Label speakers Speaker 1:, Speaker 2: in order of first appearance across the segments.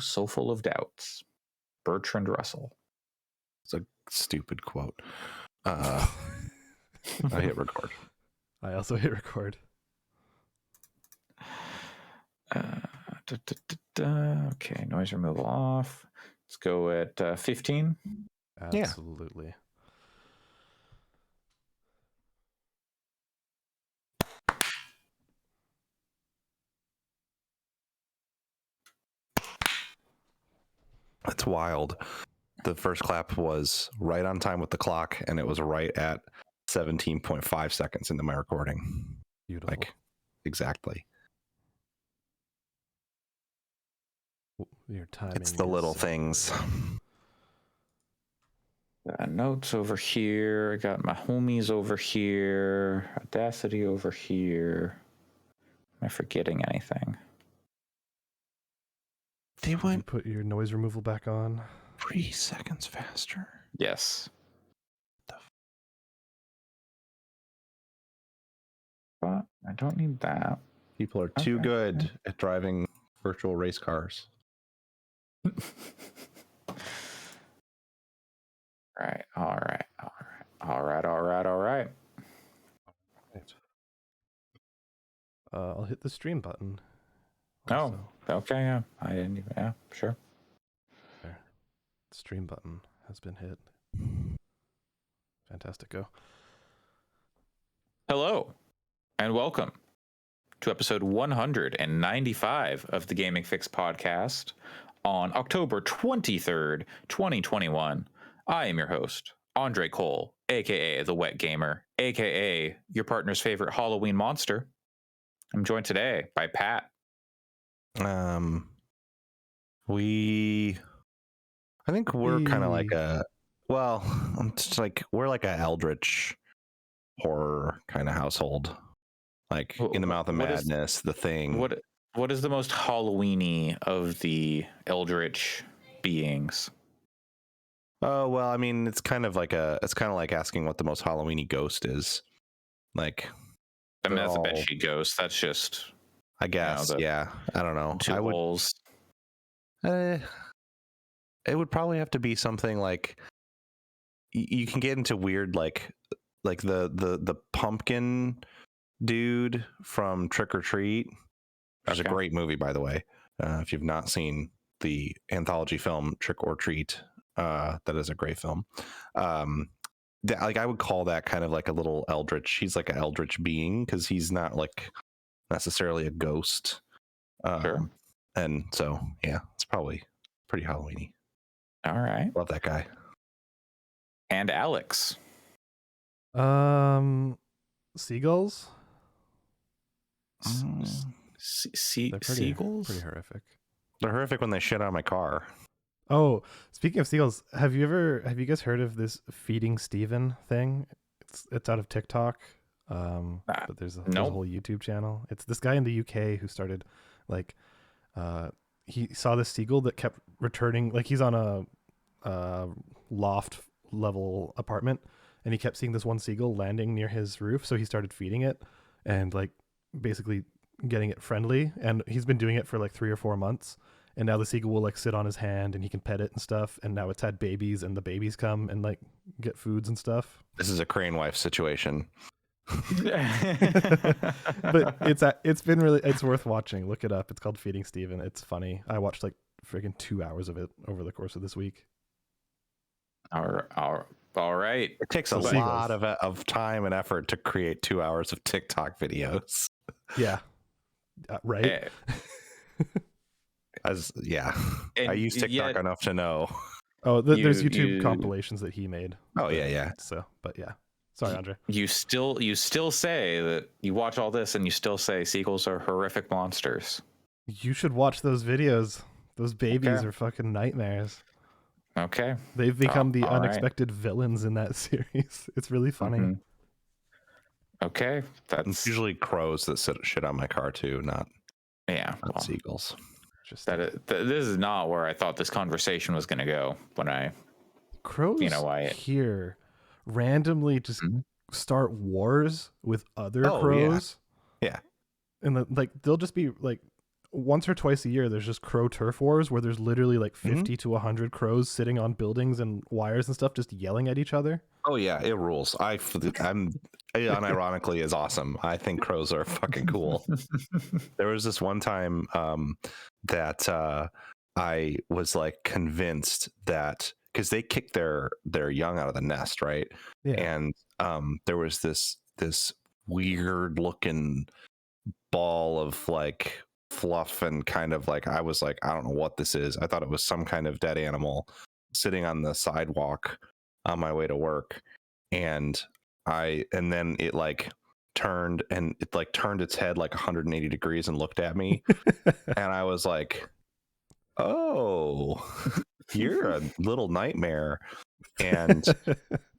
Speaker 1: So full of doubts. Bertrand Russell.
Speaker 2: It's a stupid quote. I hit record.
Speaker 3: I also hit record.
Speaker 1: Okay, noise removal off. Let's go at 15.
Speaker 3: Absolutely.
Speaker 2: That's wild. The first clap was right on time with the clock, and it was right at 17.5 seconds into my recording.
Speaker 3: Beautiful.
Speaker 2: Like, exactly.
Speaker 3: Your timing.
Speaker 2: It's the little things.
Speaker 1: Notes over here. I got my homies over here. Audacity over here. Am I forgetting anything?
Speaker 2: They
Speaker 3: Did you
Speaker 2: went
Speaker 3: put your noise removal back on?
Speaker 2: 3 seconds faster.
Speaker 1: Yes. But I don't need that.
Speaker 2: People are too
Speaker 1: Okay.
Speaker 2: good at driving virtual race cars.
Speaker 1: Right. All right.
Speaker 3: I'll hit the stream button.
Speaker 1: Oh, okay. Yeah. I didn't even. Yeah, sure.
Speaker 3: There. The stream button has been hit. Fantastico.
Speaker 1: Hello, and welcome to episode 195 of the Gaming Fyx podcast on October 23rd, 2021. I am your host, Andre Cole, aka the Wet Gamer, aka your partner's favorite Halloween monster. I'm joined today by Pat.
Speaker 2: I think we're kind of like we're like a eldritch horror kind of household, like In the Mouth of Madness, The Thing.
Speaker 1: What is the most Halloween-y of the eldritch beings?
Speaker 2: Oh well, I mean, it's kind of like asking what the most Halloween-y ghost is. Like,
Speaker 1: I mean, that's a Banshee ghost. That's just,
Speaker 2: I guess, yeah. I don't know.
Speaker 1: Two holes.
Speaker 2: It would probably have to be something like you can get into weird like the pumpkin dude from Trick or Treat. There's a great movie, by the way. If you've not seen the anthology film Trick or Treat, that is a great film. Like, I would call that kind of like a little eldritch. He's like an eldritch being because he's not like necessarily a ghost.
Speaker 1: Sure.
Speaker 2: And so, yeah, it's probably pretty Halloween-y.
Speaker 1: All right.
Speaker 2: Love that guy.
Speaker 1: And Alex.
Speaker 3: Seagulls?
Speaker 1: Seagulls?
Speaker 3: Pretty horrific.
Speaker 2: They're horrific when they shit on my car.
Speaker 3: Oh, speaking of seagulls, have you guys heard of this Feeding Steven thing? It's out of TikTok. But there's a whole YouTube channel. It's this guy in the UK who started he saw this seagull that kept returning, like he's on a loft level apartment, and he kept seeing this one seagull landing near his roof, so he started feeding it and like basically getting it friendly, and he's been doing it for like 3 or 4 months, and now the seagull will like sit on his hand and he can pet it and stuff, and now it's had babies and the babies come and like get foods and stuff.
Speaker 2: This is a crane wife situation.
Speaker 3: But it's worth watching. Look it up. It's called Feeding Steven. It's funny. I watched like freaking 2 hours of it over the course of this week.
Speaker 1: All right.
Speaker 2: It takes a lot of time and effort to create 2 hours of TikTok videos.
Speaker 3: Yeah. Right.
Speaker 2: I use TikTok enough to know.
Speaker 3: Oh, there's YouTube compilations that he made.
Speaker 2: Oh yeah.
Speaker 3: So, but yeah. Sorry, Andre.
Speaker 1: You still say that you watch all this and you still say seagulls are horrific monsters.
Speaker 3: You should watch those videos. Those babies are fucking nightmares.
Speaker 1: Okay.
Speaker 3: They've become the unexpected villains in that series. It's really funny.
Speaker 1: Mm-hmm. Okay.
Speaker 2: It's usually crows that sit shit on my car too, not seagulls.
Speaker 1: This is not where I thought this conversation was going to go when I
Speaker 3: crows here randomly just start wars with other crows.
Speaker 2: Yeah.
Speaker 3: And like they'll just be like once or twice a year, there's just crow turf wars where there's literally like 50 to 100 crows sitting on buildings and wires and stuff, just yelling at each other.
Speaker 2: Oh yeah, it rules. I'm it unironically is awesome. I think crows are fucking cool. There was this one time that I was like convinced that because they kicked their young out of the nest, right?
Speaker 3: Yeah.
Speaker 2: And there was this weird looking ball of like fluff and kind of like I was like, I don't know what this is. I thought it was some kind of dead animal sitting on the sidewalk on my way to work, and then it like turned its head like 180 degrees and looked at me, and I was like, oh, you're a little nightmare. And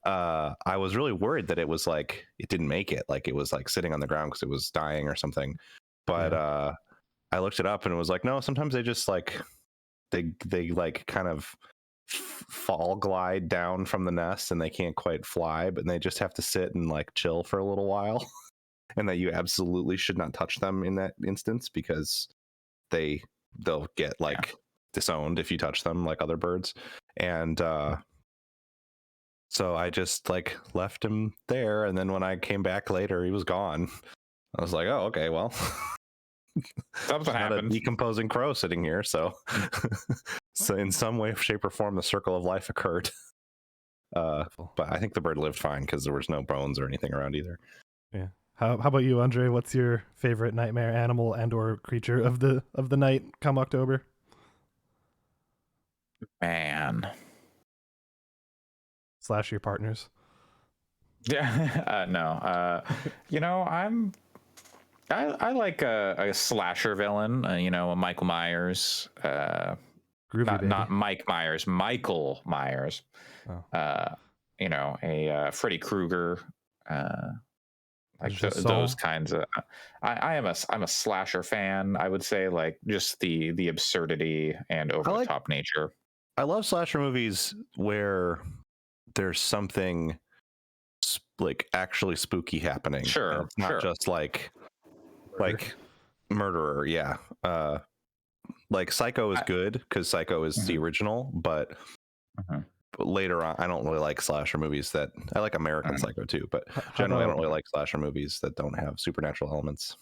Speaker 2: I was really worried that it was like it didn't make it, like it was like sitting on the ground because it was dying or something. But I looked it up and it was like, no, sometimes they just like they like kind of fall glide down from the nest and they can't quite fly, but they just have to sit and like chill for a little while. And that you absolutely should not touch them in that instance because they'll get like disowned if you touch them like other birds. And so I just like left him there, and then when I came back later he was gone. I was like, oh, okay, well,
Speaker 1: Something happened.
Speaker 2: A decomposing crow sitting here, so so in some way, shape, or form, the circle of life occurred. But I think the bird lived fine because there was no bones or anything around either.
Speaker 3: Yeah. How about you, Andre? What's your favorite nightmare animal and or creature of the night come October?
Speaker 1: Man.
Speaker 3: Slash your partners.
Speaker 1: Yeah. No. You know, I like a slasher villain. You know, a Michael Myers. Not Mike Myers. Michael Myers.
Speaker 3: Oh.
Speaker 1: You know, a Freddy Krueger. Like those kinds of. I'm a slasher fan. I would say, like, just the absurdity and over the top nature.
Speaker 2: I love slasher movies where there's something like actually spooky happening.
Speaker 1: Sure,
Speaker 2: it's not just like murderer. Yeah. Like Psycho is good because Psycho is the original, but later on, I don't really like slasher movies that I like American Psycho too, but generally I don't really like slasher movies that don't have supernatural elements.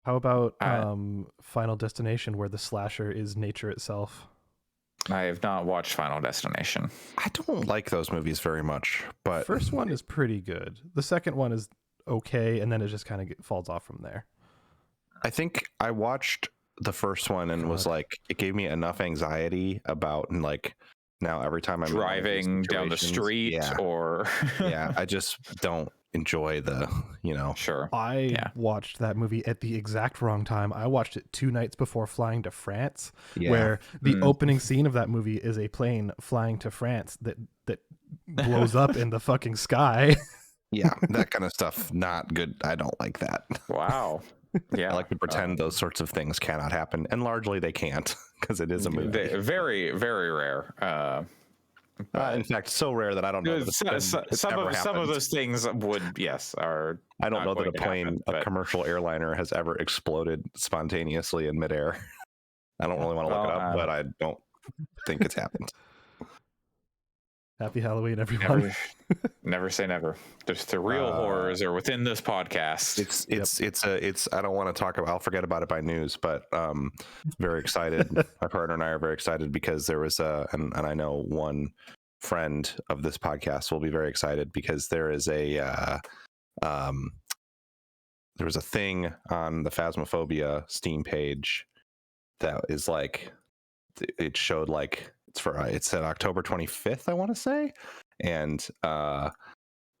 Speaker 3: How about Final Destination, where the slasher is nature itself?
Speaker 1: I have not watched Final Destination.
Speaker 2: I don't like those movies very much, but
Speaker 3: first one is pretty good. The second one is okay, and then it just kind of falls off from there.
Speaker 2: I think I watched the first one and was like, it gave me enough anxiety about, and like now every time I'm
Speaker 1: driving down the street or
Speaker 2: I just don't enjoy the, you know.
Speaker 1: Sure.
Speaker 3: I watched that movie at the exact wrong time. I watched it 2 nights before flying to France, where the opening scene of that movie is a plane flying to France that blows up in the fucking sky.
Speaker 2: Yeah, that kind of stuff, not good. I don't like that.
Speaker 1: Wow. Yeah,
Speaker 2: I like to pretend those sorts of things cannot happen, and largely they can't because it is a movie.
Speaker 1: Very, very rare.
Speaker 2: In fact, so rare that I don't know.
Speaker 1: Some of those things would, are.
Speaker 2: I don't know that a commercial airliner has ever exploded spontaneously in midair. I don't really want to look it up, but I don't think it's happened.
Speaker 3: Happy Halloween, everyone.
Speaker 1: Never say never. The real horrors are within this podcast.
Speaker 2: It's I don't want to talk about, I'll forget about it by news, but very excited. My partner and I are very excited because there was and I know one friend of this podcast will be very excited because there is there was a thing on the Phasmophobia Steam page that is like, it showed like, it said October 25th, I want to say, and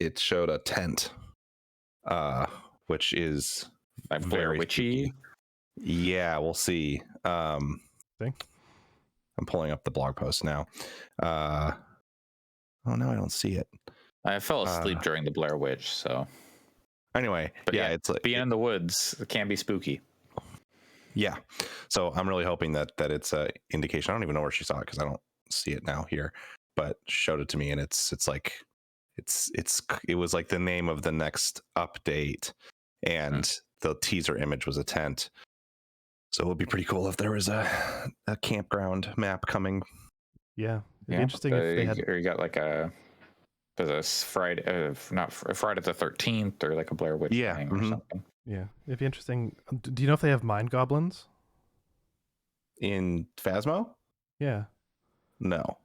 Speaker 2: it showed a tent, which is
Speaker 1: like very witchy.
Speaker 2: Yeah, we'll see. I'm pulling up the blog post now. Oh no, I don't see it.
Speaker 1: I fell asleep during the Blair Witch, so
Speaker 2: anyway, but it's like
Speaker 1: being in the woods. It can be spooky.
Speaker 2: Yeah, so I'm really hoping that it's a indication. I don't even know where she saw it because I don't see it now here, but showed it to me, and it's like it was like the name of the next update, and the teaser image was a tent. So it would be pretty cool if there was a campground map coming.
Speaker 3: Yeah, it'd be interesting if they had.
Speaker 1: Or you got like a Friday, not Friday the 13th, or like a Blair Witch thing or something.
Speaker 3: Yeah, it'd be interesting. Do you know if they have mind goblins
Speaker 2: In Phasmo?
Speaker 3: Yeah.
Speaker 2: No.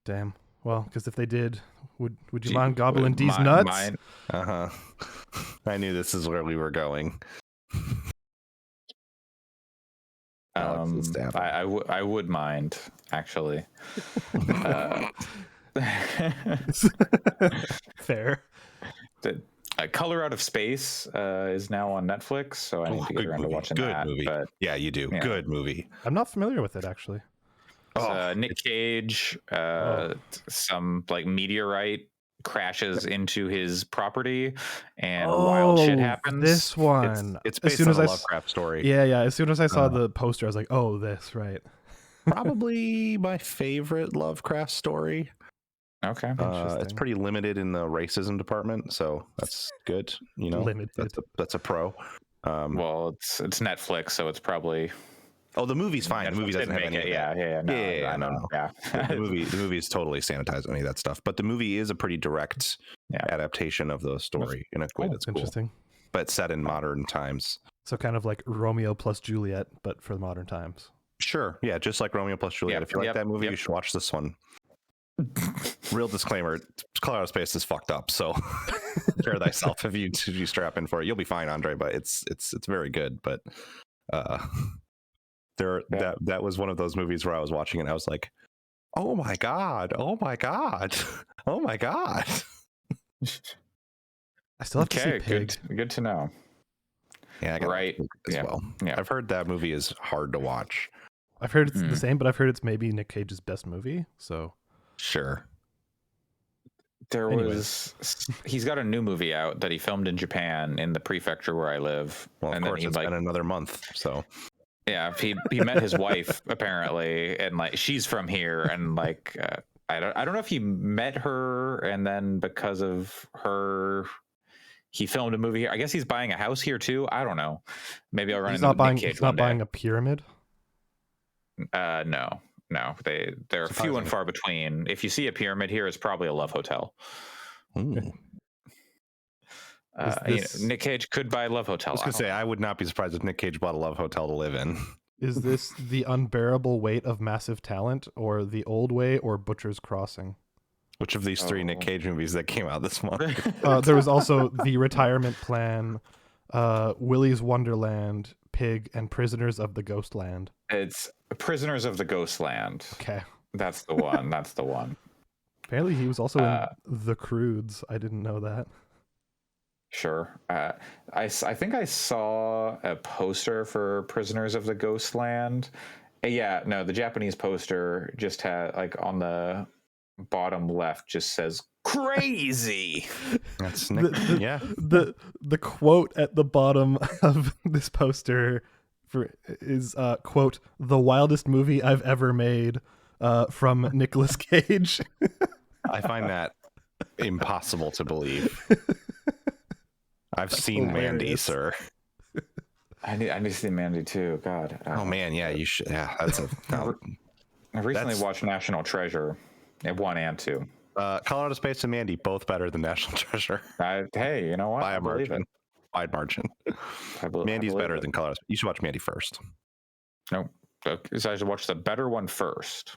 Speaker 3: Damn. Well, because if they did, would you mind gobbling these nuts?
Speaker 2: I knew this is where we were going.
Speaker 1: I would mind, actually.
Speaker 3: Fair.
Speaker 1: Color Out of Space is now on Netflix, so I need to get around to watching that.
Speaker 2: Movie.
Speaker 1: But
Speaker 2: yeah, you do. Yeah. Good movie.
Speaker 3: I'm not familiar with it, actually.
Speaker 1: Nick Cage, some like meteorite crashes into his property, and wild shit happens.
Speaker 3: This one.
Speaker 2: It's based on a Lovecraft story.
Speaker 3: Yeah. As soon as I saw the poster, I was like, "Oh, this right."
Speaker 2: Probably my favorite Lovecraft story.
Speaker 1: Okay.
Speaker 2: It's pretty limited in the racism department, so that's good. You know,
Speaker 3: limited.
Speaker 2: That's a pro.
Speaker 1: Well, it's Netflix, so it's probably.
Speaker 2: Oh, the movie's fine. The movie doesn't have any.
Speaker 1: No.
Speaker 2: The movie is totally sanitized any of that stuff, but the movie is a pretty direct adaptation of the story in a way that's cool.
Speaker 3: Interesting.
Speaker 2: But set in modern times.
Speaker 3: So kind of like Romeo plus Juliet, but for the modern times.
Speaker 2: Sure. Yeah, just like Romeo plus Juliet. If you like that movie, you should watch this one. Real disclaimer: Color Out of Space is fucked up, so prepare thyself if you strap in for it. You'll be fine, Andre. But it's very good. But that was one of those movies where I was watching it and I was like, oh my god, oh my god, oh my god.
Speaker 3: I still have to see Pig.
Speaker 1: Good to know.
Speaker 2: Yeah, I got as well. Yeah, I've heard that movie is hard to watch.
Speaker 3: I've heard it's the same, but I've heard it's maybe Nick Cage's best movie. So
Speaker 2: sure.
Speaker 1: He's got a new movie out that he filmed in Japan in the prefecture where I live.
Speaker 2: Well, of course, it's been another month, so.
Speaker 1: Yeah, he met his wife apparently, and like she's from here, and like I don't know if he met her, and then because of her, he filmed a movie here. I guess he's buying a house here too. I don't know. Maybe I'll run into Nick Cage.
Speaker 3: He's not buying a pyramid.
Speaker 1: No. They're few and far between. If you see a pyramid here, it's probably a love hotel. Nick Cage could buy a love hotel.
Speaker 2: I was gonna say I would not be surprised if Nick Cage bought a love hotel to live in.
Speaker 3: Is this The Unbearable Weight of Massive Talent, or The Old Way, or Butcher's Crossing?
Speaker 2: Which of these three Nick Cage movies that came out this month?
Speaker 3: There was also The Retirement Plan, Willy's Wonderland, Pig, and Prisoners of the Ghostland.
Speaker 1: It's Prisoners of the Ghostland.
Speaker 3: Okay,
Speaker 1: that's the one. That's the one.
Speaker 3: Apparently, he was also in The Croods. I didn't know that.
Speaker 1: Sure. I think I saw a poster for Prisoners of the Ghostland. Yeah, no, the Japanese poster just had like on the bottom left just says crazy.
Speaker 2: That's
Speaker 3: the quote at the bottom of this poster is quote, "The wildest movie I've ever made," from Nicolas Cage.
Speaker 2: I find that impossible to believe. I've seen Mandy, sir.
Speaker 1: I need to see Mandy too. God.
Speaker 2: Oh man, yeah, you should. Yeah, that's a.
Speaker 1: I recently watched National Treasure, 1 and 2.
Speaker 2: Color Out of Space and Mandy, both better than National Treasure.
Speaker 1: Hey, you know what?
Speaker 2: By a margin, wide margin. Mandy's better than Color Out of Space. You should watch Mandy first.
Speaker 1: No, so I should watch the better one first.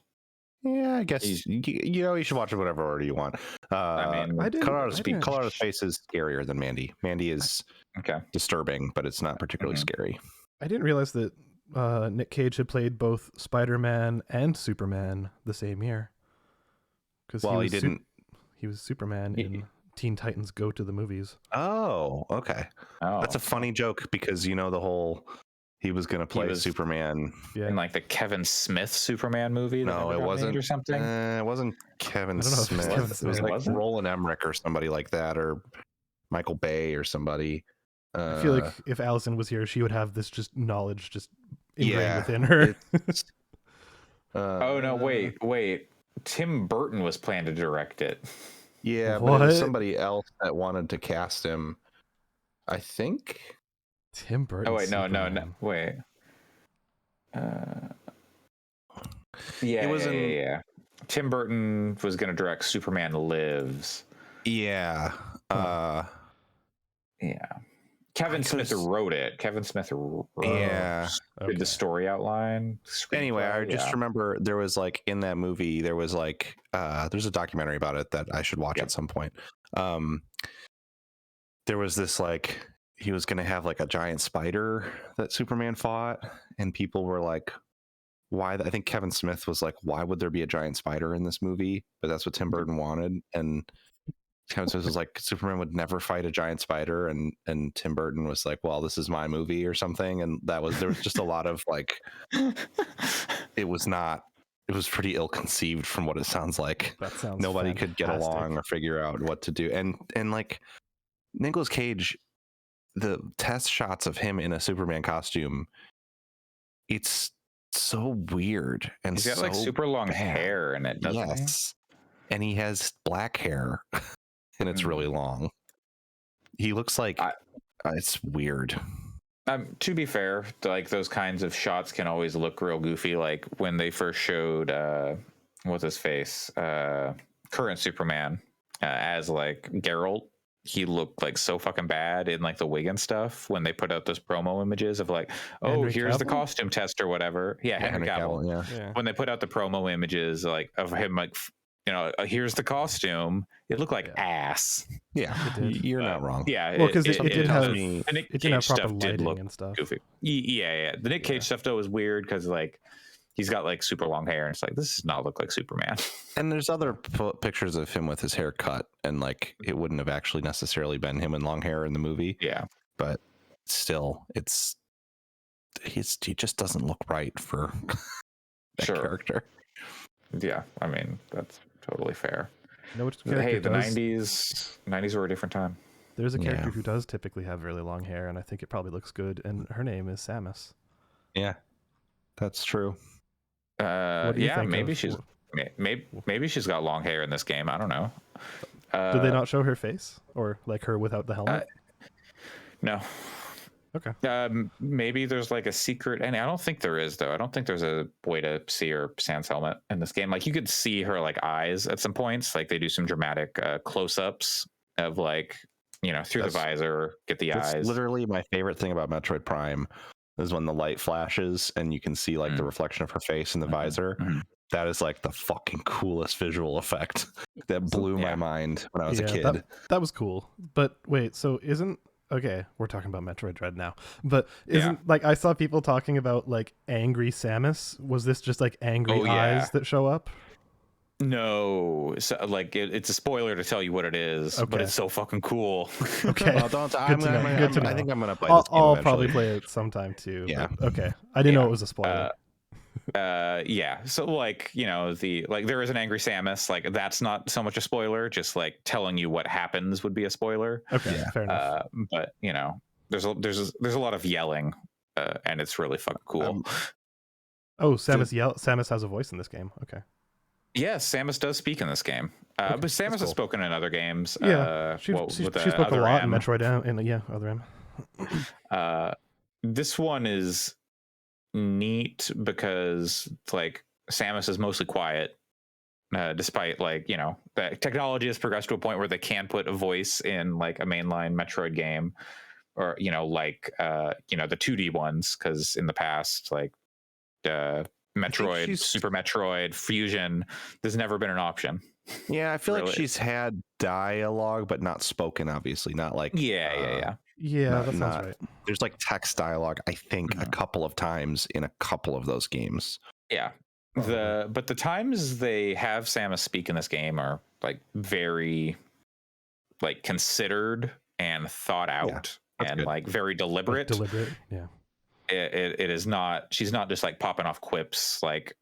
Speaker 2: Yeah, I guess you should watch it whatever order you want. Color Out of Space is scarier than Mandy. Mandy is disturbing, but it's not particularly scary.
Speaker 3: I didn't realize that Nick Cage had played both Spider-Man and Superman the same year. Because he was Superman in Teen Titans Go to the Movies.
Speaker 2: Oh, okay. That's a funny joke because the whole. He was going to play Superman
Speaker 1: in like the Kevin Smith Superman movie.
Speaker 2: No, it wasn't.
Speaker 1: Or something.
Speaker 2: It wasn't Kevin Smith. It was like Roland Emmerich or somebody like that, or Michael Bay or somebody.
Speaker 3: I feel like if Allison was here, she would have this knowledge ingrained within her.
Speaker 1: Oh no! Wait. Tim Burton was planned to direct it.
Speaker 2: Yeah, but it was somebody else that wanted to cast him. I think.
Speaker 3: Tim Burton.
Speaker 1: Oh wait, no. Wait. Yeah,
Speaker 2: It was
Speaker 1: yeah. Tim Burton was going to direct Superman Lives.
Speaker 2: Yeah.
Speaker 1: Yeah. Kevin Smith wrote it. Kevin Smith wrote did the story outline.
Speaker 2: Anyway, I just
Speaker 1: yeah.
Speaker 2: remember there was like in that movie, there was like there's a documentary about it that I should watch at some point. There was this like he was gonna have like a giant spider that Superman fought, and people were like, why? I think Kevin Smith was like, why would there be a giant spider in this movie? But that's what Tim Burton wanted, and Kevin Smith was like, Superman would never fight a giant spider, and Tim Burton was like, well, this is my movie or something, and there was just a lot of like, it was pretty ill-conceived from what it sounds like.
Speaker 3: That sounds
Speaker 2: nobody could get along or figure out what to do, and like Nicolas Cage, the test shots of him in a Superman costume, it's so weird, and
Speaker 1: he's got like super long hair in it, doesn't he?
Speaker 2: And he has black hair. And it's really long. He looks like it's weird.
Speaker 1: To be fair, like those kinds of shots can always look real goofy. Like when they first showed what's his face, current Superman as like Geralt, he looked like so fucking bad in like the wig and stuff. When they put out those promo images of like, here's the costume test or whatever. Yeah, Henry Cavill.
Speaker 2: Yeah.
Speaker 1: When they put out the promo images like of him like, here's the costume. It looked like ass.
Speaker 2: Yeah, you're not wrong.
Speaker 1: Yeah,
Speaker 3: well, because it did have
Speaker 1: the Nick Cage stuff did look
Speaker 3: and stuff.
Speaker 1: goofy. Yeah. The Nick Cage stuff though was weird because like he's got like super long hair, and it's like this does not look like Superman.
Speaker 2: And there's other pictures of him with his hair cut, and like it wouldn't have actually necessarily been him in long hair in the movie.
Speaker 1: Yeah,
Speaker 2: but still, he just doesn't look right for that character.
Speaker 1: Yeah, I mean that's totally fair.
Speaker 3: Hey,
Speaker 1: the 90s were a different time.
Speaker 3: There's a character who does typically have really long hair, and I think it probably looks good, and her name is Samus.
Speaker 2: Yeah, that's true.
Speaker 1: Maybe she's got long hair in this game. I don't know.
Speaker 3: Did they not show her face, or like her without the helmet?
Speaker 1: No.
Speaker 3: Okay.
Speaker 1: Maybe there's like a secret, and I don't think there is though. I don't think there's a way to see her sans helmet in this game. Like you could see her like eyes at some points. Like they do some dramatic close-ups of like through the visor, get the eyes.
Speaker 2: Literally my favorite thing about Metroid Prime is when the light flashes and you can see like the reflection of her face in the visor. That is like the fucking coolest visual effect. That blew my mind when I was a kid.
Speaker 3: That was cool. But wait, so okay, we're talking about Metroid Dread now, but like I saw people talking about like angry Samus. Was this just like angry eyes that show up?
Speaker 1: No, so, like it's a spoiler to tell you what it is, but it's so fucking cool.
Speaker 3: Okay,
Speaker 2: well, I think I'm gonna play.
Speaker 3: I'll probably play it sometime too.
Speaker 2: Yeah.
Speaker 3: Okay, I didn't know it was a spoiler.
Speaker 1: So like there is an angry Samus. Like that's not so much a spoiler. Just like telling you what happens would be a spoiler.
Speaker 3: Okay, fair enough.
Speaker 1: But there's a lot of yelling, and it's really fucking cool.
Speaker 3: Samus has a voice in this game. Okay.
Speaker 1: Yes, Samus does speak in this game. But Samus has spoken in other games.
Speaker 3: Yeah, she spoke a lot in Metroid and Other M.
Speaker 1: This one is neat because like Samus is mostly quiet, despite like the technology has progressed to a point where they can put a voice in like a mainline Metroid game, or the 2D ones, because in the past like Metroid, Super Metroid, Fusion, there's never been an option.
Speaker 2: Yeah, I feel like she's had dialogue, but not spoken, obviously. Not like
Speaker 3: Yeah, that sounds right.
Speaker 2: There's like text dialogue, I think, a couple of times in a couple of those games.
Speaker 1: Yeah. But the times they have Samus speak in this game are like very like considered and thought out, and good. Like very deliberate.
Speaker 3: Yeah.
Speaker 1: It is not. She's not just like popping off quips like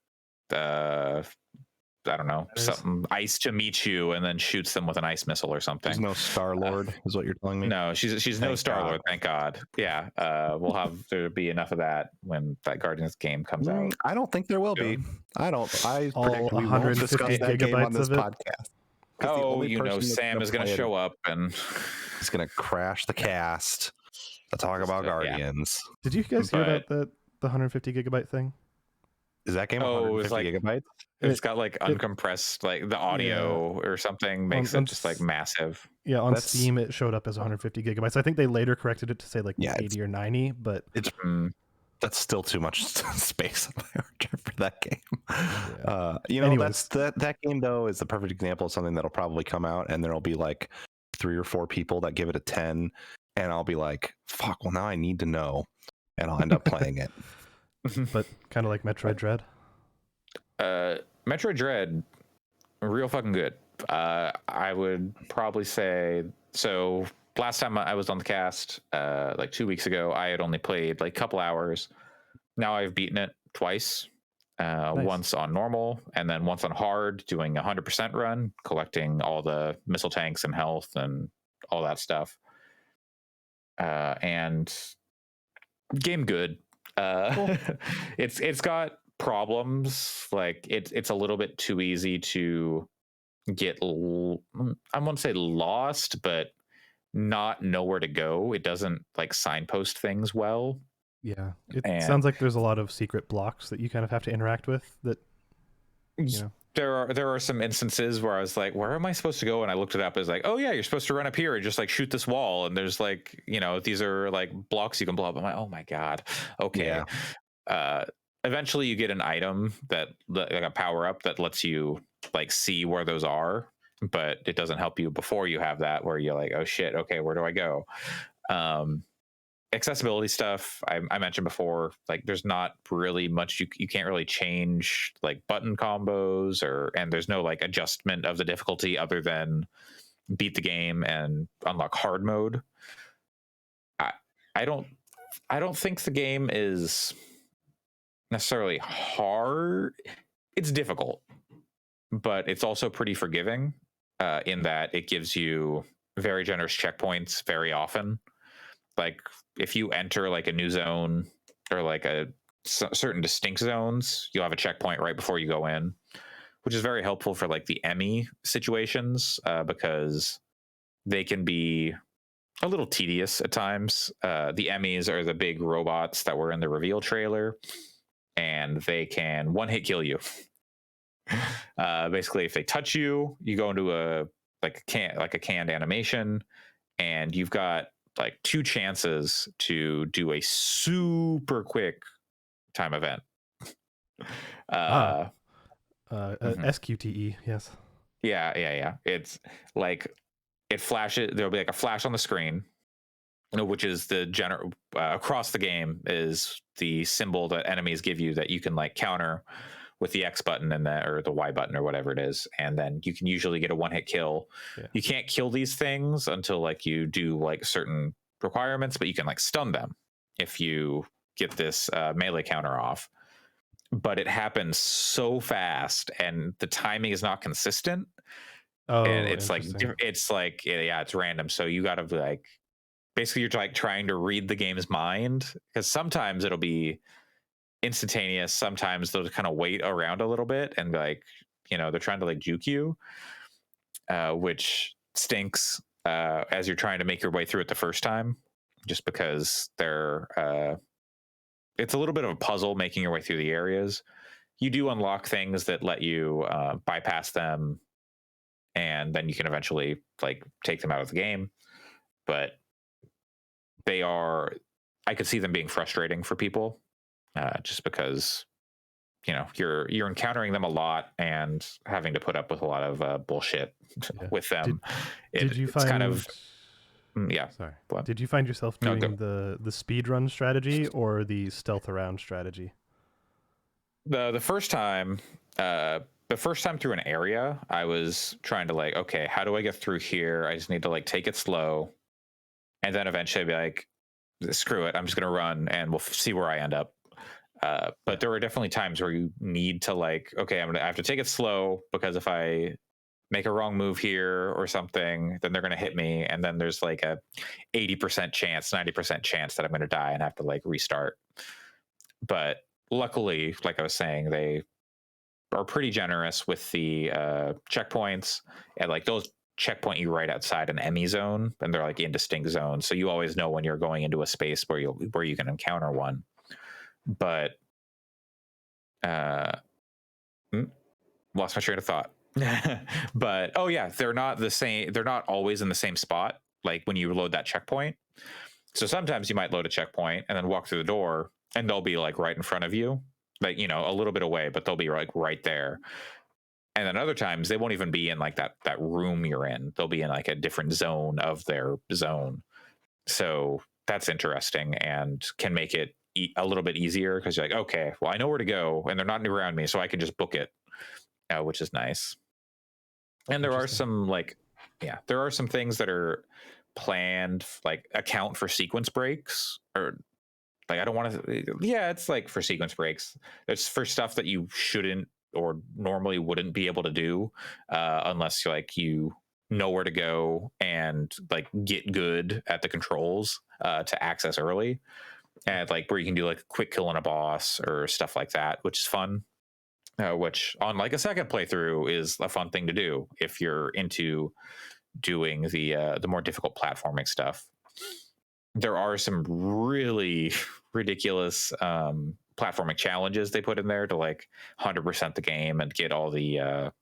Speaker 1: I don't know, something ice to meet you, and then shoots them with an ice missile or something.
Speaker 2: There's no Star-Lord, is what you're telling me?
Speaker 1: No, she's no Star-Lord, thank God. Yeah, there'll be enough of that when that Guardians game comes out.
Speaker 2: I don't think there will be. I predict we won't discuss that game on this podcast.
Speaker 1: Sam is going to show up and
Speaker 2: he's going to crash the cast to talk about Guardians.
Speaker 3: Did you guys hear about the 150 gigabyte thing?
Speaker 2: Is that game
Speaker 1: Oh, it was
Speaker 2: 150
Speaker 1: like
Speaker 2: gigabytes?
Speaker 1: it's got like uncompressed, like the audio or something makes it just like massive.
Speaker 3: Yeah, on
Speaker 2: That's-
Speaker 3: Steam it showed up as 150 gigabytes. I think they later corrected it to say like
Speaker 2: Yeah,
Speaker 3: 80 or 90, but
Speaker 2: It's that's still too much space on my hard drive for that game. You know,
Speaker 3: Anyways.
Speaker 2: that game though is the perfect example of something that'll probably come out, and there'll be like 3 or 4 people that give it a 10, and I'll be like, "Fuck! Well, now I need to know," and I'll end up playing it.
Speaker 3: but kind of like Metroid Dread.
Speaker 1: Metroid Dread, real fucking good. I would probably say so. Last time I was on the cast, like 2 weeks ago, I had only played like a couple hours. Now I've beaten it twice.
Speaker 3: Nice.
Speaker 1: Once on normal and then once on hard, doing 100% run, collecting all the missile tanks and health and all that stuff. And game good.
Speaker 3: Cool.
Speaker 1: It's got problems. Like it's a little bit too easy to get. I won't say lost, but not know where to go. It doesn't like signpost things well.
Speaker 3: Yeah, it
Speaker 1: And
Speaker 3: sounds like there's a lot of secret blocks that you kind of have to interact with. That
Speaker 1: there are some instances where I was like, where am I supposed to go? And I looked it up as like, oh yeah, you're supposed to run up here and just like shoot this wall. And there's like, these are like blocks you can blow up. I'm like, oh my God. Okay. Yeah. Eventually you get an item that like a power up that lets you like see where those are, but it doesn't help you before you have that, where you're like, oh shit, okay, where do I go? Accessibility stuff I mentioned before, like there's not really much you can't really change like button combos and there's no like adjustment of the difficulty other than beat the game and unlock hard mode. I don't think the game is necessarily hard. It's difficult, but it's also pretty forgiving in that it gives you very generous checkpoints very often. Like if you enter like a new zone or like a certain distinct zones, you'll have a checkpoint right before you go in, which is very helpful for like the Emmy situations because they can be a little tedious at times. The Emmys are the big robots that were in the reveal trailer, and they can one-hit kill you. Basically, if they touch you, you go into a canned animation, and you've got like 2 chances to do a super quick time event.
Speaker 3: SQTE, yes.
Speaker 1: Yeah. It's like it flashes. There'll be like a flash on the screen, which is the general across the game is the symbol that enemies give you that you can like counter with the X button and or the Y button or whatever it is, and then you can usually get a one-hit kill. Yeah. You can't kill these things until like you do like certain requirements, but you can like stun them if you get this melee counter off. But it happens so fast, and the timing is not consistent.
Speaker 3: Oh,
Speaker 1: and it's random. So you got to like basically you're like trying to read the game's mind, because sometimes it'll be instantaneous, sometimes they'll kind of wait around a little bit and like they're trying to like juke you, which stinks as you're trying to make your way through it the first time, just because it's a little bit of a puzzle making your way through the areas. You do unlock things that let you bypass them, and then you can eventually like take them out of the game, but I could see them being frustrating for people. Just because you're encountering them a lot and having to put up with a lot of bullshit with them.
Speaker 3: Did you find
Speaker 1: kind of yeah?
Speaker 3: Sorry. Did you find yourself doing the speed run strategy or the stealth around strategy?
Speaker 1: The first time through an area, I was trying to like, okay, how do I get through here? I just need to like take it slow, and then eventually I'd be like, screw it, I'm just gonna run and we'll see where I end up. But there are definitely times where you need to like, okay, I have to take it slow, because if I make a wrong move here or something, then they're going to hit me. And then there's like a 80% chance, 90% chance that I'm going to die and have to like restart. But luckily, like I was saying, they are pretty generous with the checkpoints, and like those checkpoint you right outside an Emmy zone, and they're like indistinct zones. So you always know when you're going into a space where you can encounter one. But uh, lost my train of thought. But oh yeah, they're not the same. They're not always in the same spot. Like when you load that checkpoint. So sometimes you might load a checkpoint and then walk through the door, and they'll be like right in front of you, like a little bit away, but they'll be like right there. And then other times they won't even be in like that room you're in. They'll be in like a different zone of their zone. So that's interesting and can make it a little bit easier because you're like, okay, well I know where to go and they're not around me, so I can just book it, which is nice. And there are some there are some things that are planned, like account for sequence breaks, or like I don't want to. Yeah, it's like for sequence breaks. It's for stuff that you shouldn't or normally wouldn't be able to do unless you know where to go and like get good at the controls to access early, and like where you can do like a quick kill on a boss or stuff like that, which is fun. Which on like a second playthrough is a fun thing to do if you're into doing the more difficult platforming stuff. There are some really ridiculous platforming challenges they put in there to like 100% the game and get all the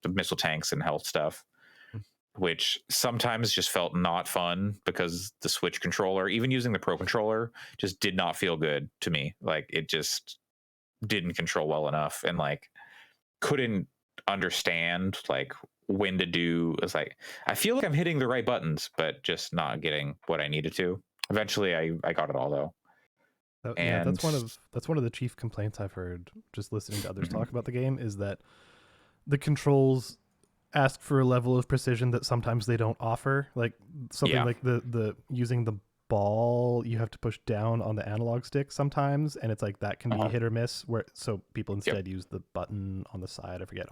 Speaker 1: missile tanks and health stuff, which sometimes just felt not fun because the Switch controller, even using the Pro controller, just did not feel good to me. Like it just didn't control well enough, and like couldn't understand like when to do. It's like I feel like I'm hitting the right buttons, but just not getting what I needed to. Eventually, I got it all though.
Speaker 3: Yeah, that's one of the chief complaints I've heard just listening to others talk about the game, is that the controls ask for a level of precision that sometimes they don't offer. Like something like the using the ball, you have to push down on the analog stick sometimes, and it's like that can be hit or miss, where so people instead use the button on the side. I forget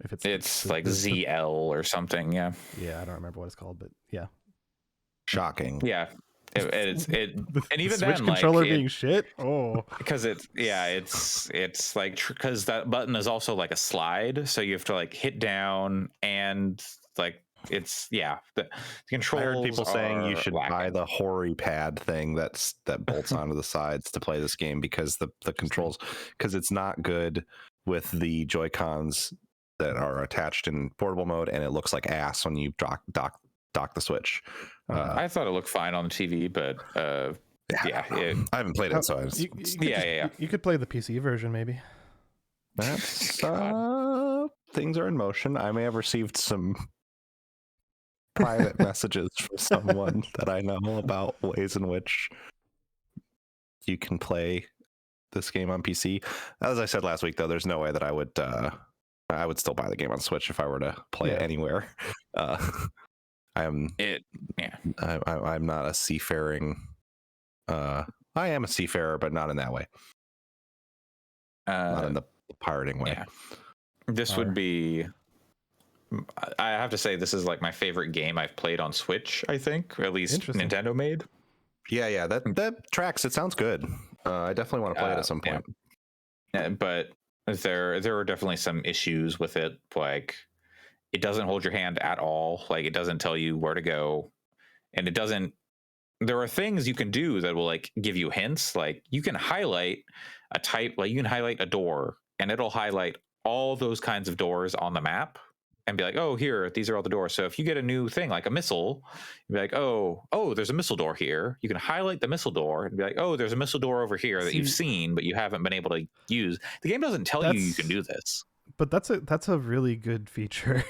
Speaker 3: if it's
Speaker 1: like ZL or something. Yeah
Speaker 3: I don't remember what it's called, but yeah,
Speaker 2: shocking.
Speaker 1: Yeah, and even
Speaker 3: Switch
Speaker 1: then,
Speaker 3: controller
Speaker 1: like,
Speaker 3: being shit. Oh,
Speaker 1: because it's like because that button is also like a slide, so you have to like hit down and like the controls.
Speaker 2: I heard people saying you should
Speaker 1: lacking.
Speaker 2: buy the Hori pad thing that bolts onto the sides to play this game, because the controls, because it's not good with the Joy-Cons that are attached in portable mode, and it looks like ass when you dock the Switch.
Speaker 1: I thought it looked fine on the TV, but I
Speaker 2: haven't played it, so
Speaker 3: you could play the PC version maybe.
Speaker 2: That's things are in motion. I may have received some private messages from someone that I know about ways in which you can play this game on PC. As I said last week, though, there's no way that I would still buy the game on Switch if I were to play it anywhere. I'm not a seafaring. I am a seafarer, but not in that way. Not in the pirating way.
Speaker 1: Yeah. This would be. I have to say, this is like my favorite game I've played on Switch. I think, or at least Nintendo made.
Speaker 2: Yeah, that tracks. It sounds good. I definitely want to play it at some point.
Speaker 1: Yeah, but there are definitely some issues with it. Like, it doesn't hold your hand at all. Like, it doesn't tell you where to go, and it doesn't. There are things you can do that will like give you hints. Like, you can highlight you can highlight a door, and it'll highlight all those kinds of doors on the map and be like, oh, here, these are all the doors. So if you get a new thing like a missile, you'd be like, oh, there's a missile door here. You can highlight the missile door and be like, oh, there's a missile door over here that you've seen, but you haven't been able to use. The game doesn't tell you can do this.
Speaker 3: But that's a really good feature.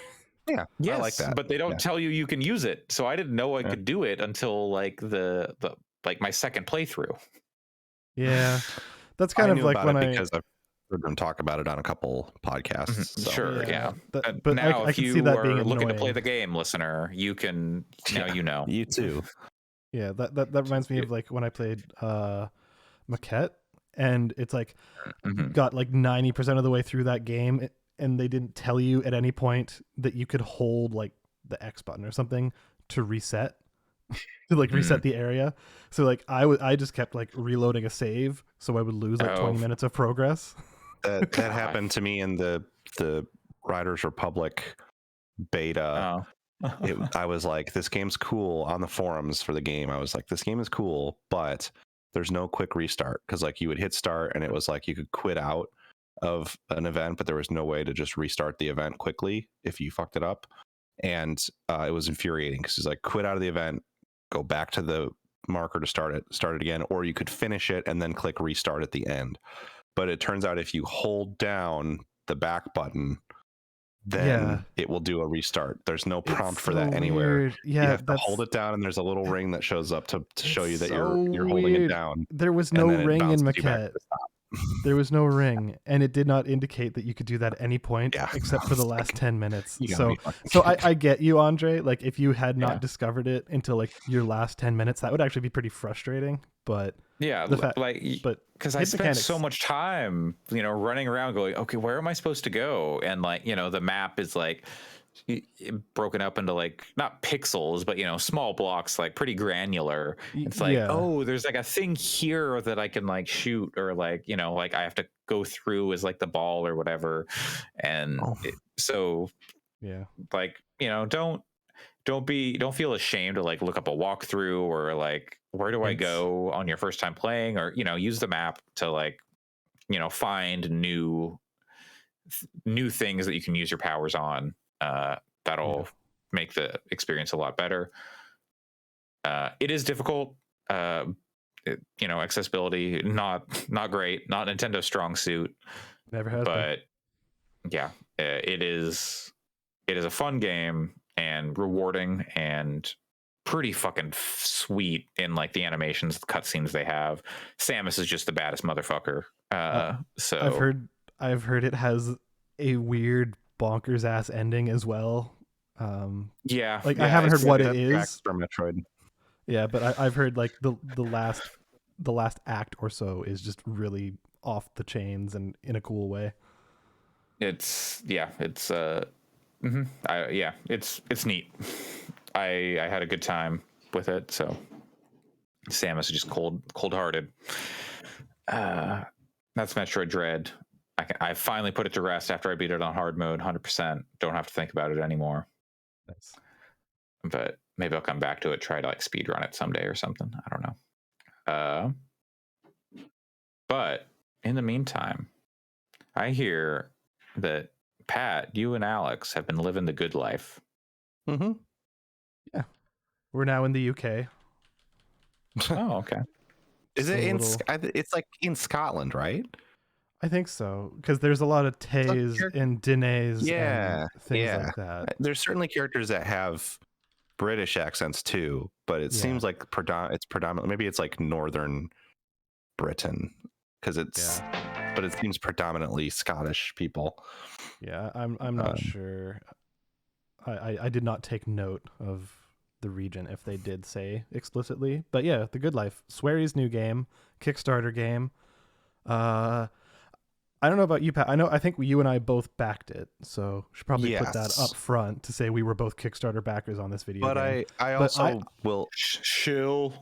Speaker 2: Yeah, yes, I like that.
Speaker 1: But they don't tell you can use it. So I didn't know I could do it until like the my second playthrough.
Speaker 3: Yeah, that's kind of like when
Speaker 2: because I've heard them talk about it on a couple podcasts. So.
Speaker 1: Sure, yeah.
Speaker 3: But
Speaker 1: now,
Speaker 3: I
Speaker 1: if
Speaker 3: can
Speaker 1: you
Speaker 3: see that
Speaker 1: are
Speaker 3: being
Speaker 1: looking
Speaker 3: annoying.
Speaker 1: to play the game, listener, you can
Speaker 2: you too.
Speaker 3: Yeah, that reminds me of like when I played Maquette, and it's like got like 90% of the way through that game, and they didn't tell you at any point that you could hold like the X button or something to reset. To like reset the area. So like I just kept like reloading a save, so I would lose like 20 minutes of progress.
Speaker 2: That happened to me in the Riders Republic beta. I was like, this game's cool. On the forums for the game, I was like, this game is cool, but there's no quick restart, because like you would hit start and it was like you could quit out of an event, but there was no way to just restart the event quickly if you fucked it up. And it was infuriating because it's like, quit out of the event, go back to the marker to start it again, or you could finish it and then click restart at the end. But it turns out if you hold down the back button, then it will do a restart. There's no prompt for that anywhere.
Speaker 3: Weird. Yeah,
Speaker 2: you have to hold it down, and there's a little ring that shows up to show you that you're
Speaker 3: weird.
Speaker 2: holding it down.
Speaker 3: There was no ring in Maquette.
Speaker 2: To
Speaker 3: there was no ring, and it did not indicate that you could do that at any point except for the last 10 minutes. So I get you, Andre. Like, if you had not discovered it until like your last 10 minutes, that would actually be pretty frustrating. But
Speaker 1: because I spent so much time, running around going, okay, where am I supposed to go? And like, the map is like broken up into like not pixels, but small blocks, like pretty granular. It's like, oh, there's like a thing here that I can like shoot, or like, like I have to go through as like the ball or whatever. And like, don't feel ashamed to like look up a walkthrough or like, where do I go on your first time playing, or use the map to like find new things that you can use your powers on. That'll make the experience a lot better. It is difficult. Accessibility not great, not Nintendo's strong suit.
Speaker 3: Never has been.
Speaker 1: Yeah, it is a fun game and rewarding and pretty fucking sweet in like the animations, the cutscenes they have. Samus is just the baddest motherfucker. So
Speaker 3: I've heard it has a weird bonkers ass ending as well. I haven't heard what it is
Speaker 2: for Metroid.
Speaker 3: Yeah, but I've heard like the last act or so is just really off the chains and in a cool way.
Speaker 1: It's neat. I had a good time with it. So Samus is just cold-hearted. That's Metroid Dread. I finally put it to rest after I beat it on hard mode, 100%. Don't have to think about it anymore.
Speaker 3: Nice.
Speaker 1: But maybe I'll come back to it, try to like speed run it someday or something. I don't know. But in the meantime, I hear that Pat, you and Alex have been living the good life.
Speaker 3: Mm-hmm. Yeah. We're now in the UK.
Speaker 1: Oh, okay.
Speaker 2: Is it it's like in Scotland, right?
Speaker 3: I think so, because there's a lot of Tays and Dinays and things like that.
Speaker 2: There's certainly characters that have British accents too, but it seems like it's predominantly, maybe it's like Northern Britain, because but it seems predominantly Scottish people.
Speaker 3: Yeah, I'm not sure. I did not take note of the region if they did say explicitly, but yeah, The Good Life, Swery's new game, Kickstarter game. I don't know about you, Pat. I think you and I both backed it, so should probably put that up front to say we were both Kickstarter backers on this video.
Speaker 2: But
Speaker 3: game.
Speaker 2: I also will
Speaker 1: chill.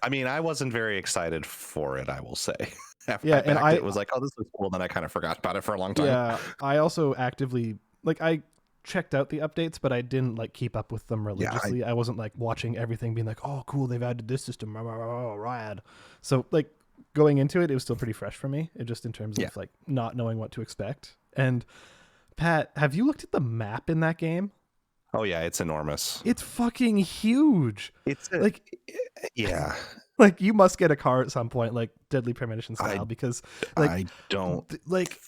Speaker 2: I mean, I wasn't very excited for it, I will say. After it was like, oh, this is cool. Then I kind of forgot about it for a long time. Yeah,
Speaker 3: I also actively I checked out the updates, but I didn't like keep up with them religiously. I wasn't like watching everything, being like, oh, cool, they've added this system, rad. So like, going into it, it was still pretty fresh for me. It just in terms of like not knowing what to expect. And Pat, have you looked at the map in that game?
Speaker 2: Oh yeah, it's enormous.
Speaker 3: It's fucking huge.
Speaker 2: It's
Speaker 3: like you must get a car at some point, like Deadly Premonition style, because like
Speaker 2: I don't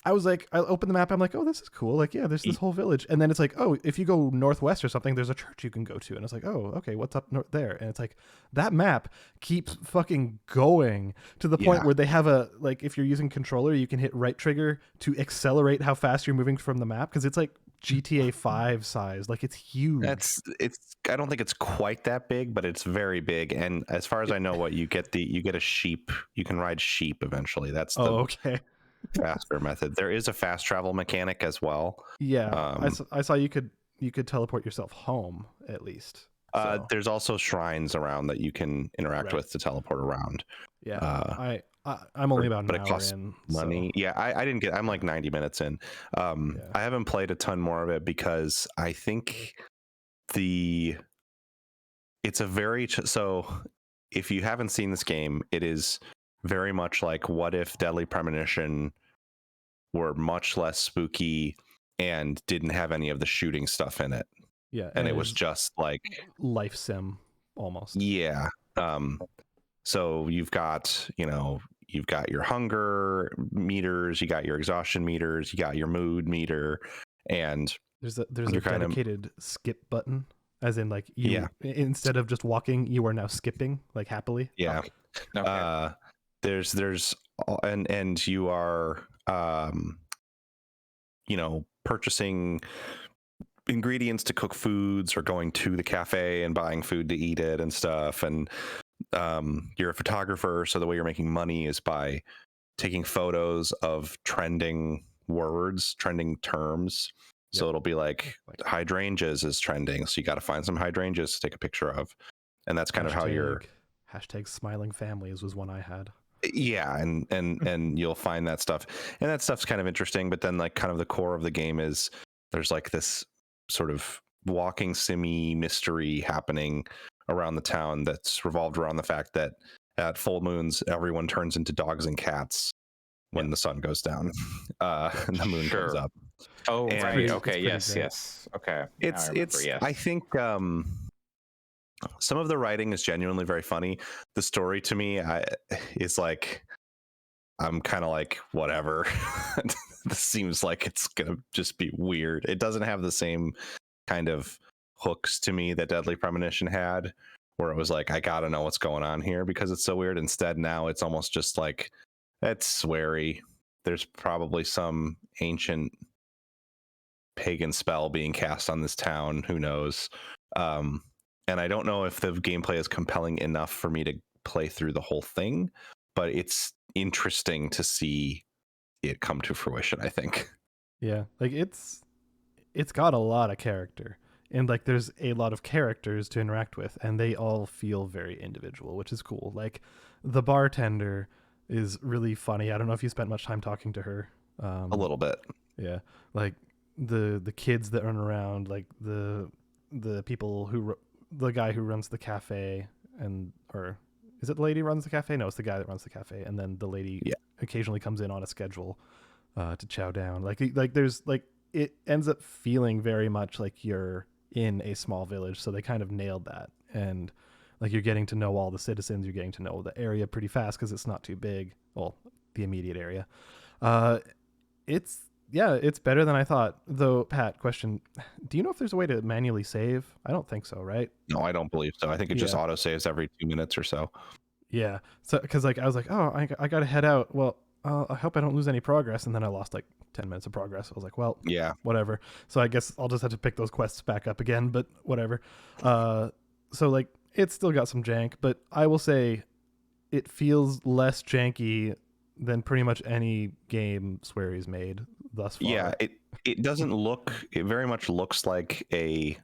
Speaker 3: I was like, I opened the map, I'm like, oh, this is cool. Like, yeah, there's this whole village, and then it's like, oh, if you go northwest or something, there's a church you can go to, and it's like, oh, okay, what's up there? And it's like that map keeps fucking going to the point where they have a like, if you're using controller, you can hit right trigger to accelerate how fast you're moving from the map, because it's like GTA 5 size. Like, it's huge.
Speaker 2: I don't think it's quite that big, but it's very big. And as far as I know, you get a sheep. You can ride sheep eventually. That's the faster method. There is a fast travel mechanic as well.
Speaker 3: Yeah, I saw you could teleport yourself home at least. So.
Speaker 2: There's also shrines around that you can interact with to teleport around.
Speaker 3: Yeah, I'm only about an hour in.
Speaker 2: Money.
Speaker 3: So.
Speaker 2: Yeah, I didn't get. I'm like 90 minutes in. I haven't played a ton more of it because I think it's a very so. If you haven't seen this game, it is very much like, what if Deadly Premonition were much less spooky and didn't have any of the shooting stuff in it,
Speaker 3: Yeah,
Speaker 2: and it was just like
Speaker 3: life sim almost.
Speaker 2: Yeah. So you've got your hunger meters, you got your exhaustion meters, you got your mood meter, and
Speaker 3: There's a
Speaker 2: you're
Speaker 3: dedicated skip button, as in like you instead of just walking, you are now skipping like happily.
Speaker 2: Yeah.
Speaker 1: Okay.
Speaker 2: There's and you are purchasing ingredients to cook foods or going to the cafe and buying food to eat it and stuff. And you're a photographer, so the way you're making money is by taking photos of trending words, trending terms. So it'll be like hydrangeas is trending, so you got to find some hydrangeas to take a picture of, and that's kind of how you're
Speaker 3: hashtag smiling families was one I had.
Speaker 2: Yeah, and you'll find that stuff, and that stuff's kind of interesting. But then like kind of the core of the game is there's like this sort of walking simmy mystery happening around the town that's revolved around the fact that at full moons everyone turns into dogs and cats when the sun goes down and the moon comes up.
Speaker 1: Oh,
Speaker 2: and
Speaker 1: right. Okay.
Speaker 3: Yes.
Speaker 1: Okay.
Speaker 2: It's I think some of the writing is genuinely very funny. The story to me is like, I'm kind of like, whatever. This seems like it's gonna just be weird. It doesn't have the same kind of hooks to me that Deadly Premonition had, where it was like, I gotta know what's going on here because it's so weird. Instead, now it's almost just like, it's sweary. There's probably some ancient pagan spell being cast on this town. Who knows? And I don't know if the gameplay is compelling enough for me to play through the whole thing, but it's interesting to see it come to fruition, I think.
Speaker 3: Yeah, like it's got a lot of character, and like there's a lot of characters to interact with, and they all feel very individual, which is cool. Like the bartender is really funny. I don't know if you spent much time talking to her.
Speaker 2: A little bit.
Speaker 3: Yeah, like the kids that run around, like the people who the guy who runs the cafe, or is it the lady who runs the cafe? No, it's the guy that runs the cafe, and then the lady occasionally comes in on a schedule to chow down. Like there's like, it ends up feeling very much like you're in a small village, so they kind of nailed that. And like you're getting to know all the citizens, you're getting to know the area pretty fast because it's not too big. Well, the immediate area. It's better than I thought. Though, Pat, question: do you know if there's a way to manually save? I don't think so, right?
Speaker 2: No, I don't believe so. I think it just auto saves every 2 minutes or so.
Speaker 3: Yeah. So, because like I was like, oh, I gotta head out. Well, I hope I don't lose any progress. And then I lost like 10 minutes of progress. I was like, well,
Speaker 2: yeah,
Speaker 3: whatever. So I guess I'll just have to pick those quests back up again. But whatever. So like it's still got some jank, but I will say it feels less janky than pretty much any game Swery's made thus far.
Speaker 2: Yeah, it doesn't look. It very much looks like a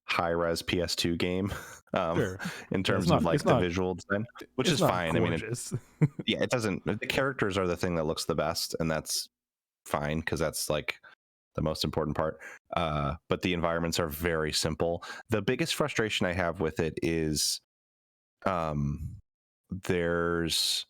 Speaker 2: high-res PS2 game in terms of like the visual design, which is fine.
Speaker 3: Gorgeous.
Speaker 2: I mean, yeah, it doesn't. The characters are the thing that looks the best, and that's fine because that's like the most important part. But the environments are very simple. The biggest frustration I have with it is there's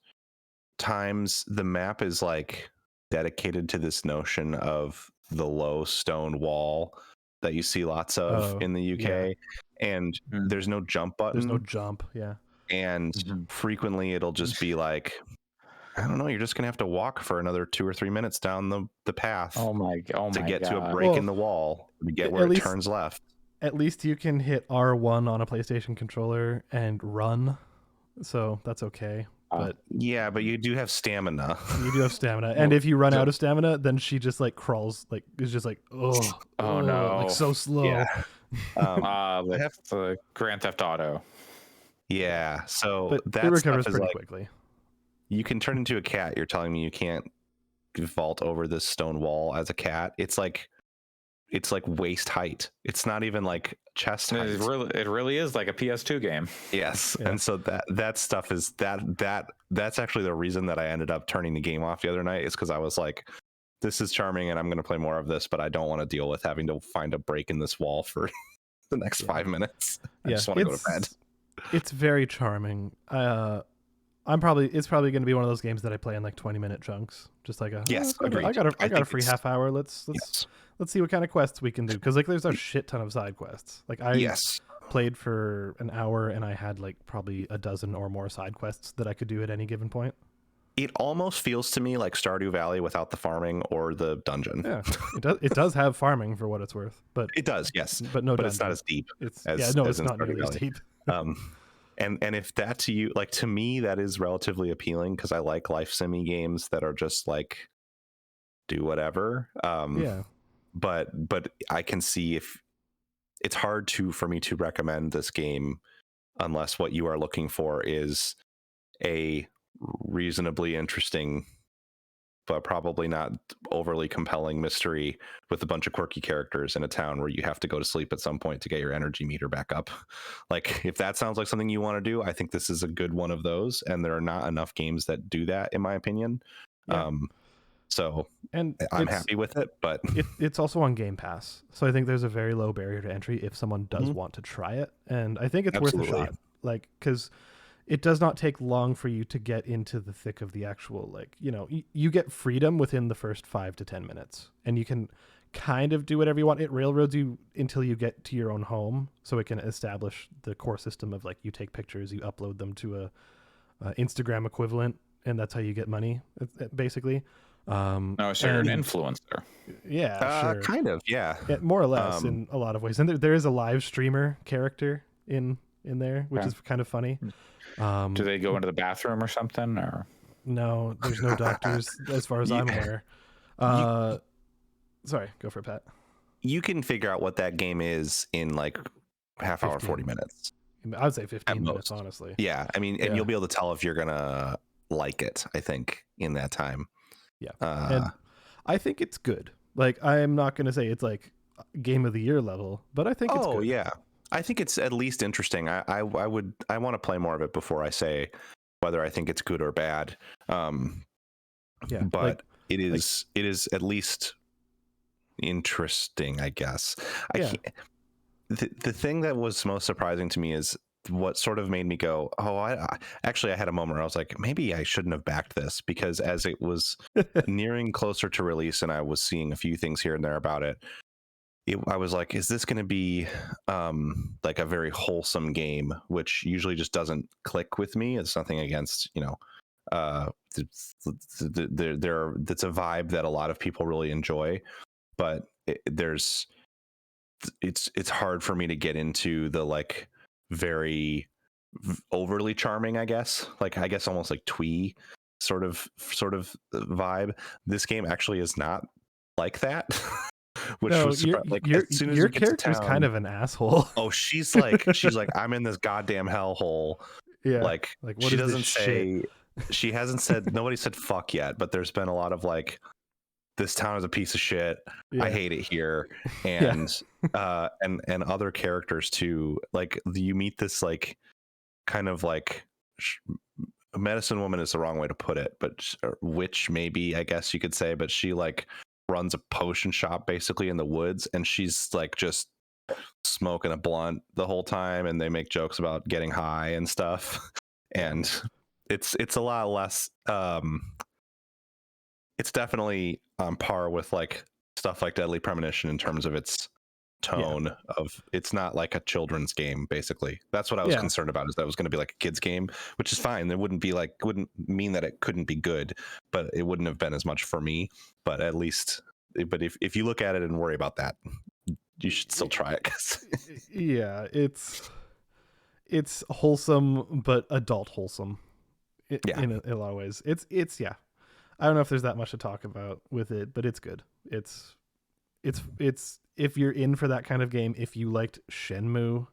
Speaker 2: times the map is like dedicated to this notion of the low stone wall that you see lots of in the UK, and there's no jump button.
Speaker 3: There's no jump,
Speaker 2: and frequently it'll just be like, I don't know, you're just gonna have to walk for another 2 or 3 minutes down the path to get to a break in the wall to get where it turns left.
Speaker 3: At least you can hit R1 on a PlayStation controller and run, so that's okay. But
Speaker 2: yeah, but you do have stamina.
Speaker 3: You do have stamina, and if you run out of stamina, then she just like crawls, like is just like oh no, like so slow.
Speaker 2: Yeah.
Speaker 1: That's the Grand Theft Auto.
Speaker 2: Yeah, so
Speaker 3: but
Speaker 2: that
Speaker 3: it recovers
Speaker 2: stuff is
Speaker 3: pretty
Speaker 2: like,
Speaker 3: quickly.
Speaker 2: You can turn into a cat. You're telling me you can't vault over this stone wall as a cat? It's like waist height. It's not even like chest height.
Speaker 1: It really is like a PS2 game.
Speaker 2: Yes. Yeah. And so that stuff is that's actually the reason that I ended up turning the game off the other night, is because I was like, this is charming and I'm going to play more of this, but I don't want to deal with having to find a break in this wall for the next 5 minutes. I just want to go to bed.
Speaker 3: It's very charming. it's probably going to be one of those games that I play in like 20-minute chunks, just like
Speaker 2: Yes,
Speaker 3: I
Speaker 2: agreed.
Speaker 3: got
Speaker 2: I
Speaker 3: a
Speaker 2: think
Speaker 3: free
Speaker 2: it's-
Speaker 3: half hour. Let's see what kind of quests we can do, because like there's a shit ton of side quests. Like I played for an hour and I had like probably a dozen or more side quests that I could do at any given point.
Speaker 2: It almost feels to me like Stardew Valley without the farming or the dungeon.
Speaker 3: Yeah, it does have farming for what it's worth, but
Speaker 2: It does, yes,
Speaker 3: but no,
Speaker 2: but it's not
Speaker 3: dungeon.
Speaker 2: as deep.
Speaker 3: It's
Speaker 2: as
Speaker 3: it's
Speaker 2: in
Speaker 3: not
Speaker 2: Stardew
Speaker 3: nearly as
Speaker 2: Valley.
Speaker 3: deep.
Speaker 2: And if that to you, like to me, that is relatively appealing because I like life simi games that are just like do whatever.
Speaker 3: Yeah,
Speaker 2: But I can see if it's hard for me to recommend this game unless what you are looking for is a reasonably interesting but probably not overly compelling mystery with a bunch of quirky characters in a town where you have to go to sleep at some point to get your energy meter back up. Like if that sounds like something you want to do, I think this is a good one of those, and there are not enough games that do that in my opinion.
Speaker 3: Yeah.
Speaker 2: So
Speaker 3: and
Speaker 2: I'm happy with it, but
Speaker 3: it's also on Game Pass, so I think there's a very low barrier to entry if someone does want to try it, and I think it's worth a shot. Like, because it does not take long for you to get into the thick of the actual, like, you know, you get freedom within the first 5 to 10 minutes, and you can kind of do whatever you want. It railroads you until you get to your own home, so it can establish the core system of like you take pictures, you upload them to a Instagram equivalent, and that's how you get money, basically.
Speaker 1: No, so you're an influencer.
Speaker 3: Yeah, sure.
Speaker 2: Kind of, yeah,
Speaker 3: more or less in a lot of ways. And there is a live streamer character in there, which is kind of funny.
Speaker 1: Do they go into the bathroom or something? Or
Speaker 3: no, there's no doctors as far as I'm aware. Sorry, go for it, Pat.
Speaker 2: You can figure out what that game is in like half hour, 40 minutes.
Speaker 3: I would say 15 minutes, honestly.
Speaker 2: Yeah, I mean, and you'll be able to tell if you're gonna like it, I think, in that time.
Speaker 3: Yeah, and I think it's good. Like, I'm not gonna say it's like game of the year level, but I think it's good.
Speaker 2: Yeah, I think it's at least interesting. I want to play more of it before I say whether I think it's good or bad.
Speaker 3: Yeah,
Speaker 2: but it is at least interesting, I guess. The thing that was most surprising to me is what sort of made me go, oh, I had a moment where I was like, maybe I shouldn't have backed this, because as it was nearing closer to release and I was seeing a few things here and there about it, I was like, is this going to be like a very wholesome game, which usually just doesn't click with me. It's nothing against, you know, it's a vibe that a lot of people really enjoy, but it's hard for me to get into the like very overly charming, I guess almost like twee sort of vibe. This game actually is not like that. Which was like, as soon as
Speaker 3: your character's kind of an asshole.
Speaker 2: Oh, she's like I'm in this goddamn hellhole.
Speaker 3: Yeah,
Speaker 2: like
Speaker 3: what
Speaker 2: she
Speaker 3: is
Speaker 2: doesn't
Speaker 3: this
Speaker 2: say
Speaker 3: shit?
Speaker 2: She hasn't said, nobody said fuck yet, but there's been a lot of like, this town is a piece of shit. Yeah. I hate it here. And and other characters too. Like you meet this like kind of like medicine woman is the wrong way to put it, but witch maybe, I guess you could say, but she like runs a potion shop basically in the woods, and she's like just smoking a blunt the whole time, and they make jokes about getting high and stuff. And it's a lot less it's definitely on par with like stuff like Deadly Premonition in terms of its tone of, it's not like a children's game. Basically that's what I was concerned about, is that it was going to be like a kid's game, which is fine. It wouldn't mean that it couldn't be good, but it wouldn't have been as much for me. But at least, but if you look at it and worry about that, you should still try it.
Speaker 3: Yeah, it's wholesome, but adult wholesome. In a lot of ways. It's I don't know if there's that much to talk about with it, but it's good. It's if you're in for that kind of game, if you liked Shenmue,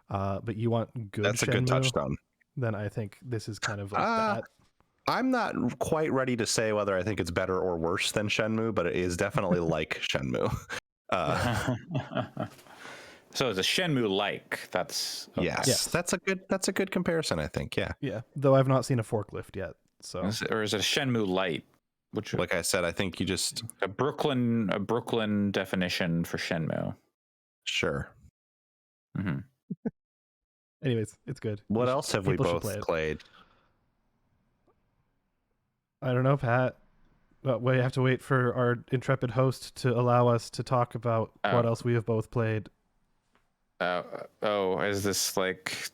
Speaker 3: but you want good,
Speaker 2: that's
Speaker 3: Shenmue,
Speaker 2: a good touchstone,
Speaker 3: then I think this is kind of like that.
Speaker 2: I'm not quite ready to say whether I think it's better or worse than Shenmue, but it is definitely like Shenmue.
Speaker 1: So it's a Shenmue like. That's okay.
Speaker 2: Yes. That's a good comparison, I think. Yeah.
Speaker 3: Though I've not seen a forklift yet. So
Speaker 1: or is it a Shenmue light?
Speaker 2: Which, like I said, I think you just
Speaker 1: a Brooklyn definition for Shenmue.
Speaker 2: Sure.
Speaker 3: Anyways, it's good.
Speaker 2: What else have we both played?
Speaker 3: I don't know, Pat. But we have to wait for our intrepid host to allow us to talk about what else we have both played.
Speaker 1: Is this like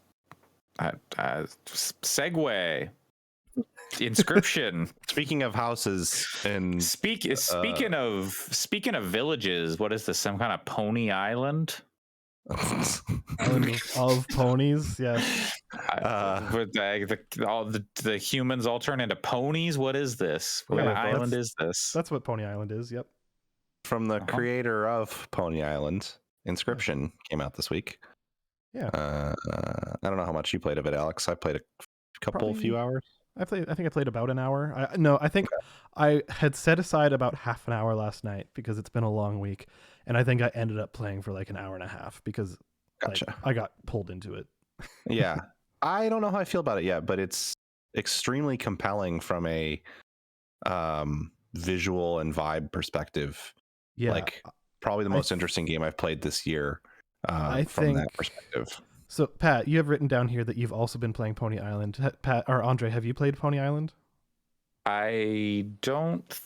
Speaker 1: segue? Inscryption.
Speaker 2: Speaking of houses and
Speaker 1: Speaking of villages, what is this? Some kind of pony island?
Speaker 3: Island of ponies, yes.
Speaker 1: With all the humans all turn into ponies. What is this? What kind of island is this?
Speaker 3: That's what Pony Island is. Yep.
Speaker 2: From the creator of Pony Island, Inscryption came out this week.
Speaker 3: Yeah.
Speaker 2: I don't know how much you played of it, Alex. I played a few hours.
Speaker 3: I think I played about an hour. I think I had set aside about half an hour last night because it's been a long week, and I think I ended up playing for like an hour and a half because I got pulled into it.
Speaker 2: Yeah. I don't know how I feel about it yet, but it's extremely compelling from a visual and vibe perspective.
Speaker 3: Yeah.
Speaker 2: Like probably the most interesting game I've played this year from that perspective.
Speaker 3: So, Pat, you have written down here that you've also been playing Pony Island. Pat or Andre, have you played Pony Island?
Speaker 1: I don't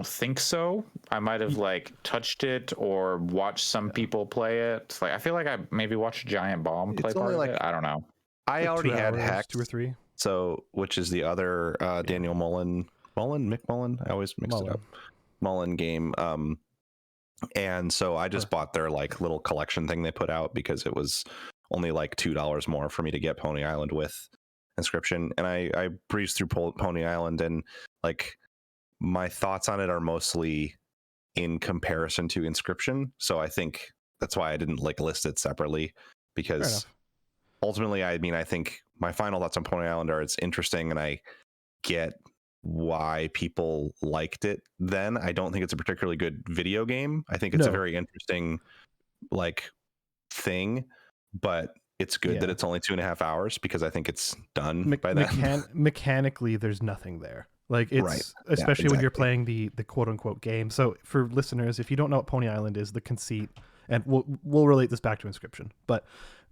Speaker 1: think so. I might have like touched it or watched some people play it. Like I feel like I maybe watched Giant Bomb play part of it. I don't know.
Speaker 2: I already had Hex,
Speaker 3: 2 or 3.
Speaker 2: So, which is the other Daniel Mick Mullen. I always mix it up. Mullen game. And so I just bought their like little collection thing they put out because it was only like $2 more for me to get Pony Island with Inscryption. And I breezed through Pony Island, and like my thoughts on it are mostly in comparison to Inscryption. So I think that's why I didn't like list it separately, because ultimately, I mean, I think my final thoughts on Pony Island are it's interesting, and I get why people liked it then. I don't think it's a particularly good video game. I think it's a very interesting like thing, but it's good that it's only 2.5 hours because I think it's done by then.
Speaker 3: Mechanically, there's nothing there. Like it's especially when you're playing the quote unquote game. So for listeners, if you don't know what Pony Island is, the conceit, and we'll relate this back to Inscryption, but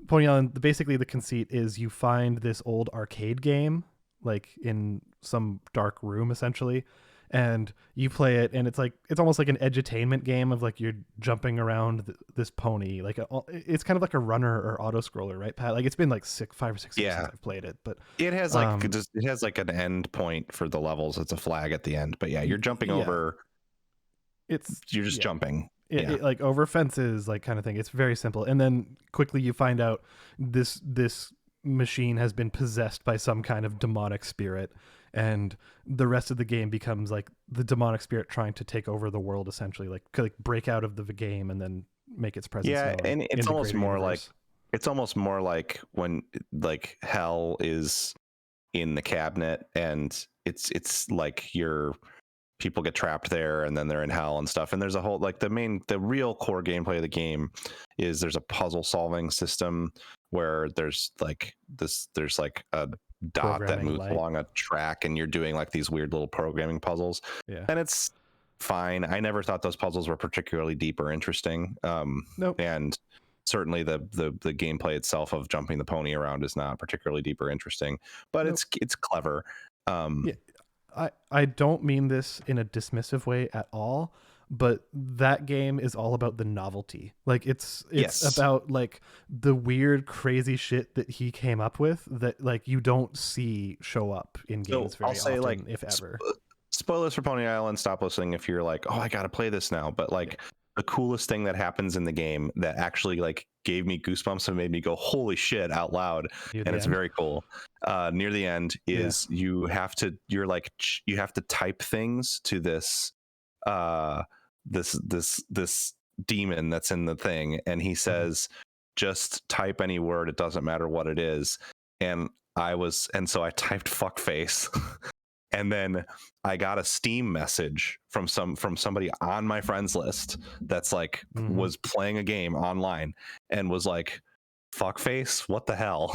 Speaker 3: Pony Island, basically the conceit is you find this old arcade game like in some dark room essentially, and you play it, and it's almost like an edutainment game of like you're jumping around this pony, like it's kind of like a runner or auto scroller, right, Pat? Like it's been like 5 or 6 years since I've played it, but it has like
Speaker 2: it has like an end point for the levels. It's a flag at the end, but you're jumping over. You're just jumping.
Speaker 3: It, like over fences, like kind of thing. It's very simple, and then quickly you find out this machine has been possessed by some kind of demonic spirit, and the rest of the game becomes like the demonic spirit trying to take over the world, essentially, like break out of the game and then make its presence known.
Speaker 2: And it's almost more like when like hell is in the cabinet, and it's like people get trapped there and then they're in hell and stuff, and there's a whole like the real core gameplay of the game is there's a puzzle solving system where there's like a dot that moves along a track, and you're doing like these weird little programming puzzles, and it's fine. I never thought those puzzles were particularly deep or interesting. And certainly the gameplay itself of jumping the pony around is not particularly deep or interesting, but it's clever.
Speaker 3: I don't mean this in a dismissive way at all, but that game is all about the novelty. Like it's about like the weird crazy shit that he came up with that like you don't see show up in games very often, like, if ever.
Speaker 2: Spoilers for Pony Island, stop listening if you're like, oh, I gotta play this now. But like the coolest thing that happens in the game that actually like gave me goosebumps and made me go holy shit out loud, and it's very cool, near the end is you have to type things to this this demon that's in the thing, and he says just type any word, it doesn't matter what it is. And so I typed fuckface and then I got a Steam message from somebody on my friends list that's like was playing a game online and was like, fuckface, what the hell?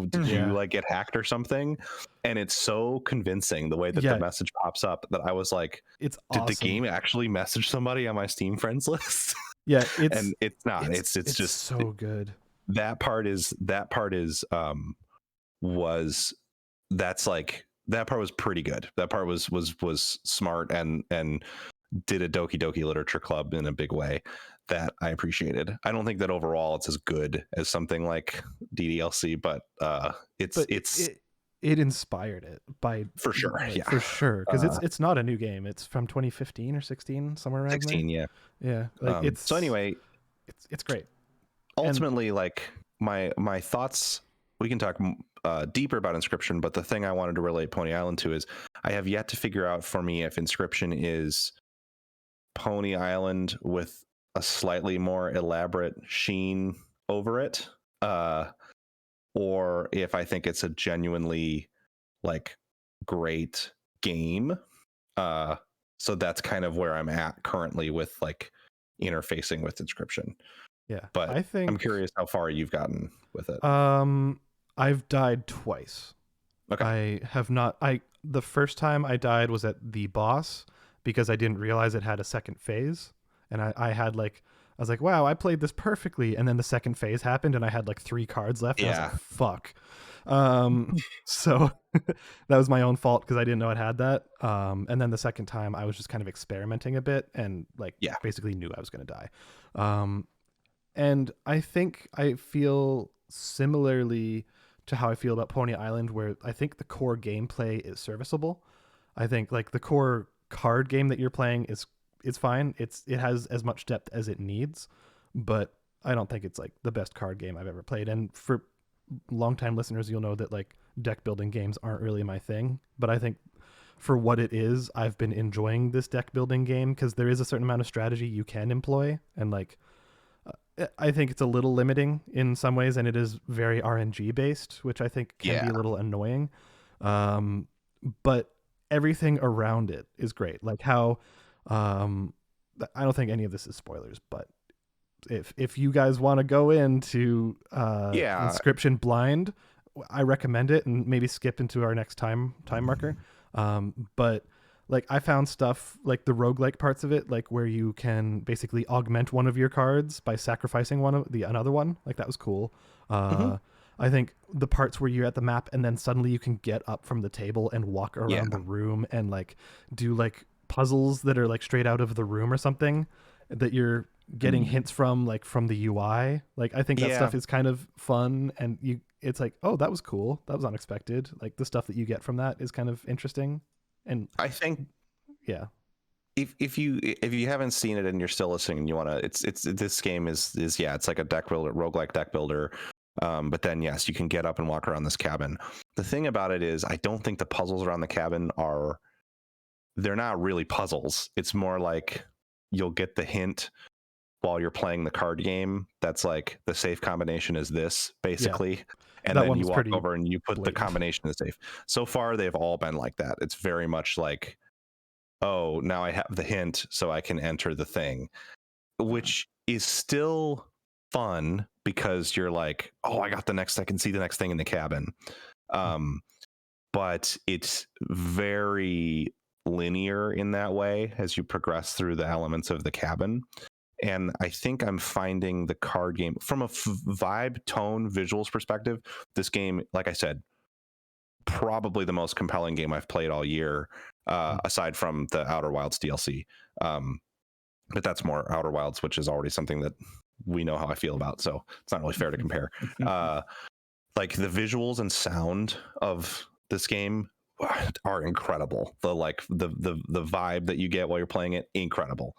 Speaker 2: Did you like get hacked or something? And it's so convincing the way that the message pops up that I was like,
Speaker 3: it's
Speaker 2: did
Speaker 3: awesome.
Speaker 2: the game actually message somebody on my Steam friends list? And it's not. It's just
Speaker 3: so good.
Speaker 2: That's like that part was pretty good. That part was smart and did a Doki Doki Literature Club in a big way that I appreciated. I don't think that overall it's as good as something like DDLC, but
Speaker 3: it inspired it by
Speaker 2: for sure,
Speaker 3: like, for sure, because it's not a new game. It's from 2015 or 16, somewhere around
Speaker 2: 16,
Speaker 3: there.
Speaker 2: yeah.
Speaker 3: Like it's
Speaker 2: so anyway,
Speaker 3: it's great.
Speaker 2: Ultimately, like my thoughts. We can talk deeper about Inscryption, but the thing I wanted to relate Pony Island to is I have yet to figure out for me if Inscryption is Pony Island with a slightly more elaborate sheen over it, or if I think it's a genuinely like great game. So that's kind of where I'm at currently with like interfacing with Inscryption.
Speaker 3: Yeah,
Speaker 2: but
Speaker 3: I think
Speaker 2: I'm curious how far you've gotten with it.
Speaker 3: I've died twice.
Speaker 2: Okay.
Speaker 3: I have not. The first time I died was at the boss because I didn't realize it had a second phase, and I was like, wow, I played this perfectly, and then the second phase happened, and I had like 3 cards left. And I was like, fuck. So that was my own fault because I didn't know it had that. And then the second time I was just kind of experimenting a bit and basically knew I was going to die. And I think I feel similarly to how I feel about Pony Island, where I think the core gameplay is serviceable. I think like the core card game that you're playing is fine. It has as much depth as it needs, but I don't think it's like the best card game I've ever played. And for longtime listeners, you'll know that like deck building games aren't really my thing, but I think for what it is, I've been enjoying this deck building game because there is a certain amount of strategy you can employ, and like I think it's a little limiting in some ways, and it is very RNG based, which I think can be a little annoying. But everything around it is great. Like how I don't think any of this is spoilers, but if you guys want to go into Inscryption blind, I recommend it, and maybe skip into our next time marker. But like I found stuff like the roguelike parts of it, like where you can basically augment one of your cards by sacrificing another one. Like that was cool. I think the parts where you're at the map and then suddenly you can get up from the table and walk around the room and like do like puzzles that are like straight out of the room or something that you're getting hints from, like from the UI. Like I think that stuff is kind of fun, and it's like, oh, that was cool. That was unexpected. Like the stuff that you get from that is kind of interesting. And
Speaker 2: I think if you haven't seen it and you're still listening and you want to, this game is it's like a deck builder, roguelike deck builder. But then yes, you can get up and walk around this cabin. The thing about it is I don't think the puzzles around the cabin they're not really puzzles. It's more like you'll get the hint while you're playing the card game that's like the safe combination is this basically. And then you walk over and you put the combination in the safe. So far, they've all been like that. It's very much like, oh, now I have the hint, so I can enter the thing, which is still fun because you're like, oh, I can see the next thing in the cabin. But it's very linear in that way as you progress through the elements of the cabin. And I think I'm finding the card game from a vibe, tone, visuals perspective. This game, like I said, probably the most compelling game I've played all year, aside from the Outer Wilds DLC. But that's more Outer Wilds, which is already something that we know how I feel about. So it's not really fair to compare. Like the visuals and sound of this game are incredible. The vibe that you get while you're playing it, incredible.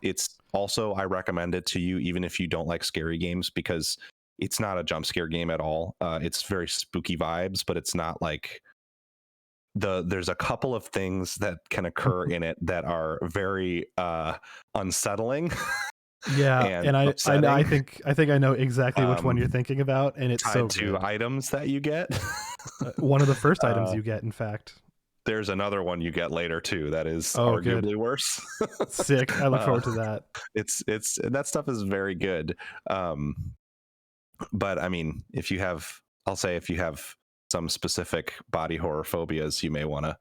Speaker 2: It's also, I recommend it to you even if you don't like scary games, because it's not a jump scare game at all. It's very spooky vibes, but it's not like there's a couple of things that can occur in it that are very unsettling.
Speaker 3: And I think I know exactly which one you're thinking about, and it's so
Speaker 2: to
Speaker 3: good.
Speaker 2: Items that you get.
Speaker 3: One of the first items you get, in fact.
Speaker 2: There's another one you get later too that is arguably worse.
Speaker 3: Sick. I look forward to that.
Speaker 2: It's that stuff is very good. But I mean, if you have some specific body horror phobias, you may want to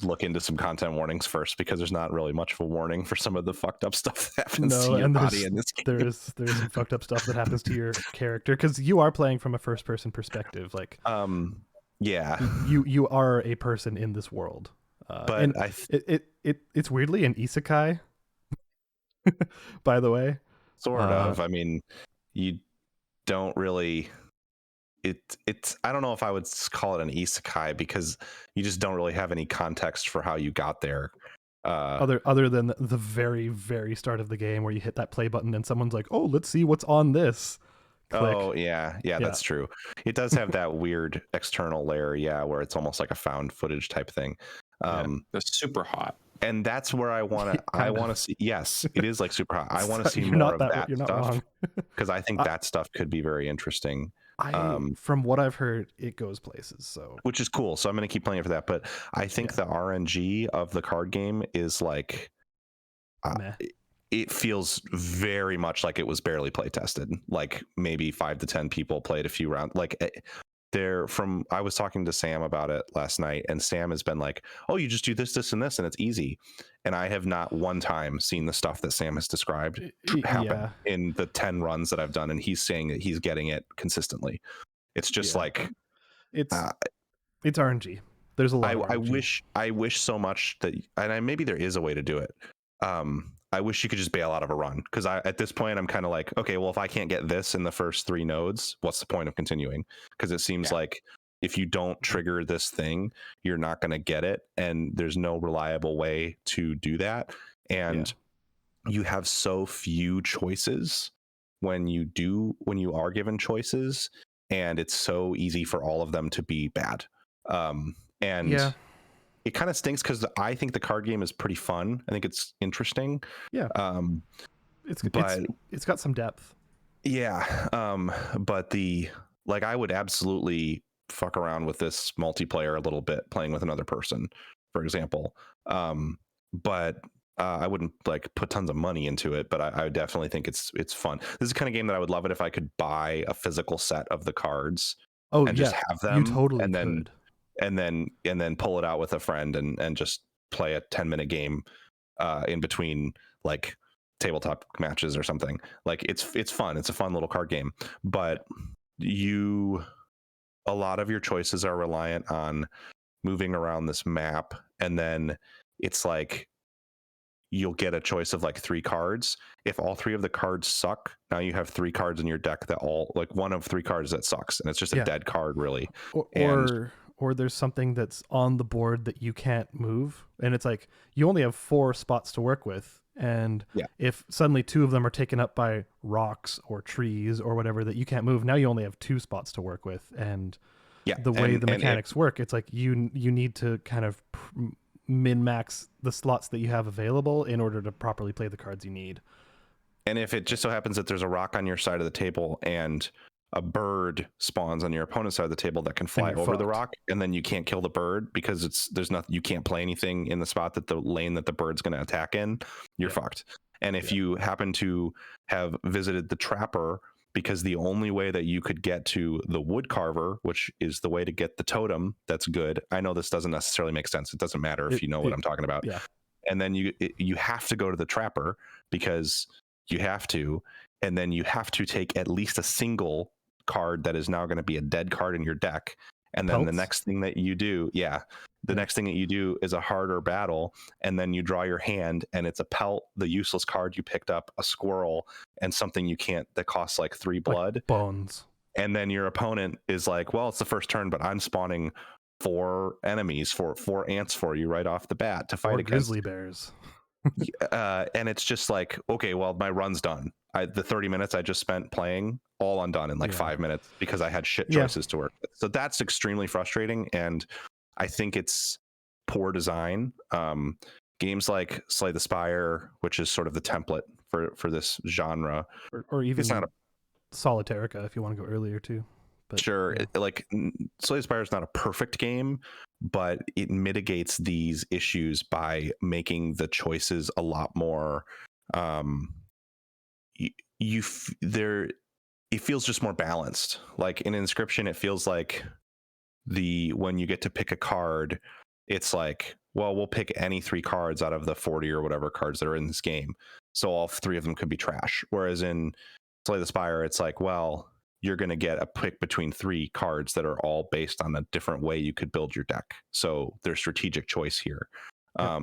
Speaker 2: look into some content warnings first, because there's not really much of a warning for some of the fucked up stuff that happens to your body in this game.
Speaker 3: There's some fucked up stuff that happens to your character, because you are playing from a first person perspective. Like
Speaker 2: Yeah,
Speaker 3: You are a person in this world.
Speaker 2: but
Speaker 3: and it's weirdly an isekai, by the way.
Speaker 2: sort of. I mean, you don't really. It's I don't know if I would call it an isekai because you just don't really have any context for how you got there.
Speaker 3: Other than the very, very start of the game where you hit that play button and someone's like, "Oh, let's see what's on this." Click.
Speaker 2: Oh yeah, that's true. It does have that weird external layer, where it's almost like a found footage type thing.
Speaker 1: That's super hot.
Speaker 2: And that's where I want to see. Yes, it is like super hot. I want to see
Speaker 3: You're
Speaker 2: more
Speaker 3: not
Speaker 2: of that
Speaker 3: You're not
Speaker 2: stuff
Speaker 3: wrong.
Speaker 2: because I think that stuff could be very interesting.
Speaker 3: From what I've heard, it goes places. So
Speaker 2: which is cool. So I'm going to keep playing for that. But I think the RNG of the card game is like, it feels very much like it was barely play tested. Like maybe 5 to 10 people played a few rounds. Like I was talking to Sam about it last night, and Sam has been like, "Oh, you just do this, this, and this, and it's easy." And I have not one time seen the stuff that Sam has described happen in the 10 runs that I've done, and he's saying that he's getting it consistently. It's just like
Speaker 3: it's RNG. There's a lot of
Speaker 2: RNG. I wish so much that, and maybe there is a way to do it. I wish you could just bail out of a run, because at this point I'm kind of like, okay, well, if I can't get this in the first 3 nodes, what's the point of continuing? Because it seems like if you don't trigger this thing, you're not going to get it, and there's no reliable way to do that. And you have so few choices when you are given choices, and it's so easy for all of them to be bad. It kind of stinks because I think the card game is pretty fun. I think it's interesting.
Speaker 3: Yeah. It's got some depth.
Speaker 2: Yeah. But I would absolutely fuck around with this multiplayer a little bit, playing with another person, for example. But I wouldn't like put tons of money into it, but I definitely think it's fun. This is the kind of game that I would love it if I could buy a physical set of the cards. And just have them.
Speaker 3: You totally could.
Speaker 2: And then pull it out with a friend and just play a 10-minute game in between like tabletop matches or something. Like it's fun. It's a fun little card game, but a lot of your choices are reliant on moving around this map, and then it's like you'll get a choice of like 3 cards. If all 3 of the cards suck, now you have 3 cards in your deck that all, like, one of 3 cards that sucks, and it's just a dead card, really.
Speaker 3: Or there's something that's on the board that you can't move, and it's like you only have 4 spots to work with, and if suddenly 2 of them are taken up by rocks or trees or whatever that you can't move, now you only have 2 spots to work with. And the way the mechanics work, it's like you need to kind of min-max the slots that you have available in order to properly play the cards you need.
Speaker 2: And if it just so happens that there's a rock on your side of the table and a bird spawns on your opponent's side of the table that can fly over the rock, and then you can't kill the bird because there's nothing, you can't play anything in the spot that the lane that the bird's going to attack in, you're fucked. And if you happen to have visited the trapper, because the only way that you could get to the wood carver, which is the way to get the totem that's good, I know this doesn't necessarily make sense, it doesn't matter if you know what I'm talking about, and then you have to go to the trapper because you have to, and then you have to take at least a single card that is now going to be a dead card in your deck, and then the next thing that you do next thing that you do is a harder battle, and then you draw your hand, and it's a pelt, the useless card you picked up, a squirrel, and something you can't that costs like 3 blood,
Speaker 3: like bones.
Speaker 2: And then your opponent is like, well, it's the first turn, but I'm spawning 4 enemies, 4 ants for you right off the bat to fight against
Speaker 3: grizzly bears.
Speaker 2: And it's just like, okay, well, my run's done. The 30 minutes I just spent playing, all undone in like 5 minutes because I had shit choices to work with. So that's extremely frustrating, and I think it's poor design. Games like Slay the Spire, which is sort of the template for this genre,
Speaker 3: or even
Speaker 2: it's not
Speaker 3: Solitarica if you want to go earlier too. But
Speaker 2: like Slay the Spire is not a perfect game, but it mitigates these issues by making the choices a lot more it feels just more balanced. Like in Inscryption, it feels like when you get to pick a card, it's like, well, we'll pick any 3 cards out of the 40 or whatever cards that are in this game, so all 3 of them could be trash. Whereas in Slay the Spire, it's like, well, you're going to get a pick between 3 cards that are all based on a different way you could build your deck. So there's strategic choice here.
Speaker 3: Yep.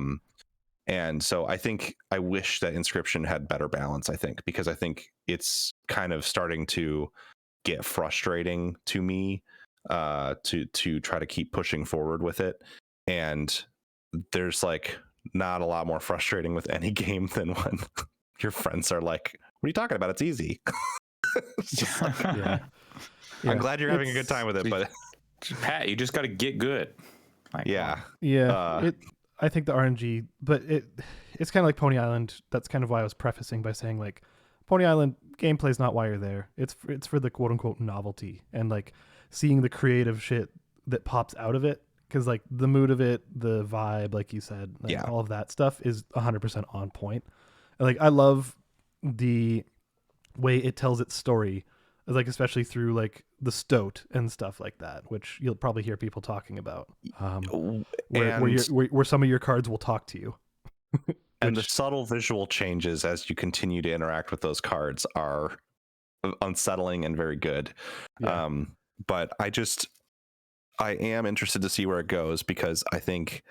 Speaker 2: And so I wish that Inscryption had better balance, because I think it's kind of starting to get frustrating to me to try to keep pushing forward with it. And there's like not a lot more frustrating with any game than when your friends are like, what are you talking about? It's easy. It's just like,
Speaker 3: Yeah.
Speaker 2: I'm glad you're having a good time with it, but
Speaker 1: Pat, you just got to get good. Like,
Speaker 2: yeah.
Speaker 3: Yeah. I think the RNG, but it's kind of like Pony Island. That's kind of why I was prefacing by saying like Pony Island gameplay is not why you're there. It's for the quote unquote novelty and like seeing the creative shit that pops out of it. Because like the mood of it, the vibe, like you said, like all of that stuff is 100% on point. And, like I love the way it tells its story, like especially through like the stoat and stuff like that, which you'll probably hear people talking about, where some of your cards will talk to you.
Speaker 2: And the subtle visual changes as you continue to interact with those cards are unsettling and very good.
Speaker 3: Yeah.
Speaker 2: But I am interested to see where it goes, because I think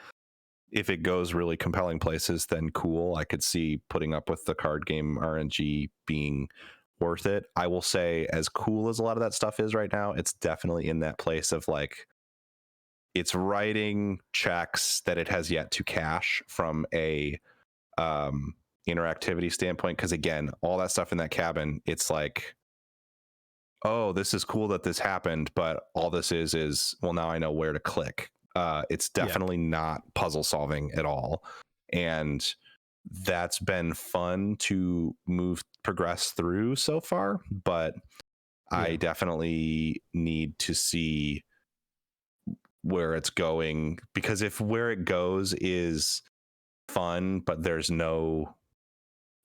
Speaker 2: if it goes really compelling places, then cool. I could see putting up with the card game RNG being worth it. I will say, as cool as a lot of that stuff is right now, it's definitely in that place of like, it's writing checks that it has yet to cash from a interactivity standpoint. Because again, all that stuff in that cabin, it's like, oh, this is cool that this happened, but all this is well, now I know where to click. It's definitely not puzzle solving at all, and that's been fun to progress through so far. But I definitely need to see where it's going, because if where it goes is fun but there's no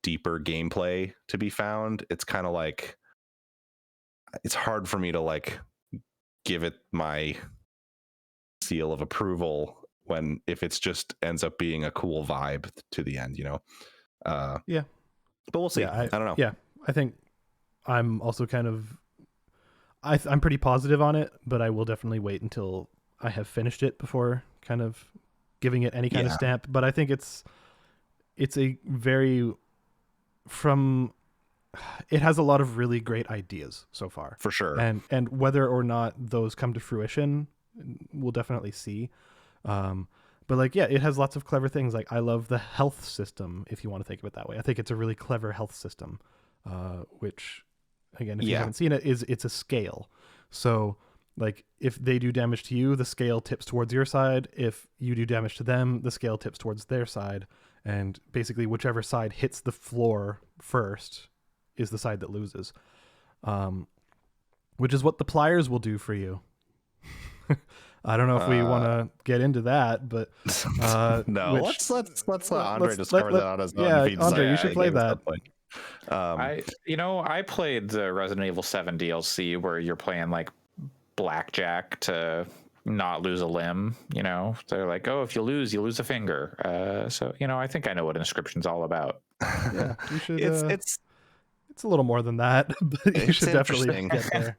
Speaker 2: deeper gameplay to be found, it's kind of like, it's hard for me to like give it my seal of approval if it's just ends up being a cool vibe to the end, but we'll see. I don't know.
Speaker 3: I think I'm also kind of I'm pretty positive on it, but I will definitely wait until I have finished it before kind of giving it any kind of stamp. But I think it's a very it has a lot of really great ideas so far,
Speaker 2: for sure.
Speaker 3: And whether or not those come to fruition, we'll definitely see. But like, it has lots of clever things. Like I love the health system, if you want to think of it that way. I think it's a really clever health system, which again, if you haven't seen it, it's a scale. So like if they do damage to you, the scale tips towards your side. If you do damage to them, the scale tips towards their side. And basically whichever side hits the floor first is the side that loses, which is what the pliers will do for you. I don't know if we want to get into that, but
Speaker 2: no, let's let Andre discover that on his own.
Speaker 3: Yeah, Andre, you should play that.
Speaker 1: I played the Resident Evil 7 DLC where you're playing like blackjack to not lose a limb. They're like, oh, if you lose a finger. So I think I know what Inscryption's all about.
Speaker 3: Yeah, you should. It's a little more than that, but you should definitely get there.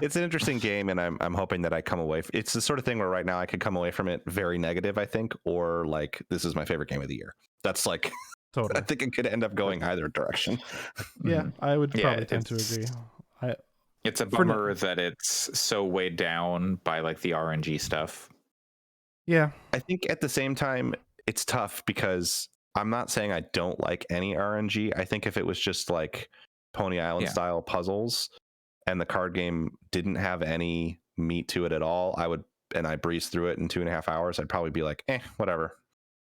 Speaker 2: It's an interesting game, and I'm hoping that I come away. It's the sort of thing where right now I could come away from it very negative, I think, or like this is my favorite game of the year. That's like, totally. I think it could end up going either direction.
Speaker 3: Yeah, I would probably tend to agree.
Speaker 1: It's a bummer that it's so weighed down by like the RNG stuff.
Speaker 3: Yeah,
Speaker 2: I think at the same time it's tough because I'm not saying I don't like any RNG. I think if it was just like Pony Island style puzzles and the card game didn't have any meat to it at all, I breezed through it in 2.5 hours, I'd probably be like, whatever.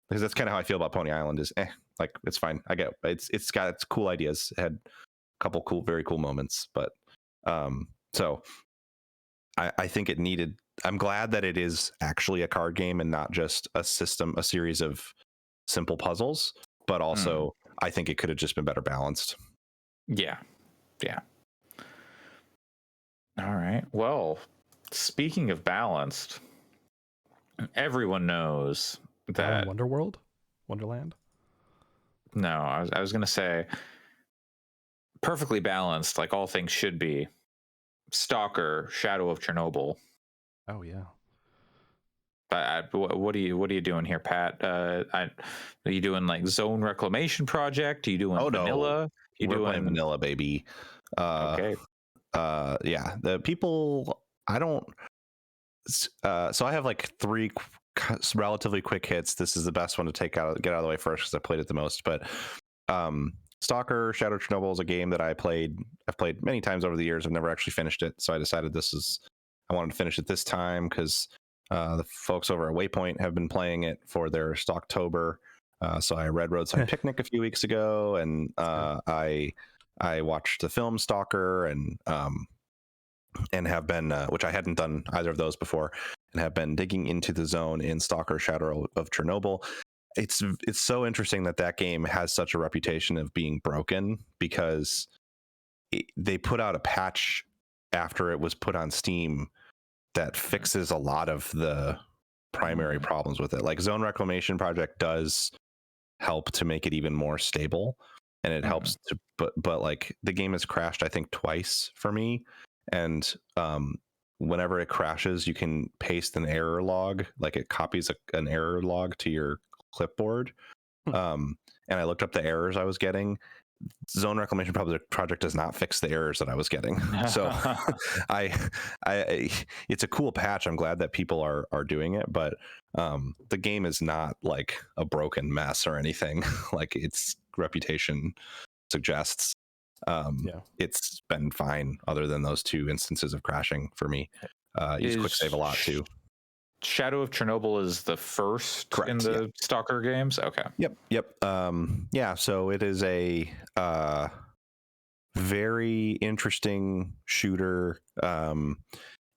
Speaker 2: Because that's kind of how I feel about Pony Island is, like it's fine. I get it's got its cool ideas. It had a couple very cool moments, but so I think it needed. I'm glad that it is actually a card game and not just a series of simple puzzles, but also I think it could have just been better balanced.
Speaker 1: Yeah. All right. Well, speaking of balanced, everyone knows that
Speaker 3: Wonderland.
Speaker 1: No, I was gonna say perfectly balanced, like all things should be. Stalker: Shadow of Chernobyl.
Speaker 3: Oh yeah.
Speaker 1: What are you doing here, Pat? Are you doing like zone reclamation project? Are you doing vanilla?
Speaker 2: We're playing vanilla, baby.
Speaker 1: Okay.
Speaker 2: Yeah, the people I don't. So I have like three relatively quick hits. This is the best one to get out of the way first because I played it the most. But Stalker: Shadow of Chernobyl is a game that I've played many times over the years. I've never actually finished it, so I decided I wanted to finish it this time because the folks over at Waypoint have been playing it for their Stocktober. So I read Roadside Picnic a few weeks ago, and I watched the film Stalker, and have been, which I hadn't done either of those before, and have been digging into the zone in Stalker: Shadow of Chernobyl. It's so interesting that game has such a reputation of being broken because they put out a patch after it was put on Steam that fixes a lot of the primary problems with it. Like Zone Reclamation Project does help to make it even more stable, and it helps to, but like the game has crashed I think twice for me, and whenever it crashes you can paste an error log, like it copies an error log to your clipboard. And I looked up the errors I was getting. Zone Reclamation Project does not fix the errors that I was getting. So I it's a cool patch. I'm glad that people are doing it, but the game is not like a broken mess or anything like its reputation suggests. It's been fine other than those two instances of crashing for me. Use quick save a lot too.
Speaker 1: Shadow of Chernobyl is the first in the Stalker games. Okay.
Speaker 2: Yep. Yeah. So it is a very interesting shooter.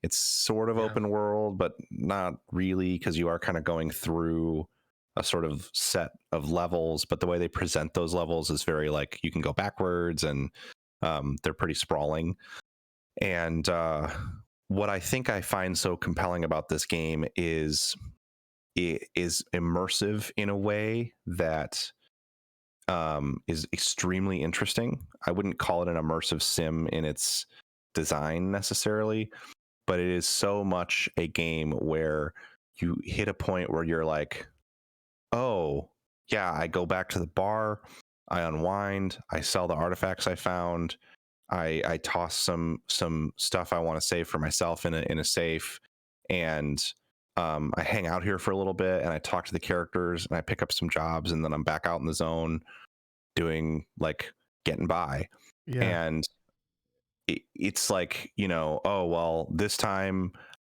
Speaker 2: It's sort of open world, but not really, because you are kind of going through a sort of set of levels. But the way they present those levels is very like you can go backwards, and they're pretty sprawling. And what I think I find so compelling about this game is it is immersive in a way that is extremely interesting. I wouldn't call it an immersive sim in its design necessarily, but it is so much a game where you hit a point where you're like, oh yeah, I go back to the bar, I unwind, I sell the artifacts I found, I toss some stuff I want to save for myself in a safe, and I hang out here for a little bit, and I talk to the characters, and I pick up some jobs, and then I'm back out in the zone doing like getting by. And it's like, oh well, this time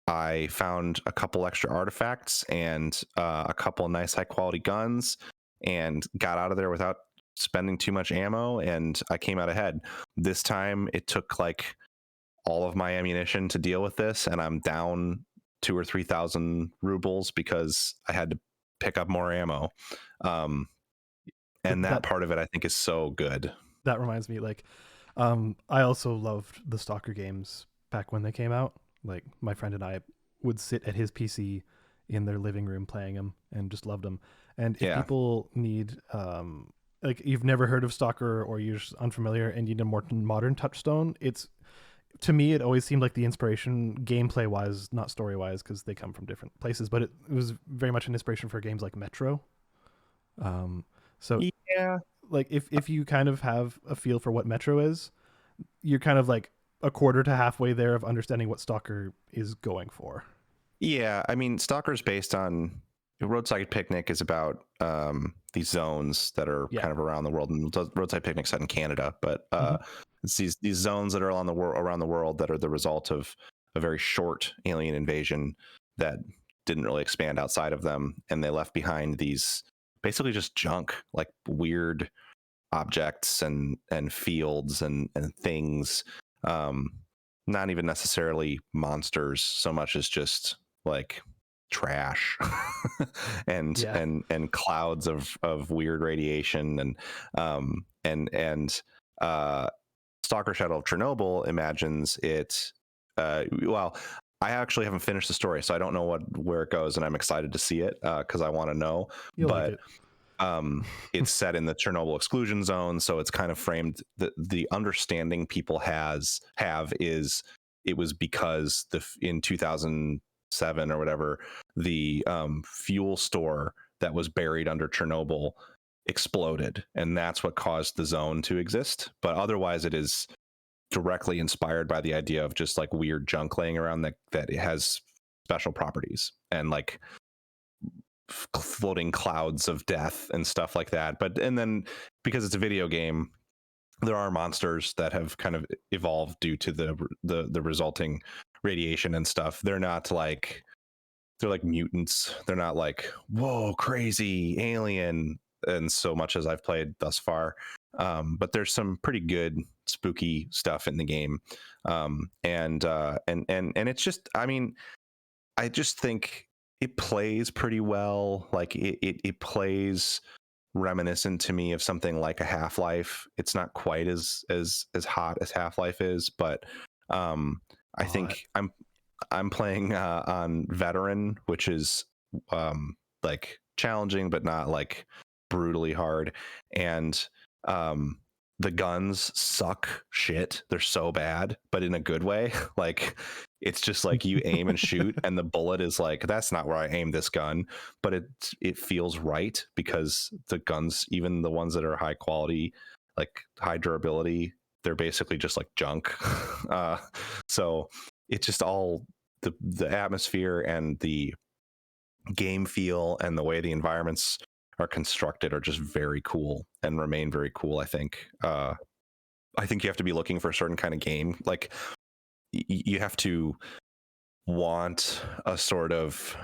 Speaker 2: I found a couple extra artifacts and a couple nice high quality guns, and got out of there without spending too much ammo, and I came out ahead. This time it took like all of my ammunition to deal with this, and I'm down 2,000 or 3,000 rubles because I had to pick up more ammo. And that part of it I think is so good.
Speaker 3: That reminds me, like, I also loved the Stalker games back when they came out. Like, my friend and I would sit at his PC in their living room playing them, and just loved them. And if people need, like, you've never heard of Stalker, or you're just unfamiliar and you need a more modern touchstone, to me, it always seemed like the inspiration, gameplay wise, not story wise, because they come from different places, but it was very much an inspiration for games like Metro. So
Speaker 2: yeah,
Speaker 3: like if you kind of have a feel for what Metro is, you're kind of like a quarter to halfway there of understanding what Stalker is going for.
Speaker 2: Yeah, I mean, Stalker's based on Roadside Picnic is about these zones that are kind of around the world, and Roadside Picnic's set in Canada, but it's these zones that are around the world that are the result of a very short alien invasion that didn't really expand outside of them, and they left behind these basically just junk, like weird objects and fields and things, not even necessarily monsters so much as just like trash and clouds of weird radiation, and Stalker: Shadow of Chernobyl imagines it. Well, I actually haven't finished the story, so I don't know where it goes, and I'm excited to see it because I want to know.
Speaker 3: You'll
Speaker 2: but
Speaker 3: like it.
Speaker 2: It's set in the Chernobyl exclusion zone, so it's kind of framed. The understanding people have is it was because in 2007 or whatever, the fuel store that was buried under Chernobyl exploded, and that's what caused the zone to exist. But otherwise, it is directly inspired by the idea of just like weird junk laying around that it has special properties and like floating clouds of death and stuff like that. And then because it's a video game, there are monsters that have kind of evolved due to the resulting radiation and stuff. They're like mutants. They're not like, whoa, crazy alien, and so much as I've played thus far. But there's some pretty good spooky stuff in the game. And it's just, I mean, I just think it plays pretty well. Like it plays reminiscent to me of something like a Half-Life. It's not quite as hot as Half-Life is, but I think I'm playing on veteran, which is like challenging but not like brutally hard, and the guns suck shit. They're so bad, but in a good way. Like it's just like you aim and shoot and the bullet is like, that's not where I aim this gun, but it feels right because the guns, even the ones that are high quality, like high durability, they're basically just like junk. So it's just all the atmosphere and the game feel and the way the environments are constructed are just very cool and remain very cool. I think you have to be looking for a certain kind of game. Like you have to want a sort of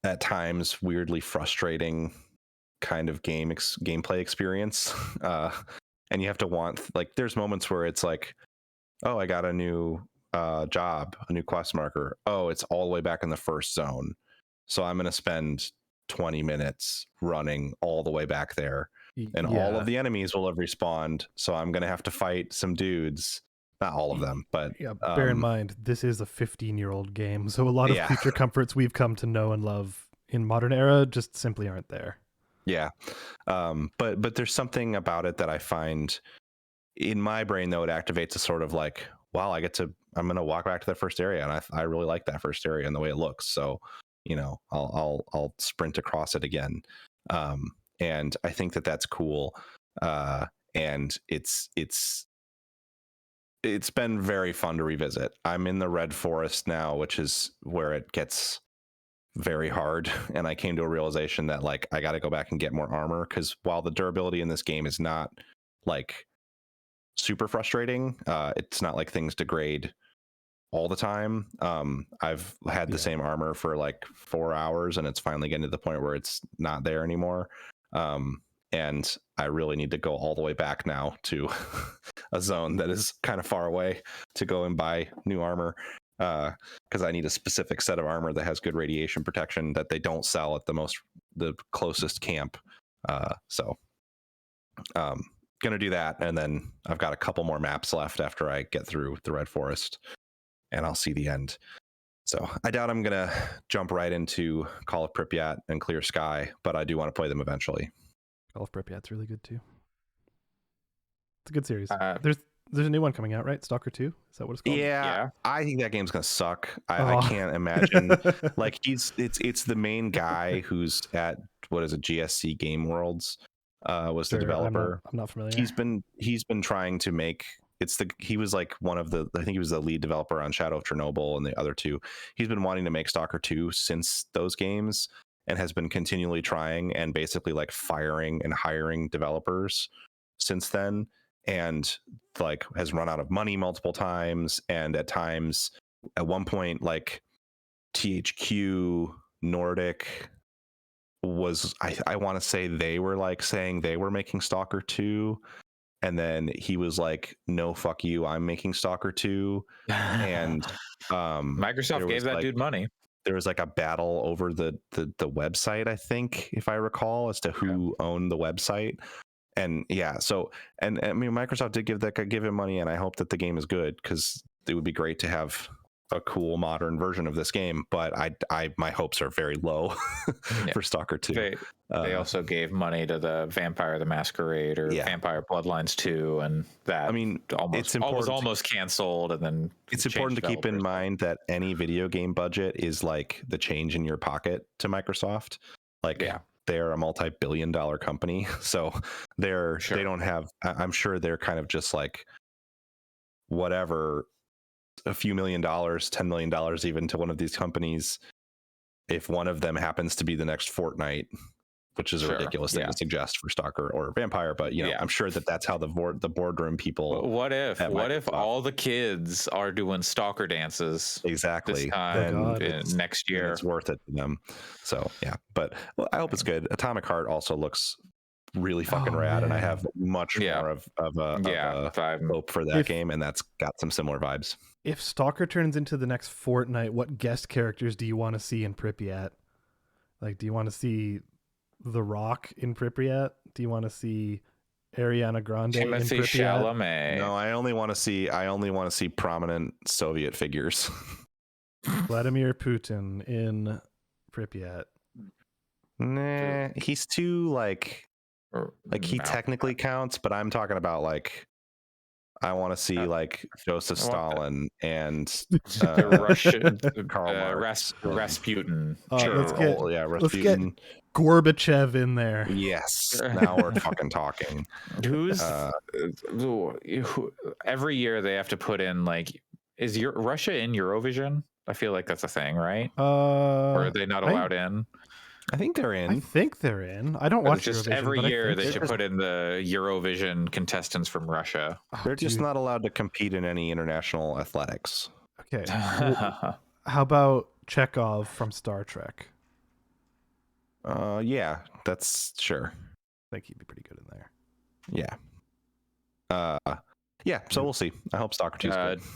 Speaker 2: at times weirdly frustrating kind of gameplay experience, and you have to want, like, there's moments where it's like, oh, I got a new job, a new quest marker. Oh, it's all the way back in the first zone, so I'm going to spend 20 minutes running all the way back there, and all of the enemies will have respawned, so I'm going to have to fight some dudes. Not all of them, but
Speaker 3: bear in mind, this is a 15-year-old game, so a lot of feature comforts we've come to know and love in modern era just simply aren't there. Yeah.
Speaker 2: But there's something about it that I find in my brain, though, it activates a sort of like, wow, I'm going to walk back to the first area, and I really like that first area and the way it looks. So, you know, I'll sprint across it again. And I think that's cool. And it's been very fun to revisit. I'm in the Red Forest now, which is where it gets very hard, and I came to a realization that, like, I got to go back and get more armor, because while the durability in this game is not like super frustrating, it's not like things degrade all the time. I've had the same armor for like 4 hours, and it's finally getting to the point where it's not there anymore. And I really need to go all the way back now to a zone that is kind of far away to go and buy new armor, because I need a specific set of armor that has good radiation protection that they don't sell at the closest camp. So gonna do that, and then I've got a couple more maps left after I get through the Red Forest, and I'll see the end. So I doubt I'm gonna jump right into Call of Pripyat and Clear Sky, but I do want to play them eventually.
Speaker 3: Call of Pripyat's really good too. It's a good series. There's a new one coming out, right? Stalker 2? Is that what it's called?
Speaker 2: Yeah. I think that game's gonna suck. I can't imagine. Like, it's the main guy who's at, what is it, GSC Game Worlds, was the developer.
Speaker 3: I'm not familiar.
Speaker 2: He's been trying to make, he was like I think he was the lead developer on Shadow of Chernobyl and the other two. He's been wanting to make Stalker 2 since those games, and has been continually trying and basically like firing and hiring developers since then, and like has run out of money multiple times. And at one point, like THQ Nordic was, I want to say, they were like saying they were making Stalker 2, and then he was like, no, fuck you, I'm making Stalker 2. And
Speaker 1: Microsoft gave that dude money.
Speaker 2: There was like a battle over the website, I think, if I recall, as to who owned the website. And so, and I mean, Microsoft did give him money, and I hope that the game is good, because it would be great to have a cool modern version of this game, but I my hopes are very low for Stalker 2.
Speaker 1: They also gave money to the Vampire the Masquerade or Vampire Bloodlines 2, and that was almost canceled. And then
Speaker 2: it's important to keep in mind that any video game budget is like the change in your pocket to Microsoft. Like they're a multi-billion-dollar company, so they don't have. I'm sure they're kind of just like whatever. A few $1 million, $10 million even to one of these companies, if one of them happens to be the next Fortnite, which is a ridiculous thing to suggest for Stalker or Vampire, but you know, I'm sure that's how the boardroom people.
Speaker 1: What if all the kids are doing Stalker dances
Speaker 2: exactly
Speaker 1: this time next year?
Speaker 2: It's worth it to them. So but I hope it's good. Atomic Heart also looks really fucking rad, and I have much more of a hope for that game, and that's got some similar vibes.
Speaker 3: If Stalker turns into the next Fortnite, what guest characters do you want to see in Pripyat? Like, do you want to see The Rock in Pripyat? Do you want to see Ariana Grande in Pripyat?
Speaker 1: Chalamet.
Speaker 2: No, I only want to see prominent Soviet figures.
Speaker 3: Vladimir Putin in Pripyat.
Speaker 2: Nah, he's too like he technically counts, but I'm talking about like I want to see like Joseph Stalin and
Speaker 1: the Russian
Speaker 2: Karl
Speaker 1: Rasputin.
Speaker 3: Let's get Gorbachev in there.
Speaker 2: Yes, now we're fucking talking.
Speaker 1: Who's every year they have to put in like, is Russia in Eurovision? I feel like that's a thing, right? Or are they not allowed in?
Speaker 2: I think they're in.
Speaker 3: I don't watch
Speaker 1: just
Speaker 3: Eurovision,
Speaker 1: every year they should put in the Eurovision contestants from Russia.
Speaker 2: They're just not allowed to compete in any international athletics.
Speaker 3: Okay. How about Chekhov from Star Trek?
Speaker 2: Yeah, that's sure.
Speaker 3: I think he'd be pretty good in there.
Speaker 2: Yeah. Yeah, so we'll see. I hope Stalker 2 is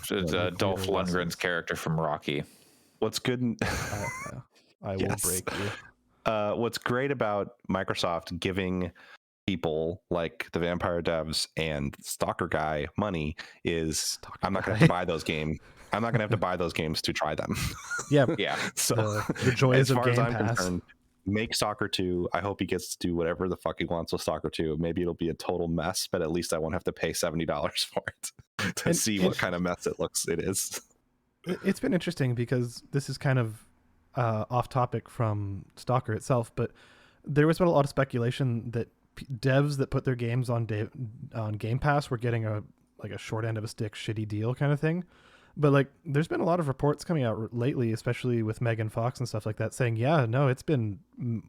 Speaker 2: good.
Speaker 1: Dolph Lundgren's character from Rocky.
Speaker 2: What's good?
Speaker 3: I will break you.
Speaker 2: What's great about Microsoft giving people like the Vampire devs and Stalker guy money is I'm not going to have to buy those games. I'm not going to have to buy those games to try them.
Speaker 3: Yeah.
Speaker 2: So
Speaker 3: the joys
Speaker 2: as
Speaker 3: of
Speaker 2: far
Speaker 3: Game
Speaker 2: as I'm
Speaker 3: Pass.
Speaker 2: concerned, make Stalker 2. I hope he gets to do whatever the fuck he wants with Stalker 2. Maybe it'll be a total mess, but at least I won't have to pay $70 for it to see what kind of mess it is.
Speaker 3: It's been interesting because this is kind of off topic from Stalker itself, but there was been a lot of speculation that devs that put their games on Game Pass were getting a short end of a stick, shitty deal kind of thing. But like, there's been a lot of reports coming out lately, especially with Megan Fox and stuff like that, saying, it's been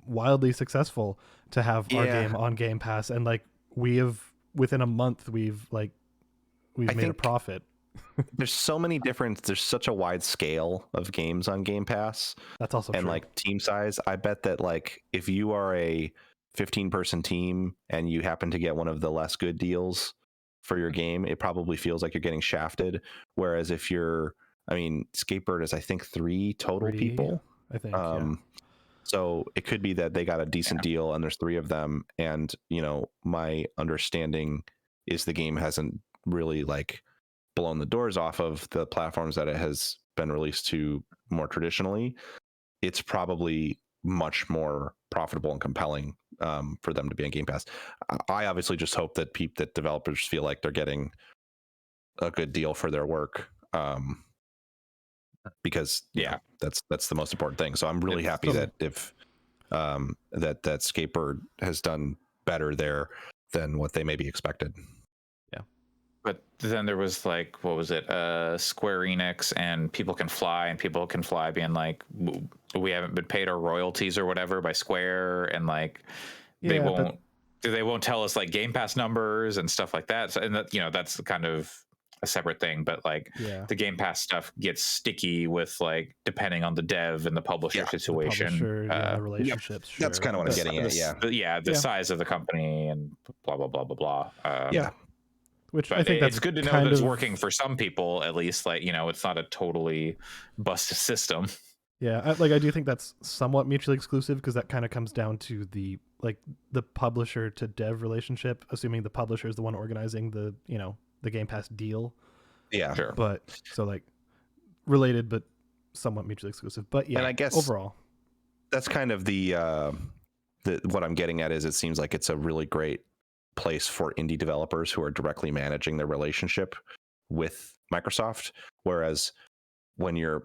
Speaker 3: wildly successful to have our game on Game Pass, and like within a month we've made a profit.
Speaker 2: There's such a wide scale of games on Game Pass.
Speaker 3: That's also
Speaker 2: and
Speaker 3: true.
Speaker 2: Like team size. I bet that like if you are a 15-person team and you happen to get one of the less good deals for your game, it probably feels like you're getting shafted. Whereas if Skatebird is I think 3 total people.
Speaker 3: I think.
Speaker 2: So it could be that they got a decent deal and there's 3 of them. And my understanding is the game hasn't really like blown the doors off of the platforms that it has been released to more traditionally. It's probably much more profitable and compelling for them to be on Game Pass. I obviously just hope that that developers feel like they're getting a good deal for their work, because that's the most important thing. So I'm really happy that if that Skatebird has done better there than what they maybe expected.
Speaker 1: But then there was like, what was it? Square Enix and People Can Fly being like, we haven't been paid our royalties or whatever by Square, and like they won't tell us like Game Pass numbers and stuff like that. So, and that that's kind of a separate thing. But like the Game Pass stuff gets sticky with like depending on the dev and the publisher situation,
Speaker 3: the relationships. Sure.
Speaker 2: That's kind of what I'm getting at.
Speaker 1: The size of the company and blah blah blah blah blah.
Speaker 3: Which
Speaker 1: but
Speaker 3: I think
Speaker 1: it's good to know that it's working for some people, at least. Like, it's not a totally busted system.
Speaker 3: Yeah, I do think that's somewhat mutually exclusive, because that kind of comes down to the publisher to dev relationship, assuming the publisher is the one organizing the Game Pass deal.
Speaker 2: Yeah, sure.
Speaker 3: But so like related, but somewhat mutually exclusive. But yeah,
Speaker 2: and I guess
Speaker 3: overall,
Speaker 2: that's kind of the what I'm getting at is it seems like it's a really great place for indie developers who are directly managing their relationship with Microsoft. Whereas when you're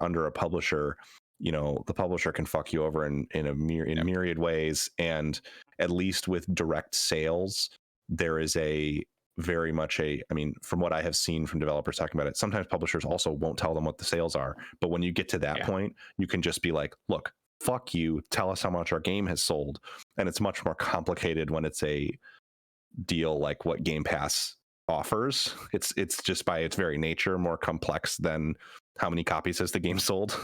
Speaker 2: under a publisher, the publisher can fuck you over in myriad ways. And at least with direct sales, there is very much from what I have seen from developers talking about it, sometimes publishers also won't tell them what the sales are. But when you get to that point, you can just be like, look, fuck you, tell us how much our game has sold. And it's much more complicated when it's a deal like what Game Pass offers. It's just by its very nature more complex than how many copies has the game sold.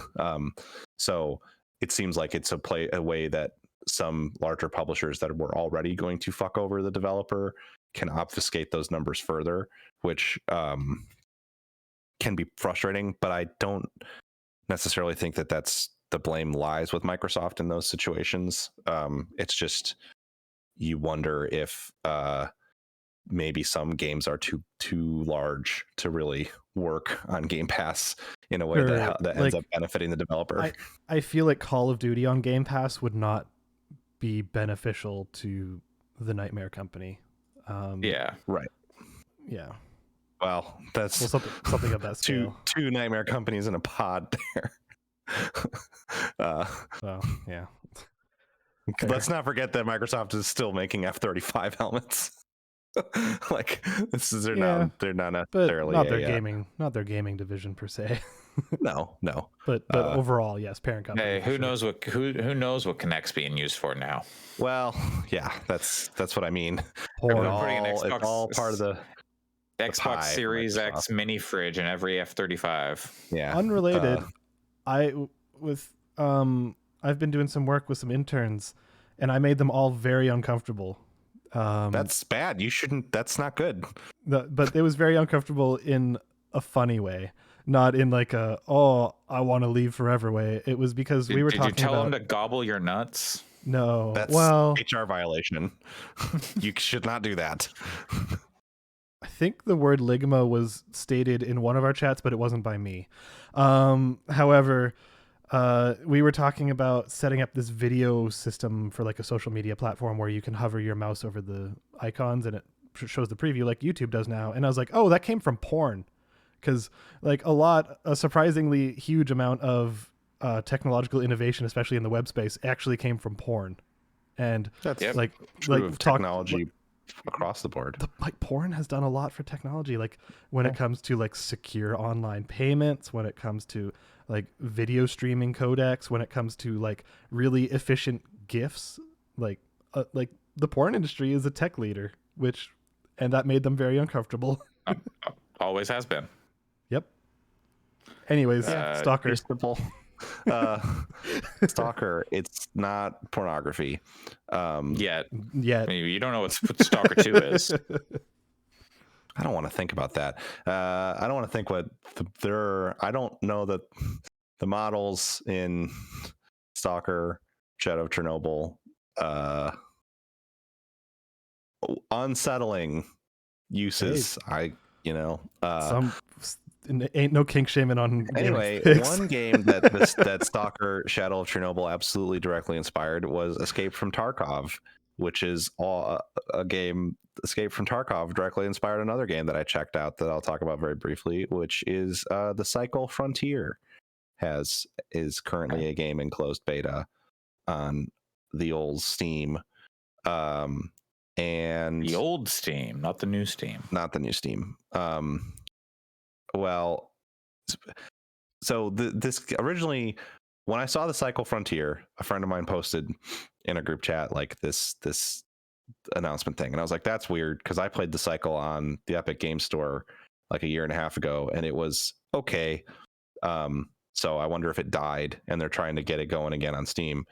Speaker 2: So it seems like it's a way that some larger publishers that were already going to fuck over the developer can obfuscate those numbers further, which can be frustrating. But I don't necessarily think that that's the blame lies with Microsoft in those situations. It's just you wonder if maybe some games are too large to really work on Game Pass in a way that ends up benefiting the developer.
Speaker 3: I feel like Call of Duty on Game Pass would not be beneficial to the Nightmare Company.
Speaker 2: Right.
Speaker 3: Yeah.
Speaker 2: Well, that's
Speaker 3: something of that scale.
Speaker 2: Two Nightmare Companies in a pod there.
Speaker 3: Well, yeah.
Speaker 2: Let's not forget that Microsoft is still making F-35 helmets. Like they're not necessarily
Speaker 3: not their gaming division per se.
Speaker 2: No.
Speaker 3: But overall, yes, parent company.
Speaker 1: Hey, who knows what Kinect's being used for now?
Speaker 2: Well, yeah, that's what I mean.
Speaker 1: It's
Speaker 2: all part of the
Speaker 1: Xbox Series X mini fridge in every F-35.
Speaker 2: Yeah.
Speaker 3: Unrelated, I've been doing some work with some interns, and I made them all very uncomfortable.
Speaker 2: That's bad. You shouldn't. That's not good.
Speaker 3: But it was very uncomfortable in a funny way, not in like I want to leave forever way. It was because we were talking about. Did you tell
Speaker 1: them to gobble your nuts?
Speaker 3: No.
Speaker 2: That's HR violation. You should not do that.
Speaker 3: I think the word ligma was stated in one of our chats, but it wasn't by me. However, we were talking about setting up this video system for like a social media platform where you can hover your mouse over the icons and it shows the preview like YouTube does now. And I was like, oh, that came from porn. Because like a surprisingly huge amount of technological innovation, especially in the web space, actually came from porn. And
Speaker 2: that's
Speaker 3: true
Speaker 2: of technology across the board.
Speaker 3: Porn has done a lot for technology, like when it comes to like secure online payments, when it comes to like video streaming codecs, when it comes to like really efficient GIFs, like the porn industry is a tech leader, and that made them very uncomfortable.
Speaker 1: Always has been.
Speaker 3: Yep. Anyways, Stalker.
Speaker 2: Stalker, it's not pornography.
Speaker 1: Yet.
Speaker 3: Maybe
Speaker 1: you don't know what Stalker 2 is.
Speaker 2: I don't want to think about that. I don't want to think what I don't know that the models in Stalker, Shadow of Chernobyl, unsettling uses.
Speaker 3: Hey.
Speaker 2: Some
Speaker 3: ain't no kink shaming on.
Speaker 2: Anyway, one game that Stalker Shadow of Chernobyl absolutely directly inspired was Escape from Tarkov, which is a game. Escape from Tarkov directly inspired another game that I checked out that I'll talk about very briefly, which is the Cycle Frontier. Is currently a game in closed beta on the old Steam. And
Speaker 1: the old Steam, not the new Steam.
Speaker 2: Not the new Steam. Well, so this originally, when I saw the Cycle Frontier, a friend of mine posted in a group chat like this announcement thing, and I was like, that's weird, because I played the Cycle on the Epic Game Store like a year and a half ago, and it was okay. So I wonder if it died and they're trying to get it going again on Steam,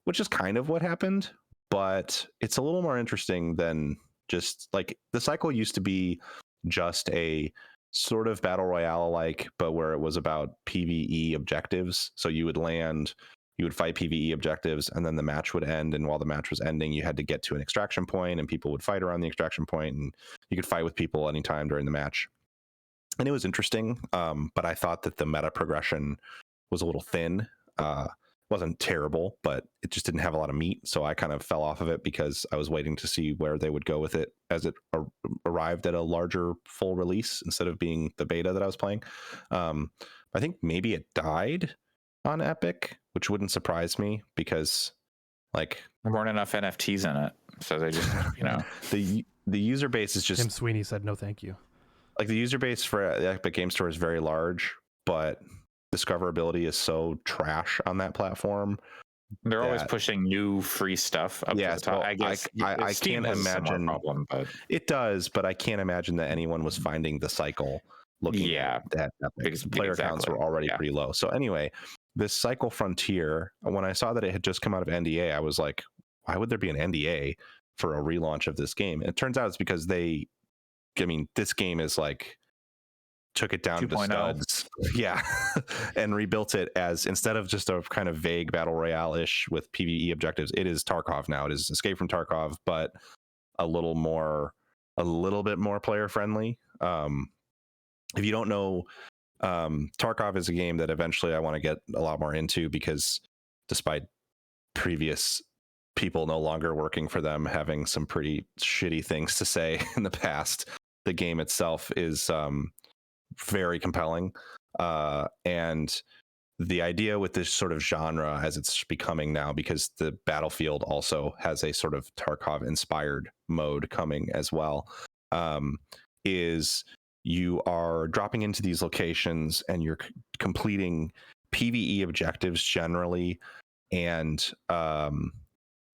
Speaker 2: which is kind of what happened, but it's a little more interesting than just like the Cycle used to be just a sort of battle royale like, but where it was about PvE objectives. So you would fight PvE objectives, and then the match would end, and while the match was ending, you had to get to an extraction point, and people would fight around the extraction point, and you could fight with people anytime during the match. and it was interesting. But I thought that the meta progression was a little thin. Wasn't terrible, but it just didn't have a lot of meat. So I kind of fell off of it because I was waiting to see where they would go with it as it arrived at a larger full release instead of being the beta that I was playing. I think maybe it died on Epic, which wouldn't surprise me because like
Speaker 1: there weren't enough NFTs in it, so they just
Speaker 2: the user base is just
Speaker 3: Tim Sweeney said no thank you.
Speaker 2: like the user base for the Epic Game Store is very large, but discoverability is so trash on that platform.
Speaker 1: They're always pushing new free stuff up to the top.
Speaker 2: Well,
Speaker 1: I guess
Speaker 2: I
Speaker 1: Steam
Speaker 2: can't
Speaker 1: has a similar
Speaker 2: imagine
Speaker 1: problem, but
Speaker 2: it does, but I can't imagine that anyone was finding the cycle looking at that. Player counts were already pretty low. So anyway, this Cycle Frontier, when I saw that it had just come out of NDA, I was like, why would there be an NDA for a relaunch of this game? And it turns out it's because this game is like took it down
Speaker 1: 2.0.
Speaker 2: to studs, and rebuilt it as, instead of just a kind of vague battle royale-ish with PvE objectives, it is Tarkov now. It is Escape from Tarkov, but a little bit more player friendly. If you don't know, Tarkov is a game that eventually I want to get a lot more into, because despite previous people no longer working for them having some pretty shitty things to say in the past, the game itself is very compelling, and the idea with this sort of genre as it's becoming now, because the Battlefield also has a sort of Tarkov inspired mode coming as well, is you are dropping into these locations and you're completing PvE objectives generally, and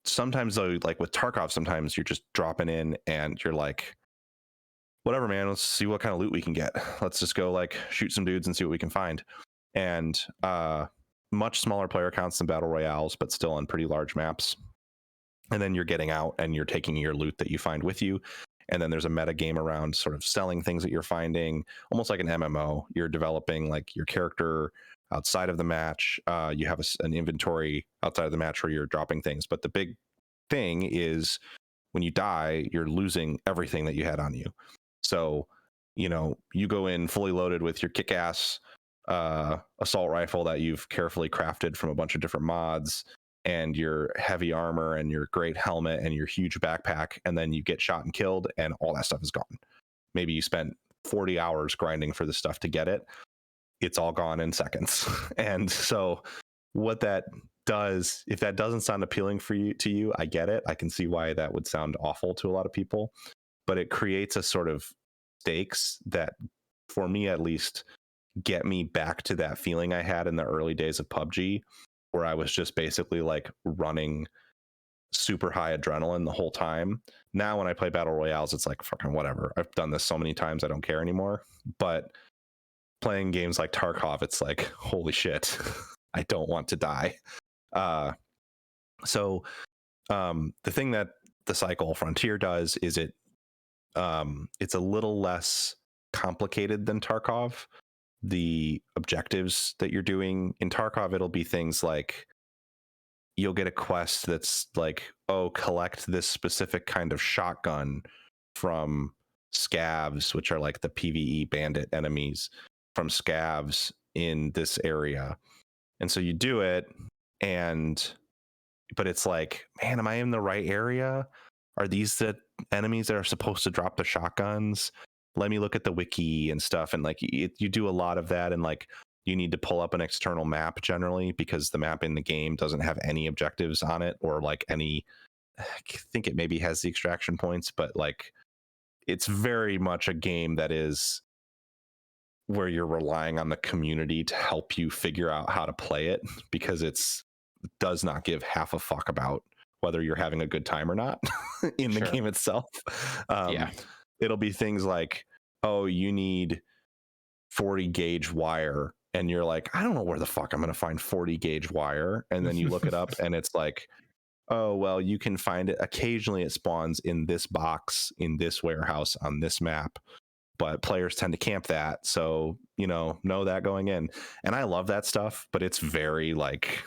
Speaker 2: sometimes though, like with Tarkov, sometimes you're just dropping in and you're like, whatever, man, let's see what kind of loot we can get. Let's just go like shoot some dudes and see what we can find. And much smaller player counts than battle royales, but still on pretty large maps. And then you're getting out and you're taking your loot that you find with you. And then there's a meta game around sort of selling things that you're finding, almost like an MMO. You're developing like your character outside of the match. You have an inventory outside of the match where you're dropping things. But the big thing is when you die, you're losing everything that you had on you. So, you go in fully loaded with your kick-ass assault rifle that you've carefully crafted from a bunch of different mods, and your heavy armor and your great helmet and your huge backpack, and then you get shot and killed and all that stuff is gone. Maybe you spent 40 hours grinding for the stuff to get it. It's all gone in seconds. And so what that does, if that doesn't sound appealing to you, I get it. I can see why that would sound awful to a lot of people. But it creates a sort of stakes that, for me at least, get me back to that feeling I had in the early days of PUBG, where I was just basically like running super high adrenaline the whole time. Now when I play battle royales, it's like fucking whatever. I've done this so many times, I don't care anymore. But playing games like Tarkov, it's like, holy shit, I don't want to die. So the thing that the Cycle Frontier does is it's a little less complicated than Tarkov. The objectives that you're doing in Tarkov, it'll be things like you'll get a quest that's like, oh, collect this specific kind of shotgun from scavs, which are like the PvE bandit enemies from scavs in this area. And so you do it, but it's like, man, am I in the right area? Are these the enemies that are supposed to drop the shotguns? Let me look at the wiki and stuff. And like you do a lot of that, and like you need to pull up an external map generally, because the map in the game doesn't have any objectives on it, or like any, I think it maybe has the extraction points, but like it's very much a game that is where you're relying on the community to help you figure out how to play it, because it does not give half a fuck about whether you're having a good time or not in the game itself. It'll be things like, oh, you need 40 gauge wire, and you're like, I don't know where the fuck I'm going to find 40 gauge wire. And then you look it up and it's like, oh, well, you can find it. Occasionally it spawns in this box, in this warehouse on this map, but players tend to camp that. So, know that going in. And I love that stuff, but it's very much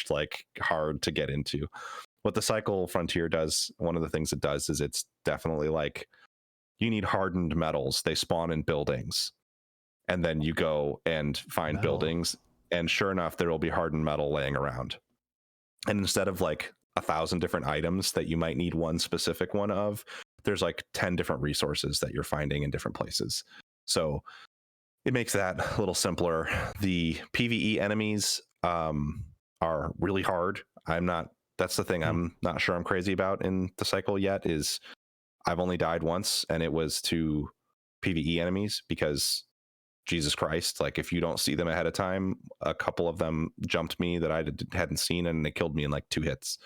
Speaker 2: like hard to get into. What the Cycle Frontier does, one of the things it does is it's definitely like you need hardened metals. They spawn in buildings. And then you go and find buildings, and sure enough, there will be hardened metal laying around. And instead of like 1,000 different items that you might need one specific one of, there's like 10 different resources that you're finding in different places. So it makes that a little simpler. The PvE enemies are really hard. That's the thing I'm not sure I'm crazy about in the cycle yet, is I've only died once, and it was to PvE enemies because Jesus Christ, like if you don't see them ahead of time, a couple of them jumped me that I hadn't seen, and they killed me in like 2 hits,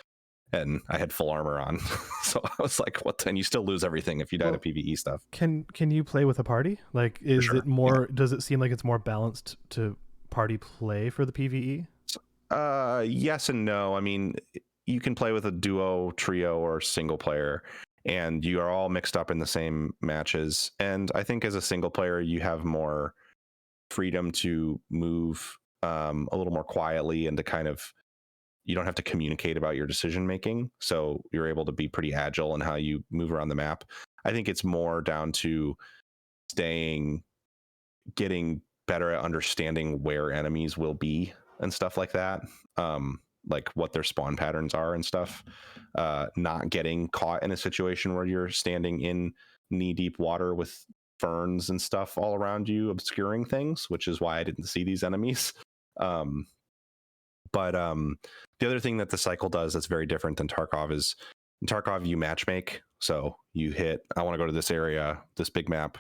Speaker 2: and I had full armor on. So I was like, what? And you still lose everything if you die to PvE stuff.
Speaker 3: Can you play with a party? Like, is it more, does it seem like it's more balanced to party play for the PvE?
Speaker 2: Yes and no. I mean, you can play with a duo, trio, or single player, and you are all mixed up in the same matches. And I think as a single player, you have more freedom to move a little more quietly, and to kind of, you don't have to communicate about your decision making, so you're able to be pretty agile in how you move around the map. I think it's more down to getting better at understanding where enemies will be and stuff like that, like what their spawn patterns are and stuff, not getting caught in a situation where you're standing in knee deep water with ferns and stuff all around you obscuring things, which is why I didn't see these enemies. But the other thing that the cycle does that's very different than Tarkov is, in Tarkov you matchmake. So you hit, I want to go to this area, this big map,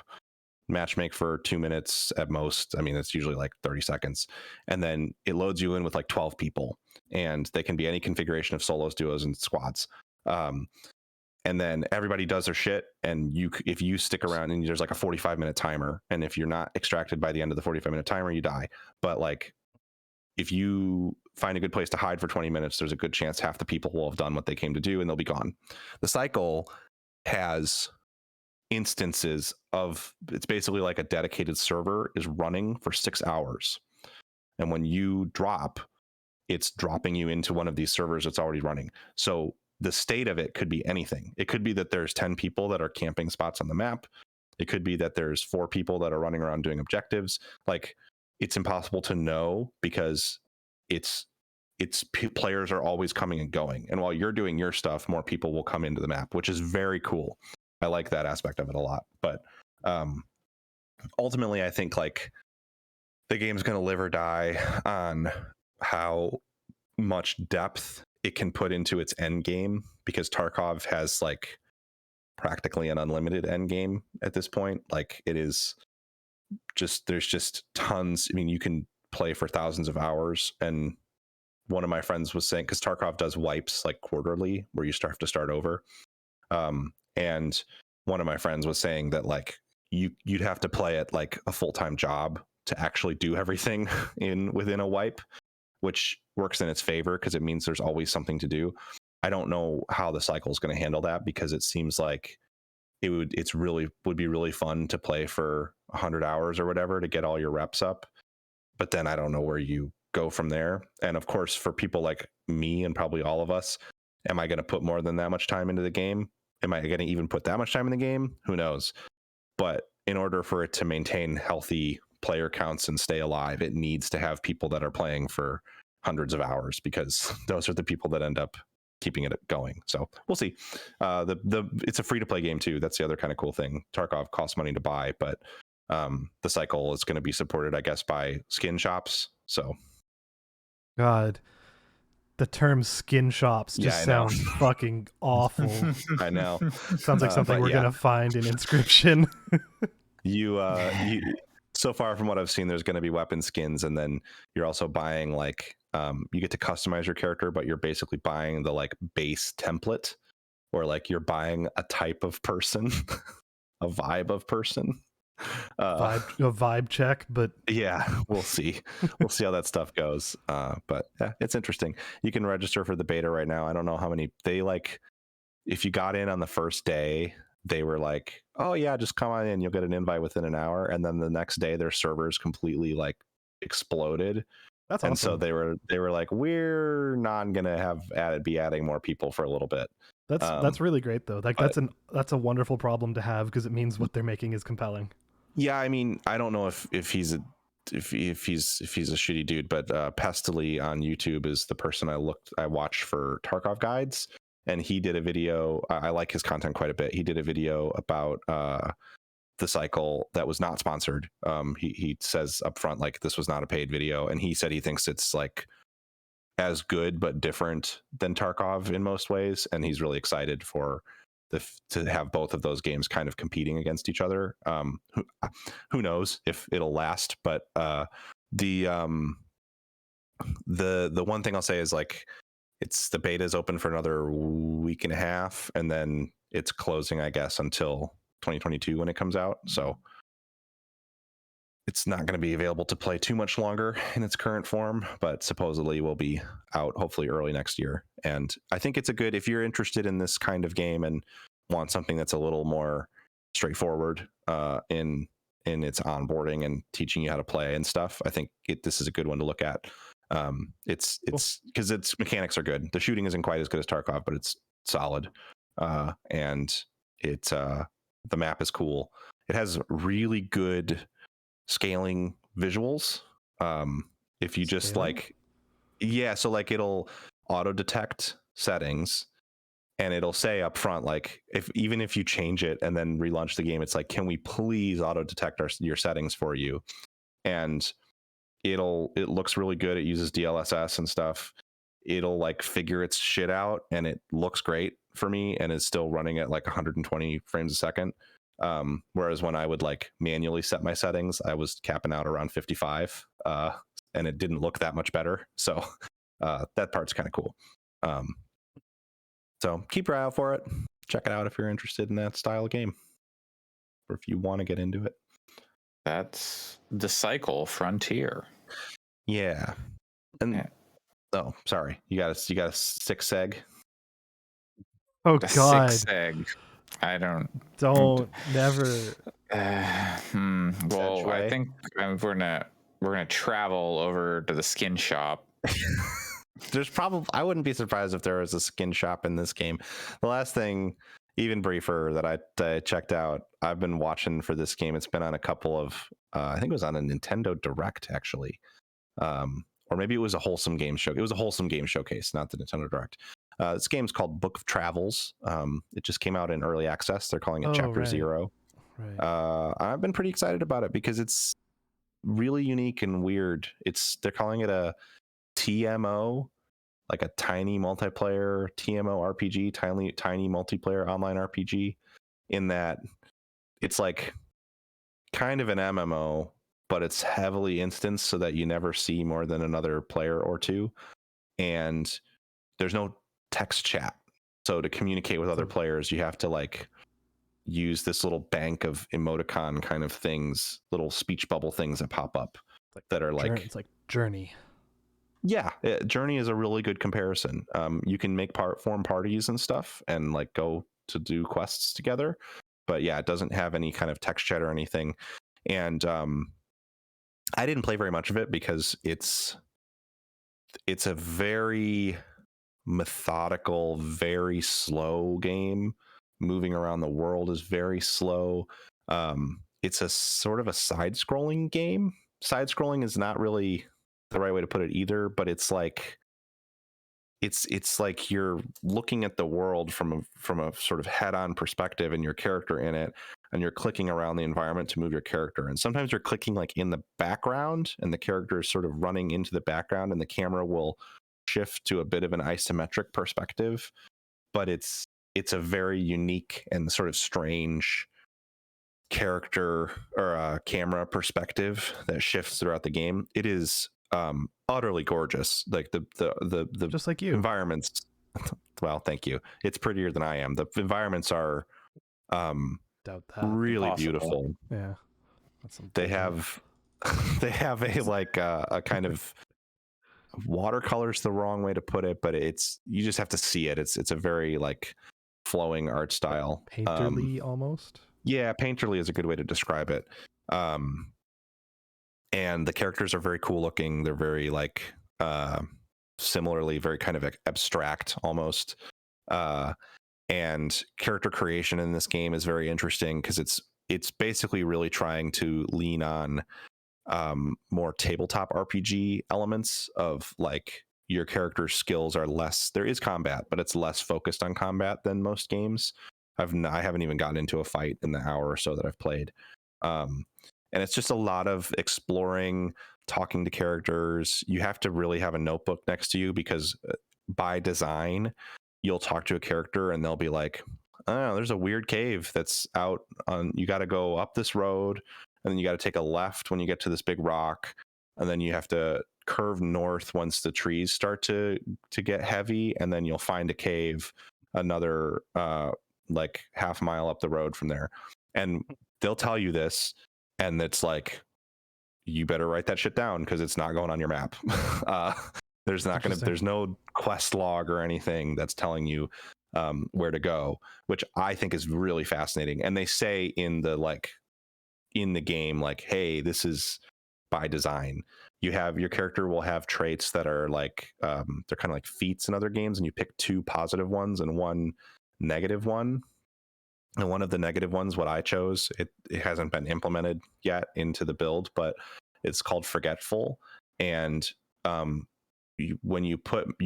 Speaker 2: matchmake for 2 minutes at most. I mean, it's usually like 30 seconds. And then it loads you in with like 12 people, and they can be any configuration of solos, duos, and squads. And then everybody does their shit, and if you stick around, and there's like a 45-minute timer, and if you're not extracted by the end of the 45-minute timer, you die. But like, if you find a good place to hide for 20 minutes, there's a good chance half the people will have done what they came to do, and they'll be gone. The cycle has instances of, it's basically like a dedicated server is running for 6 hours. And when you drop, it's dropping you into one of these servers that's already running. So the state of it could be anything. It could be that there's 10 people that are camping spots on the map. It could be that there's 4 people that are running around doing objectives. Like, it's impossible to know, because players are always coming and going. And while you're doing your stuff, more people will come into the map, which is very cool. I like that aspect of it a lot. But ultimately, I think like the game's going to live or die on how much depth it can put into its end game, because Tarkov has like practically an unlimited end game at this point. Like, it is just, there's just tons. I mean, you can play for thousands of hours. And one of my friends was saying, because Tarkov does wipes like quarterly where you have to start over. And one of my friends was saying that like you'd have to play it like a full-time job to actually do everything within a wipe, which works in its favor because it means there's always something to do. I don't know how the cycle is going to handle that, because it seems like it would be really fun to play for 100 hours or whatever to get all your reps up. But then I don't know where you go from there. And of course, for people like me and probably all of us, am I going to put more than that much time into the game? Am I going to even put that much time in the game? Who knows? But in order for it to maintain healthy player counts and stay alive, it needs to have people that are playing for hundreds of hours, because those are the people that end up keeping it going. So we'll see. It's a free to play game too. That's the other kind of cool thing. Tarkov costs money to buy, but the cycle is going to be supported, I guess, by skin shops. So,
Speaker 3: God, the term skin shops just sounds fucking awful.
Speaker 2: I know.
Speaker 3: Sounds like something we're gonna find in Inscryption.
Speaker 2: you so far from what I've seen, there's going to be weapon skins, and then you're also buying like you get to customize your character, but you're basically buying the like base template, or like you're buying a type of person, a vibe of person.
Speaker 3: A vibe check, but
Speaker 2: yeah, we'll see. We'll see how that stuff goes. But yeah, it's interesting. You can register for the beta right now. I don't know how many they like. If you got in on the first day, they were like, "Oh yeah, just come on in. You'll get an invite within an hour." And then the next day, their servers completely like exploded.
Speaker 3: That's
Speaker 2: and
Speaker 3: awesome.
Speaker 2: So they were like, "We're not gonna be adding more people for a little bit."
Speaker 3: That's really great though. Like that's a wonderful problem to have because it means what they're making is compelling.
Speaker 2: Yeah, I mean, I don't know if he's a shitty dude, but Pestily on YouTube is the person I watched for Tarkov guides, and he did a video. I like his content quite a bit. He did a video about the cycle that was not sponsored. He says up front, like, this was not a paid video, and he said he thinks it's like as good but different than Tarkov in most ways, and he's really excited for to have both of those games kind of competing against each other. Who knows if it'll last, but the one thing I'll say is, like, it's the beta is open for another week and a half, and then it's closing, I guess, until 2022 when it comes out. So it's not going to be available to play too much longer in its current form, but supposedly will be out hopefully early next year. And I think it's a good, if you're interested in this kind of game and want something that's a little more straightforward in its onboarding and teaching you how to play and stuff, I think this is a good one to look at. It's because its mechanics are good. The shooting isn't quite as good as Tarkov, but it's solid. And the map is cool. It has really good scaling visuals. If you just so like it'll auto detect settings, and it'll say up front, like, even if you change it and then relaunch the game, it's like, can we please auto detect your settings for you? And it looks really good. It uses DLSS and stuff. It'll like figure its shit out, and it looks great for me, and is still running at like 120 frames a second. Whereas when I would like manually set my settings, I was capping out around 55, and it didn't look that much better. So that part's kind of cool. So keep your eye out for it. Check it out if you're interested in that style of game, or if you want to get into it.
Speaker 1: That's the cycle frontier.
Speaker 2: Yeah. And oh, sorry, you got a 6 seg.
Speaker 3: Oh
Speaker 1: The
Speaker 3: God!
Speaker 1: 6 seg. I don't
Speaker 3: never.
Speaker 1: Well, I think we're gonna travel over to the skin shop.
Speaker 2: There's probably, I wouldn't be surprised if there was a skin shop in this game. The last thing, even briefer, that I checked out, I've been watching for this game. It's been on a couple of, I think it was on a Nintendo Direct actually, or maybe it was a Wholesome Game Show. It was a Wholesome Game Showcase, not the Nintendo Direct. This game's called Book of Travels. It just came out in early access. They're calling it Chapter 0. Right. I've been pretty excited about it because it's really unique and weird. They're calling it a TMO, like a tiny multiplayer TMO RPG, tiny multiplayer online RPG, in that it's like kind of an MMO, but it's heavily instanced so that you never see more than another player or two, and there's no text chat. So to communicate with other players, you have to like use this little bank of emoticon kind of things, little speech bubble things that pop up, like, that are like,
Speaker 3: it's like Journey.
Speaker 2: Yeah, Journey is a really good comparison. You can form parties and stuff and like go to do quests together, but yeah, it doesn't have any kind of text chat or anything. And I didn't play very much of it because it's a very methodical, very slow game. Moving around the world is very slow. It's a sort of a side-scrolling game. Side-scrolling is not really the right way to put it either, but it's like you're looking at the world from a sort of head-on perspective, and your character in it, and you're clicking around the environment to move your character. And sometimes you're clicking like in the background, and the character is sort of running into the background, and the camera will shift to a bit of an isometric perspective. But it's a very unique and sort of strange character or camera perspective that shifts throughout the game. It is utterly gorgeous. Like the
Speaker 3: just like you
Speaker 2: environments. Well, thank you. It's prettier than I am. The environments are really beautiful.
Speaker 3: Yeah,
Speaker 2: they have a like a kind of watercolor's the wrong way to put it, but you just have to see it. It's a very like flowing art style,
Speaker 3: painterly almost.
Speaker 2: Yeah, painterly is a good way to describe it. And the characters are very cool looking. They're very like similarly very kind of abstract almost. And character creation in this game is very interesting because it's basically really trying to lean on more tabletop RPG elements of like your character's skills are less. There is combat, but it's less focused on combat than most games. I haven't even gotten into a fight in the hour or so that I've played. And it's just a lot of exploring, talking to characters. You have to really have a notebook next to you because by design, you'll talk to a character and they'll be like, oh, there's a weird cave that's out on, you got to go up this road and then you got to take a left when you get to this big rock. And then you have to curve north once the trees start to get heavy. And then you'll find a cave another like half mile up the road from there. And they'll tell you this. And it's like, you better write that shit down because it's not going on your map. There's no quest log or anything that's telling you where to go, which I think is really fascinating. And they say in the game, like, hey, this is by design. Your character will have traits that are like they're kind of like feats in other games, and you pick 2 positive ones and 1 negative one. And one of the negative ones, what I chose, it hasn't been implemented yet into the build, but it's called Forgetful. And you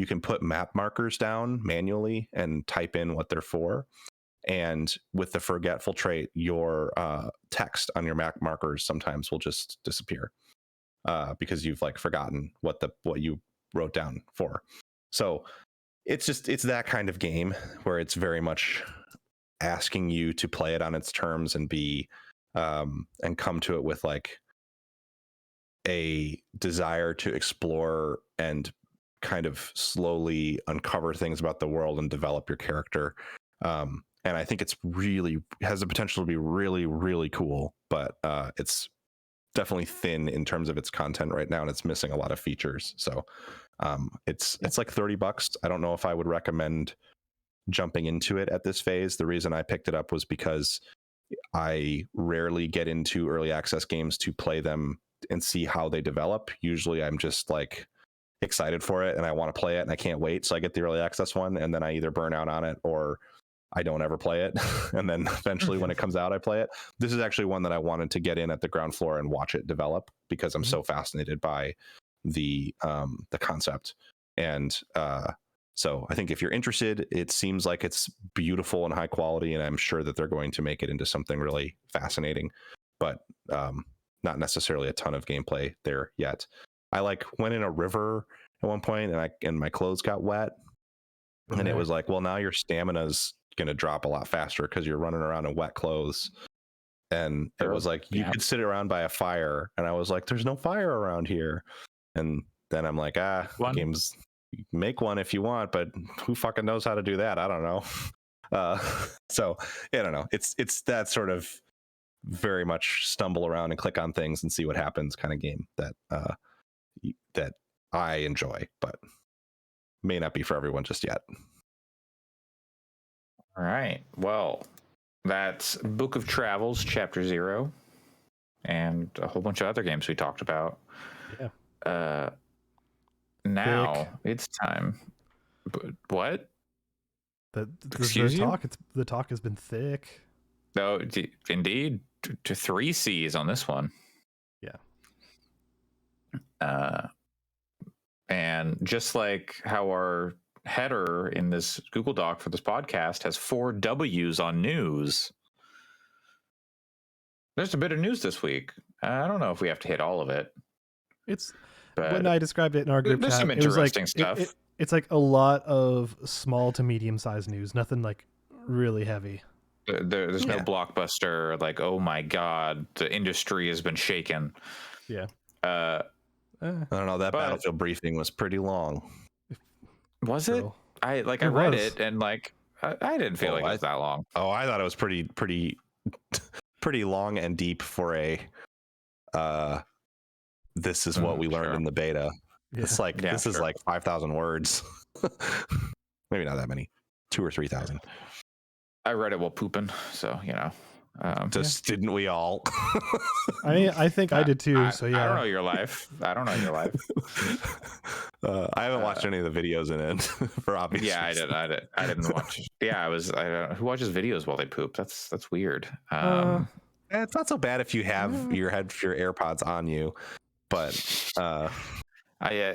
Speaker 2: can put map markers down manually and type in what they're for. And with the Forgetful trait, your text on your map markers sometimes will just disappear because you've like forgotten what you wrote down for. So it's that kind of game where it's very much asking you to play it on its terms and be and come to it with like a desire to explore and kind of slowly uncover things about the world and develop your character. And I think it's really has the potential to be really, really cool, but it's definitely thin in terms of its content right now, and it's missing a lot of features. So it's like $30. I don't know if I would recommend jumping into it at this phase. The reason I picked it up was because I rarely get into early access games to play them and see how they develop. Usually I'm just like excited for it and I want to play it and I can't wait. So I get the early access one and then I either burn out on it or I don't ever play it. And then eventually when it comes out, I play it. This is actually one that I wanted to get in at the ground floor and watch it develop because I'm so fascinated by the concept. And so I think if you're interested, it seems like it's beautiful and high quality, and I'm sure that they're going to make it into something really fascinating, but not necessarily a ton of gameplay there yet. I like went in a river at one point and my clothes got wet. And it was like, well, now your stamina's going to drop a lot faster because you're running around in wet clothes. And it was like, you could sit around by a fire. And I was like, there's no fire around here. And then I'm like, games, make one if you want, but who fucking knows how to do that? I don't know. So I don't know. It's that sort of very much stumble around and click on things and see what happens kind of game that I enjoy, but may not be for everyone just yet.
Speaker 1: All right. Well, that's Book of Travels, Chapter 0, and a whole bunch of other games we talked about.
Speaker 3: Yeah.
Speaker 1: Now it's time. But what?
Speaker 3: Excuse you? The talk has been thick.
Speaker 1: No, indeed. To 3 C's on this one.
Speaker 3: Yeah.
Speaker 1: And just like how our header in this Google Doc for this podcast has 4 W's on news, there's a bit of news this week. I don't know if we have to hit all of it.
Speaker 3: But when I described it in our group chat,
Speaker 1: some interesting stuff.
Speaker 3: It's like a lot of small to medium-sized news. Nothing like really heavy.
Speaker 1: There's no blockbuster like, oh my god, the industry has been shaken.
Speaker 3: Yeah.
Speaker 2: I don't know. That Battlefield briefing was pretty long.
Speaker 1: Was it? I read it and like I didn't feel like it was that long.
Speaker 2: Oh, I thought it was pretty long and deep for a this is what we learned in the beta. Yeah. It's like this is like 5,000 words. Maybe not that many. 2,000 or 3,000.
Speaker 1: I read it while pooping, so you know.
Speaker 2: Just didn't we all?
Speaker 3: I think I did too. So yeah,
Speaker 1: I don't know your life. I don't know your life.
Speaker 2: I haven't watched any of the videos in it for obvious
Speaker 1: Yeah,
Speaker 2: reasons.
Speaker 1: I didn't watch. Yeah, who watches videos while they poop? That's weird.
Speaker 2: It's not so bad if you have your AirPods on you, but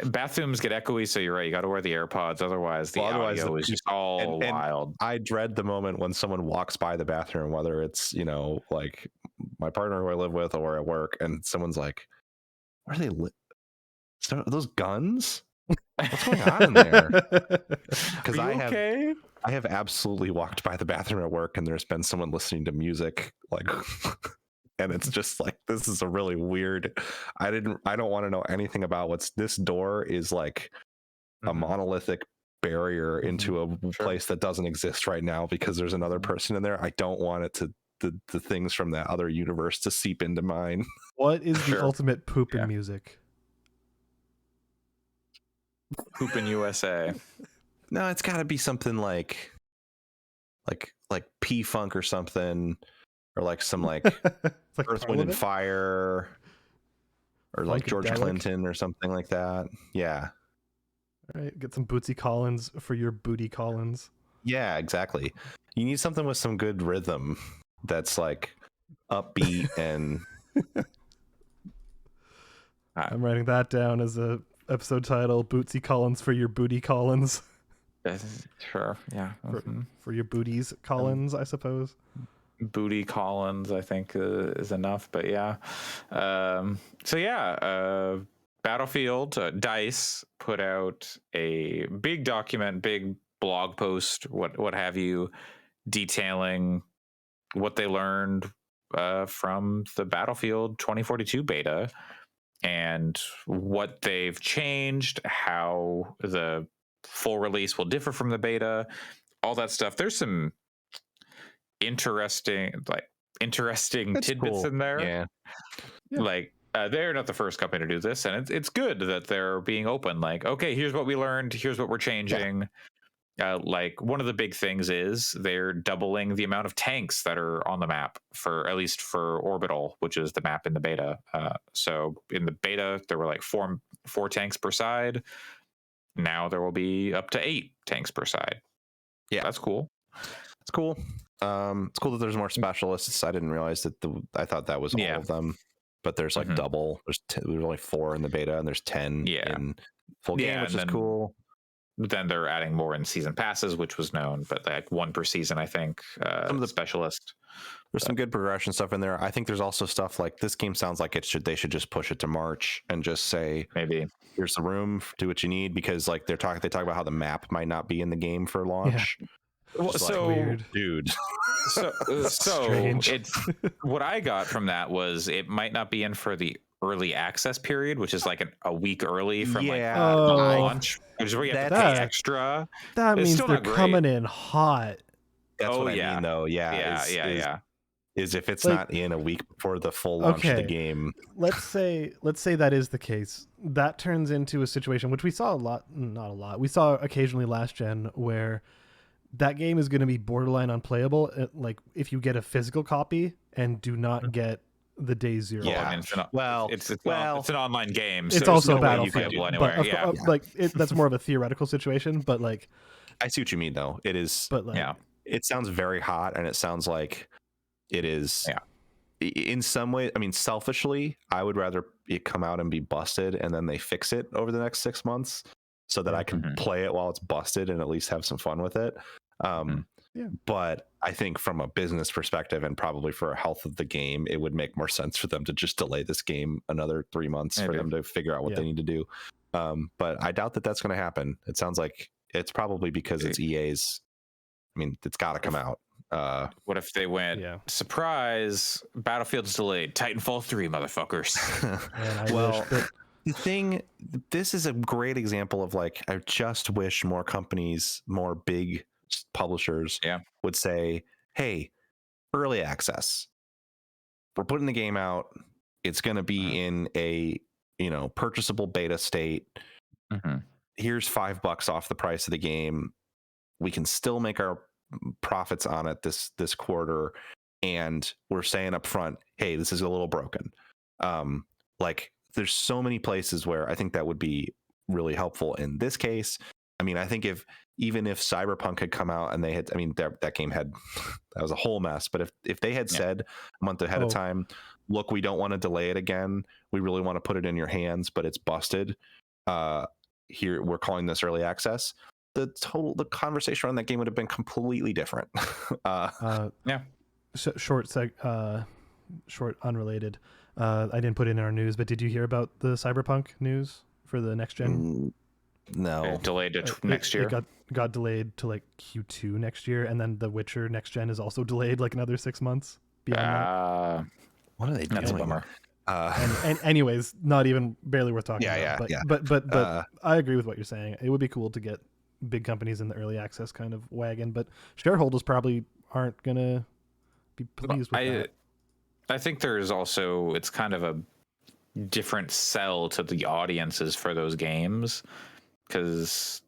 Speaker 1: bathrooms get echoey, so you're right. You got to wear the AirPods, otherwise the audio is just all wild.
Speaker 2: I dread the moment when someone walks by the bathroom, whether it's like my partner who I live with or at work, and someone's like, "What are they? Are those guns? What's going on in there?" Because I have absolutely walked by the bathroom at work, and there's been someone listening to music like. And it's just like, this is a really weird. I don't want to know anything about this door is like a monolithic barrier into a place that doesn't exist right now because there's another person in there. I don't want it to the things from that other universe to seep into mine.
Speaker 3: What is the ultimate poop in music?
Speaker 1: Poop in USA.
Speaker 2: No, it's got to be something like P-Funk or something. Or like some like Earth, Wind, and Fire, or like George Clinton or something like that. Yeah.
Speaker 3: All right, get some Bootsy Collins for your booty Collins.
Speaker 2: Yeah, exactly. You need something with some good rhythm that's like upbeat and.
Speaker 3: I'm writing that down as a episode title: Bootsy Collins for your booty Collins.
Speaker 1: Sure. Yeah.
Speaker 3: For your booties Collins, I suppose.
Speaker 1: Booty Collins, I think, is enough, but yeah. Battlefield, DICE put out a big document, big blog post, what have you, detailing what they learned from the Battlefield 2042 beta and what they've changed, how the full release will differ from the beta, all that stuff. There's some interesting tidbits in there.
Speaker 2: Yeah.
Speaker 1: Like they're not the first company to do this, and it's good that they're being open. Like, okay, here's what we learned, here's what we're changing. Like one of the big things is they're doubling the amount of tanks that are on the map, for at least for Orbital, which is the map in the beta. So in the beta there were like four tanks per side. Now there will be up to 8 tanks per side.
Speaker 2: Yeah,
Speaker 1: that's cool.
Speaker 2: It's cool. It's cool that there's more specialists. I didn't realize that I thought that was all of them, but there's like double. There's only 4 in the beta, and there's 10 in full game, which is cool.
Speaker 1: Then they're adding more in season passes, which was known, but like 1 per season, I think. Some of the specialist.
Speaker 2: There's some good progression stuff in there. I think there's also stuff like this game sounds like they should just push it to March and just say,
Speaker 1: maybe
Speaker 2: here's the room, do what you need, because like they talk about how the map might not be in the game for launch.
Speaker 3: Yeah.
Speaker 1: Well, so
Speaker 3: weird,
Speaker 2: dude.
Speaker 1: So it's what I got from that was it might not be in for the early access period, which is like a week early from launch, which is where you have to pay extra.
Speaker 3: That means they're coming in hot.
Speaker 2: That's what I mean, though. Yeah. Is if it's not in a week before the full launch of the game.
Speaker 3: Let's say that is the case. That turns into a situation which we saw not a lot. We saw occasionally last gen where that game is going to be borderline unplayable, like if you get a physical copy and do not get the day 0.
Speaker 1: Yeah, I mean, it's an online game.
Speaker 3: It's
Speaker 1: so
Speaker 3: also
Speaker 1: no
Speaker 3: Battlefield. But that's more of a theoretical situation. But like,
Speaker 2: I see what you mean, though. It is,
Speaker 3: but like,
Speaker 2: it sounds very hot, and it sounds like it is. Yeah. In some way, I mean, selfishly, I would rather it come out and be busted, and then they fix it over the next 6 months, so that I can play it while it's busted and at least have some fun with it. But I think from a business perspective and probably for a health of the game, it would make more sense for them to just delay this game another 3 months for them to figure out what they need to do. But I doubt that that's going to happen. It sounds like it's probably because it's EA's. I mean, it's got to come out.
Speaker 1: What if they went, surprise, Battlefield's delayed, Titanfall 3, motherfuckers.
Speaker 2: This is a great example of like, I just wish more companies, more big publishers would say, hey, early access, we're putting the game out, it's going to be in a purchasable beta state. Here's $5 off the price of the game. We can still make our profits on it this quarter, and we're saying up front, hey, this is a little broken. Like there's so many places where I think that would be really helpful in this case. I mean, I think even if Cyberpunk had come out and they had, I mean, that game had, that was a whole mess. But if they had said a month ahead of time, look, we don't want to delay it again. We really want to put it in your hands, but it's busted. Here, we're calling this early access. The conversation around that game would have been completely different.
Speaker 3: Short unrelated. I didn't put it in our news, but did you hear about the Cyberpunk news for the next gen?
Speaker 2: No.
Speaker 1: It delayed to next year.
Speaker 3: It got delayed to like Q2 next year, and then The Witcher next gen is also delayed like another 6 months beyond that.
Speaker 2: What are they doing?
Speaker 1: That's a bummer.
Speaker 3: And anyways, not even barely worth talking about. But I agree with what you're saying. It would be cool to get big companies in the early access kind of wagon, but shareholders probably aren't gonna be pleased with that.
Speaker 1: I think there's also, it's kind of a different sell to the audiences for those games, because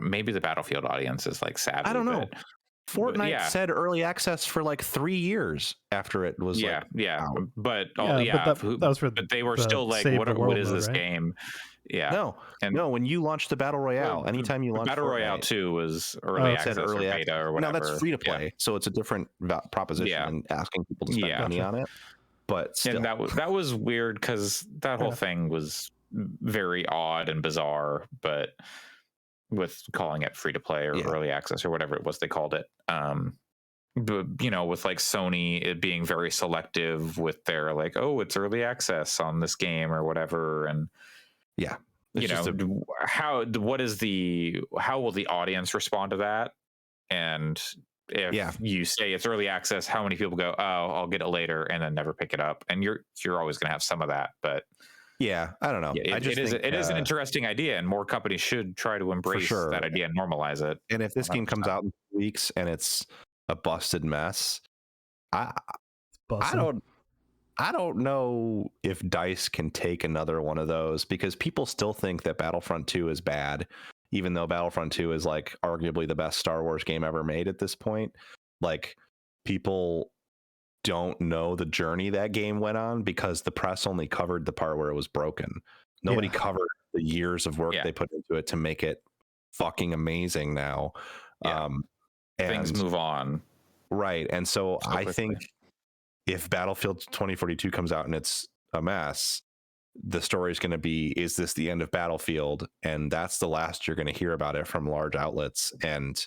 Speaker 1: maybe the Battlefield audience is like savvy.
Speaker 2: I don't know. Fortnite said early access for like 3 years after it was
Speaker 1: out. But
Speaker 3: that was for
Speaker 1: but they were still like, what is this game?
Speaker 2: No, when you launched the Battle Royale, anytime you launched
Speaker 1: Battle Royale 2 was early access or beta or whatever.
Speaker 2: Now that's free to play, so it's a different proposition and asking people to spend money on it. But still.
Speaker 1: And that was weird because that whole thing was very odd and bizarre, but with calling it free to play or early access or whatever it was they called it. But with like Sony, it being very selective with their like, oh, it's early access on this game or whatever, and how will the audience respond to that? And if you say it's early access, how many people go, oh, I'll get it later, and then never pick it up? And you're always going to have some of that, but
Speaker 2: I don't know.
Speaker 1: It is an interesting idea, and more companies should try to embrace that idea and normalize it.
Speaker 2: And if this game comes out in 2 weeks and it's a busted mess, I don't know if DICE can take another one of those, because people still think that Battlefront 2 is bad, even though Battlefront 2 is like arguably the best Star Wars game ever made at this point. Like, people don't know the journey that game went on because the press only covered the part where it was broken. Nobody covered the years of work they put into it to make it fucking amazing now. And
Speaker 1: things move on.
Speaker 2: Right. And so I think if Battlefield 2042 comes out and it's a mess, the story is going to be, is this the end of Battlefield? And that's the last you're going to hear about it from large outlets. And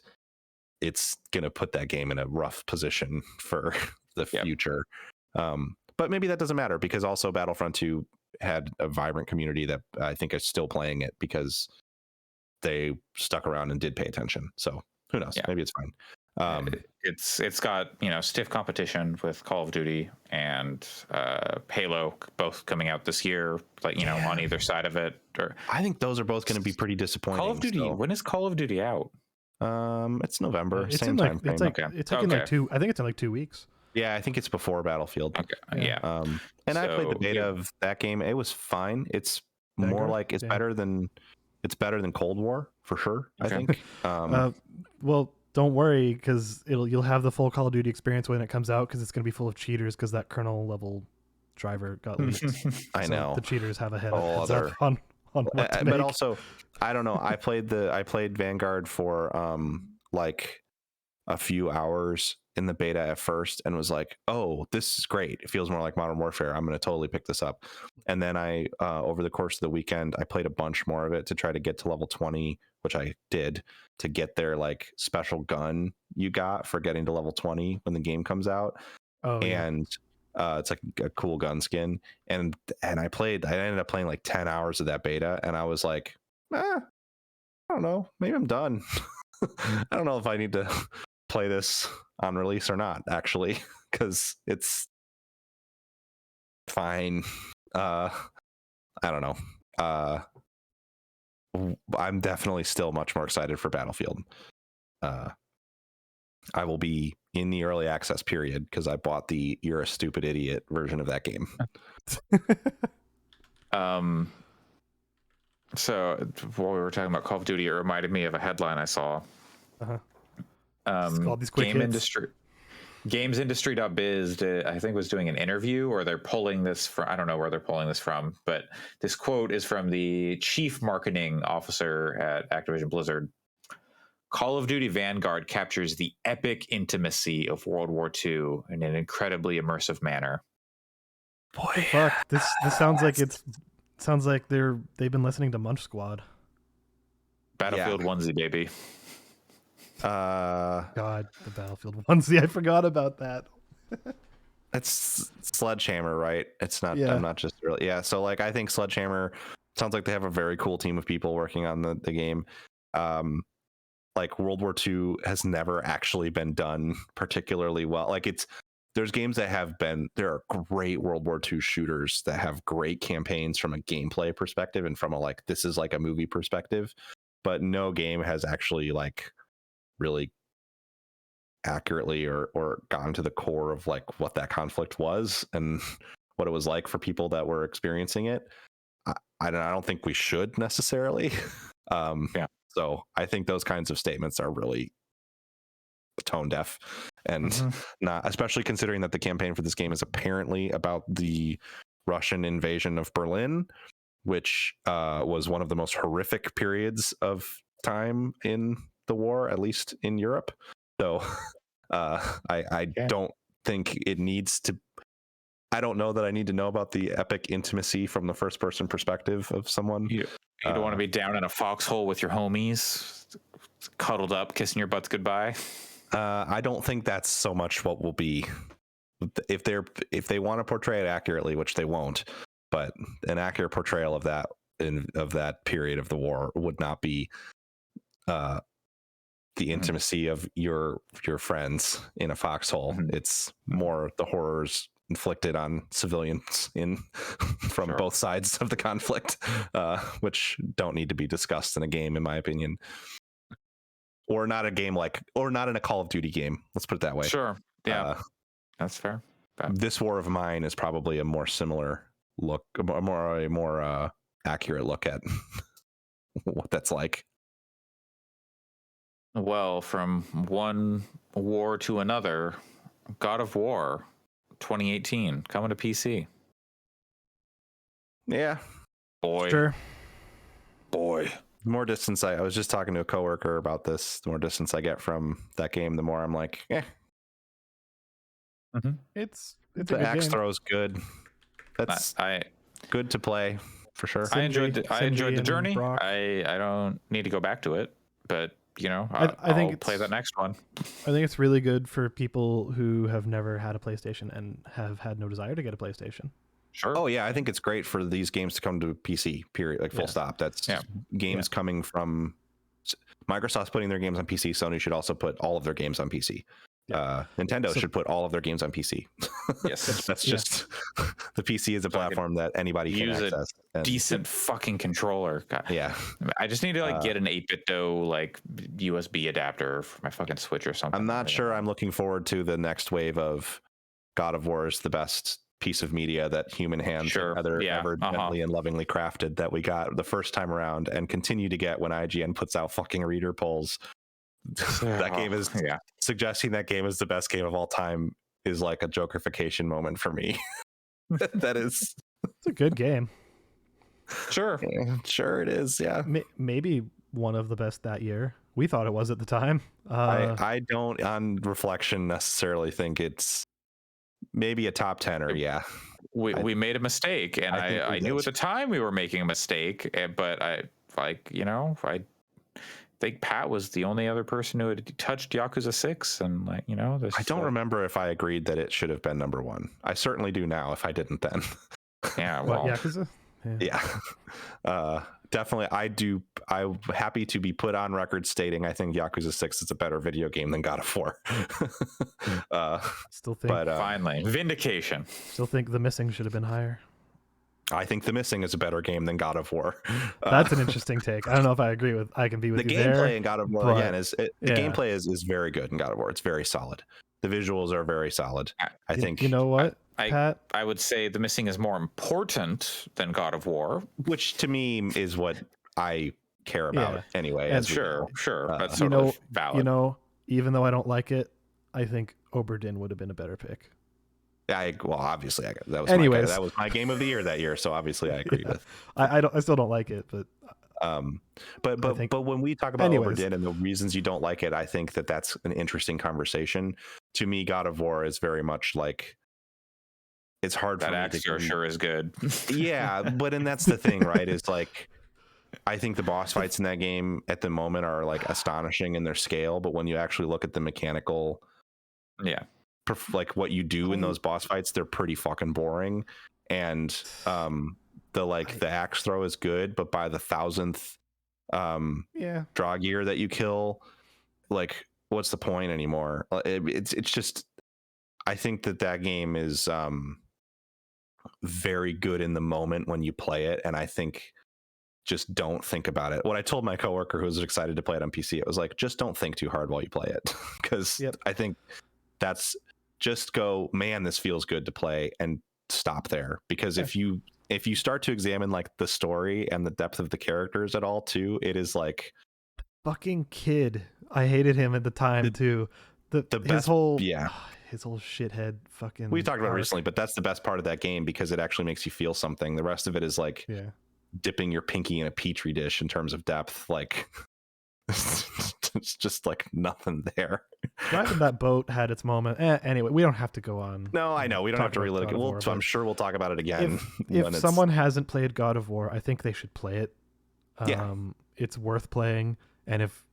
Speaker 2: it's going to put that game in a rough position for the future. But maybe that doesn't matter, because also Battlefront 2 had a vibrant community that I think is still playing it because they stuck around and did pay attention. So who knows? Maybe it's fine.
Speaker 1: It's got stiff competition with Call of Duty and Halo, both coming out this year, like on either side of it. Or
Speaker 2: I think those are both going to be pretty disappointing.
Speaker 1: Call of Duty. When is Call of Duty out?
Speaker 2: It's November.
Speaker 3: It's
Speaker 2: same
Speaker 3: in like,
Speaker 2: time frame.
Speaker 3: it's like it's like in like 2. I think it's in like 2 weeks.
Speaker 2: Yeah, I think it's before Battlefield.
Speaker 1: Okay. Yeah.
Speaker 2: And I played the beta of that game. It was fine. It's more like it's better than Cold War for sure. I think.
Speaker 3: Well, don't worry, because you'll have the full Call of Duty experience when it comes out, because it's going to be full of cheaters, because that kernel level driver got leaked.
Speaker 2: I know
Speaker 3: the cheaters have a heads
Speaker 2: other.
Speaker 3: up on what to make.
Speaker 2: But also, I don't know. I played Vanguard for like a few hours in the beta at first and was like, oh, this is great. It feels more like Modern Warfare. I'm going to totally pick this up. And then I over the course of the weekend, I played a bunch more of it to try to get to level 20, which I did, to get their like special gun you got for getting to level 20 when the game comes out. It's like a cool gun skin. And I ended up playing like 10 hours of that beta, and I was like, I don't know, maybe I'm done. I don't know if I need to play this on release or not, actually, because it's fine. I don't know. I'm definitely still much more excited for Battlefield. I will be in the early access period because I bought the "You're a Stupid Idiot" version of that game.
Speaker 1: So while we were talking about Call of Duty, it reminded me of a headline I saw.
Speaker 3: It's called these quick
Speaker 1: game
Speaker 3: hits.
Speaker 1: GamesIndustry.biz, I think, was doing an interview, or they're pulling this from, I don't know where they're pulling this from, but this quote is from the chief marketing officer at Activision Blizzard. Call of Duty Vanguard captures the epic intimacy of World War II in an incredibly immersive manner.
Speaker 3: Boy, fuck. This sounds like they've been listening to Munch Squad.
Speaker 1: Battlefield onesie, baby.
Speaker 3: God, the Battlefield onesie. I forgot about that.
Speaker 2: It's Sledgehammer, right? It's not.
Speaker 3: Yeah.
Speaker 2: I'm not just really. Yeah. So like, I think Sledgehammer sounds like they have a very cool team of people working on the game. Like World War II has never actually been done particularly well. Like there's games that have been, there are great World War II shooters that have great campaigns from a gameplay perspective and from a like, this is like a movie perspective, but no game has actually like really accurately or gotten to the core of like what that conflict was and what it was like for people that were experiencing it. I don't think we should necessarily.
Speaker 1: Yeah.
Speaker 2: So I think those kinds of statements are really tone deaf and not, especially considering that the campaign for this game is apparently about the Russian invasion of Berlin, which was one of the most horrific periods of time in the war, at least in Europe. So I don't think it needs to. I don't know that I need to know about the epic intimacy from the first person perspective of someone.
Speaker 1: You don't want to be down in a foxhole with your homies, cuddled up, kissing your butts goodbye.
Speaker 2: I don't think that's so much what will be if they want to portray it accurately, which they won't. But an accurate portrayal of that period of the war would not be the intimacy of your friends in a foxhole. It's more the horrors inflicted on civilians from both sides of the conflict, which don't need to be discussed in a game, in my opinion, or not in a Call of Duty game. Let's put it that way.
Speaker 1: Sure. Yeah, that's fair.
Speaker 2: This War of Mine is probably a more similar look, a more accurate look at what that's like.
Speaker 1: Well, from one war to another, God of War 2018 coming to PC.
Speaker 2: Yeah.
Speaker 1: Boy.
Speaker 3: Sure.
Speaker 1: Boy.
Speaker 2: The more distance I was just talking to a coworker about this, the more distance I get from that game, the more I'm like,
Speaker 3: It's
Speaker 2: the axe throw's good. That's good to play for sure.
Speaker 1: I enjoyed the journey.
Speaker 3: Brock.
Speaker 1: I don't need to go back to it, but you know,
Speaker 3: I think
Speaker 1: I'll play that next one.
Speaker 3: I think it's really good for people who have never had a PlayStation and have had no desire to get a PlayStation.
Speaker 1: Sure.
Speaker 2: Oh yeah, I think it's great for these games to come to PC. Period. Like full stop. That's games coming from Microsoft's putting their games on PC. Sony should also put all of their games on PC. Nintendo should put all of their games on PC.
Speaker 1: Yes.
Speaker 2: That's just the PC is a platform that anybody can access.
Speaker 1: Decent fucking controller. God.
Speaker 2: Yeah.
Speaker 1: I just need to get an 8-bit-do like USB adapter for my fucking Switch or something.
Speaker 2: I'm not sure I'm looking forward to the next wave of God of War is the best piece of media that human hands have ever gently and lovingly crafted that we got the first time around and continue to get when IGN puts out fucking reader polls. That game is suggesting that game is the best game of all time is like a jokerification moment for me. It's
Speaker 3: a good game.
Speaker 1: Sure.
Speaker 2: Sure it is. Yeah.
Speaker 3: Maybe one of the best that year. We thought it was at the time.
Speaker 2: I don't on reflection necessarily think it's maybe a top 10 or
Speaker 1: we made a mistake and I knew at the time we were making a mistake, but I think Pat was the only other person who had touched Yakuza 6 and I don't
Speaker 2: remember if I agreed that it should have been number one. I certainly do now if I didn't then.
Speaker 1: Yeah, well,
Speaker 3: Yakuza?
Speaker 2: Yeah. Definitely I'm happy to be put on record stating I think Yakuza 6 is a better video game than God of War.
Speaker 3: Still think
Speaker 1: finally vindication.
Speaker 3: Still think The Missing should have been higher.
Speaker 2: I think The Missing is a better game than God of War.
Speaker 3: That's an interesting take. I don't know if I agree with. I can be with
Speaker 2: the
Speaker 3: you there.
Speaker 2: The gameplay in God of War again gameplay is very good in God of War. It's very solid. The visuals are very solid. I think
Speaker 3: you know what, Pat?
Speaker 1: I would say The Missing is more important than God of War,
Speaker 2: which to me is what I care about anyway.
Speaker 1: And sure, that's sort of valid.
Speaker 3: Even though I don't like it, I think Oberdin would have been a better pick.
Speaker 2: Well, obviously, that was my game of the year that year, so obviously I agree with.
Speaker 3: I still don't like it, but
Speaker 2: but when we talk about Oberdin and the reasons you don't like it, I think that's an interesting conversation. To me, God of War is very much like, it's hard for me to
Speaker 1: sure is good.
Speaker 2: Yeah, but and that's the thing, right? Is like, I think the boss fights in that game at the moment are like astonishing in their scale, but when you actually look at the mechanical, like what you do in those boss fights, they're pretty fucking boring. And the axe throw is good, but by the 1000th draw gear that you kill, like, what's the point anymore? It's just, I think that game is very good in the moment when you play it, and I think just don't think about it. What I told my coworker who was excited to play it on PC, it was like, just don't think too hard while you play it, because I think that's, just go, man, this feels good to play, and stop there. Because if you start to examine like the story and the depth of the characters at all too, it is like,
Speaker 3: fucking kid, I hated him at the time too. His whole shithead fucking,
Speaker 2: we talked about it recently, but that's the best part of that game, because it actually makes you feel something. The rest of it is like dipping your pinky in a petri dish in terms of depth. Like, it's just like nothing there.
Speaker 3: Driving that boat had its moment. Anyway, we don't have to go on.
Speaker 2: No, I know we don't have to relive it. So I'm sure we'll talk about it again.
Speaker 3: If someone hasn't played God of War, I think they should play it. It's worth playing. And if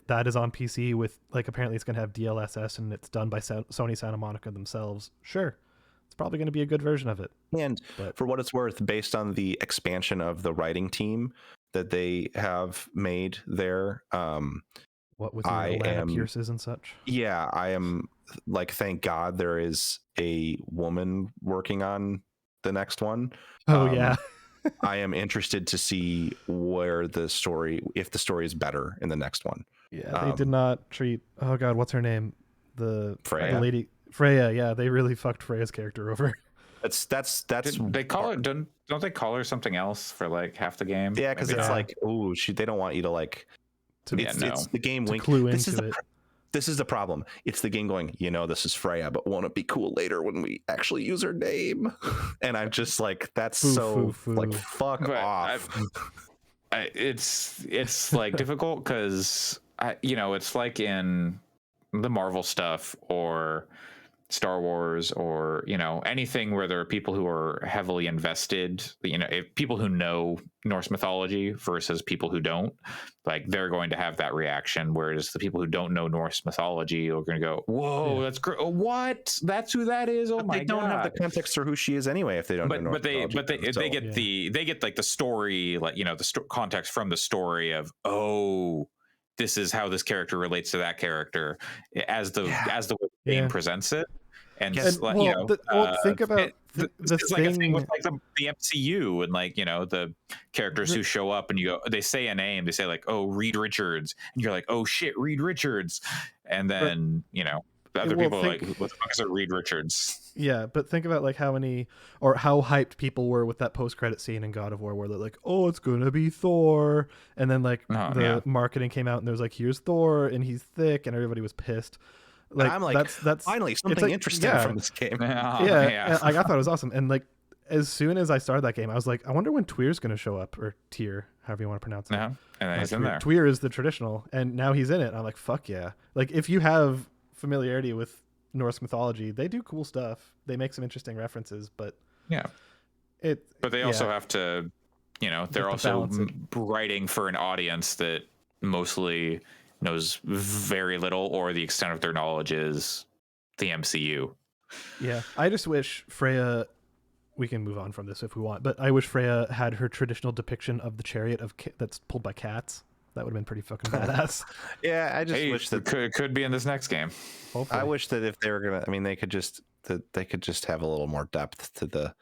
Speaker 3: that is on PC with, like, apparently it's going to have DLSS and it's done by Sony Santa Monica themselves, sure, it's probably going to be a good version of it.
Speaker 2: And for what it's worth, based on the expansion of the writing team that they have made there,
Speaker 3: what with Lana Pierces and such?
Speaker 2: Yeah, I am like, thank God there is a woman working on the next one. I am interested to see if the story is better in the next one.
Speaker 3: Yeah, they did not treat, oh God, what's her name? The lady
Speaker 2: Freya.
Speaker 3: Yeah, they really fucked Freya's character over.
Speaker 2: That's
Speaker 1: they call it, don't they call her something else for like half the game?
Speaker 2: Yeah, because it's like, they don't want you to like, it's the game wink. This is the problem. It's the game going, this is Freya, but won't it be cool later when we actually use her name? And I'm just like, that's like, fuck off.
Speaker 1: It's like difficult because it's like in the Marvel stuff or Star Wars or anything where there are people who are heavily invested, people who know Norse mythology versus people who don't, like, they're going to have that reaction, whereas the people who don't know Norse mythology are going to go, whoa, that's great, what, that's who that is, oh my god. They don't have the
Speaker 2: context for who she is anyway if they don't know Norse mythology.
Speaker 1: They get like the story, like the context from the story of, this is how this character relates to that character as the game presents it. And
Speaker 3: think about
Speaker 1: it's like a thing with like the MCU and like the characters who show up and they say a name, they say like, oh, Reed Richards, and you're like, oh shit, Reed Richards, and then other people are like, what the fuck is a Reed Richards?
Speaker 3: Yeah, but think about like how hyped people were with that post-credit scene in God of War where they're like, oh, it's gonna be Thor, and then like marketing came out and there was like, here's Thor and he's thick, and everybody was pissed. Like,
Speaker 2: I'm like, that's finally something interesting from this game.
Speaker 3: I thought it was awesome. And like, as soon as I started that game, I was like, I wonder when Twir's going to show up, or Tyr, however you want to pronounce it.
Speaker 1: And then he's in there.
Speaker 3: Tyr is the traditional, and now he's in it. I'm like, fuck yeah! Like, if you have familiarity with Norse mythology, they do cool stuff. They make some interesting references, but
Speaker 1: but they also have to, they're also writing for an audience that mostly knows very little, or the extent of their knowledge is the MCU.
Speaker 3: Yeah, I just wish Freya, we can move on from this if we want, but I wish Freya had her traditional depiction of the chariot that's pulled by cats. That would have been pretty fucking badass.
Speaker 2: Yeah, I just wish that
Speaker 1: could be in this next game.
Speaker 3: Hopefully.
Speaker 2: I wish that if they were gonna, they could just have a little more depth to the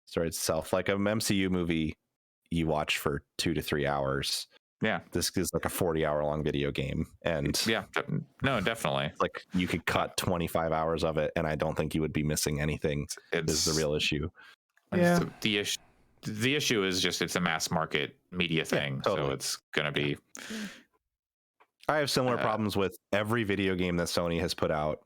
Speaker 2: story itself. Like an MCU movie, you watch for 2 to 3 hours.
Speaker 1: Yeah,
Speaker 2: this is like a 40-hour long video game, and
Speaker 1: no, definitely,
Speaker 2: like you could cut 25 hours of it, and I don't think you would be missing anything. Is the real issue.
Speaker 3: Yeah,
Speaker 1: the issue is just it's a mass market media thing, totally. So it's gonna be.
Speaker 2: I have similar problems with every video game that Sony has put out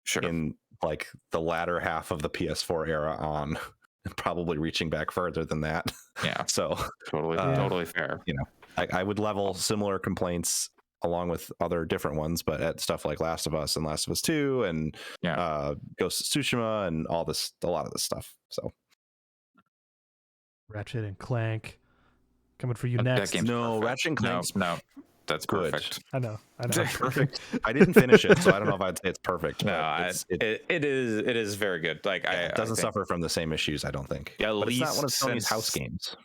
Speaker 1: Sure.
Speaker 2: in like the latter half of the PS4 era on, and probably reaching back further than that.
Speaker 1: Yeah.
Speaker 2: So
Speaker 1: Totally fair.
Speaker 2: You know, I would level similar complaints along with other different ones, but at stuff like Last of Us and Last of Us 2 and Ghost of Tsushima and a lot of this stuff. So
Speaker 3: Ratchet and Clank coming for you
Speaker 1: That
Speaker 3: next.
Speaker 1: game's
Speaker 2: no,
Speaker 1: perfect.
Speaker 2: Ratchet and Clank.
Speaker 1: No, that's
Speaker 2: good.
Speaker 1: perfect.
Speaker 3: I know.
Speaker 2: Perfect. I didn't finish it, so I don't know if I'd say it's perfect.
Speaker 1: No, it is very good. Like
Speaker 2: it doesn't suffer from the same issues, I don't think.
Speaker 1: Yeah,
Speaker 2: but it's not one of Sony's house games.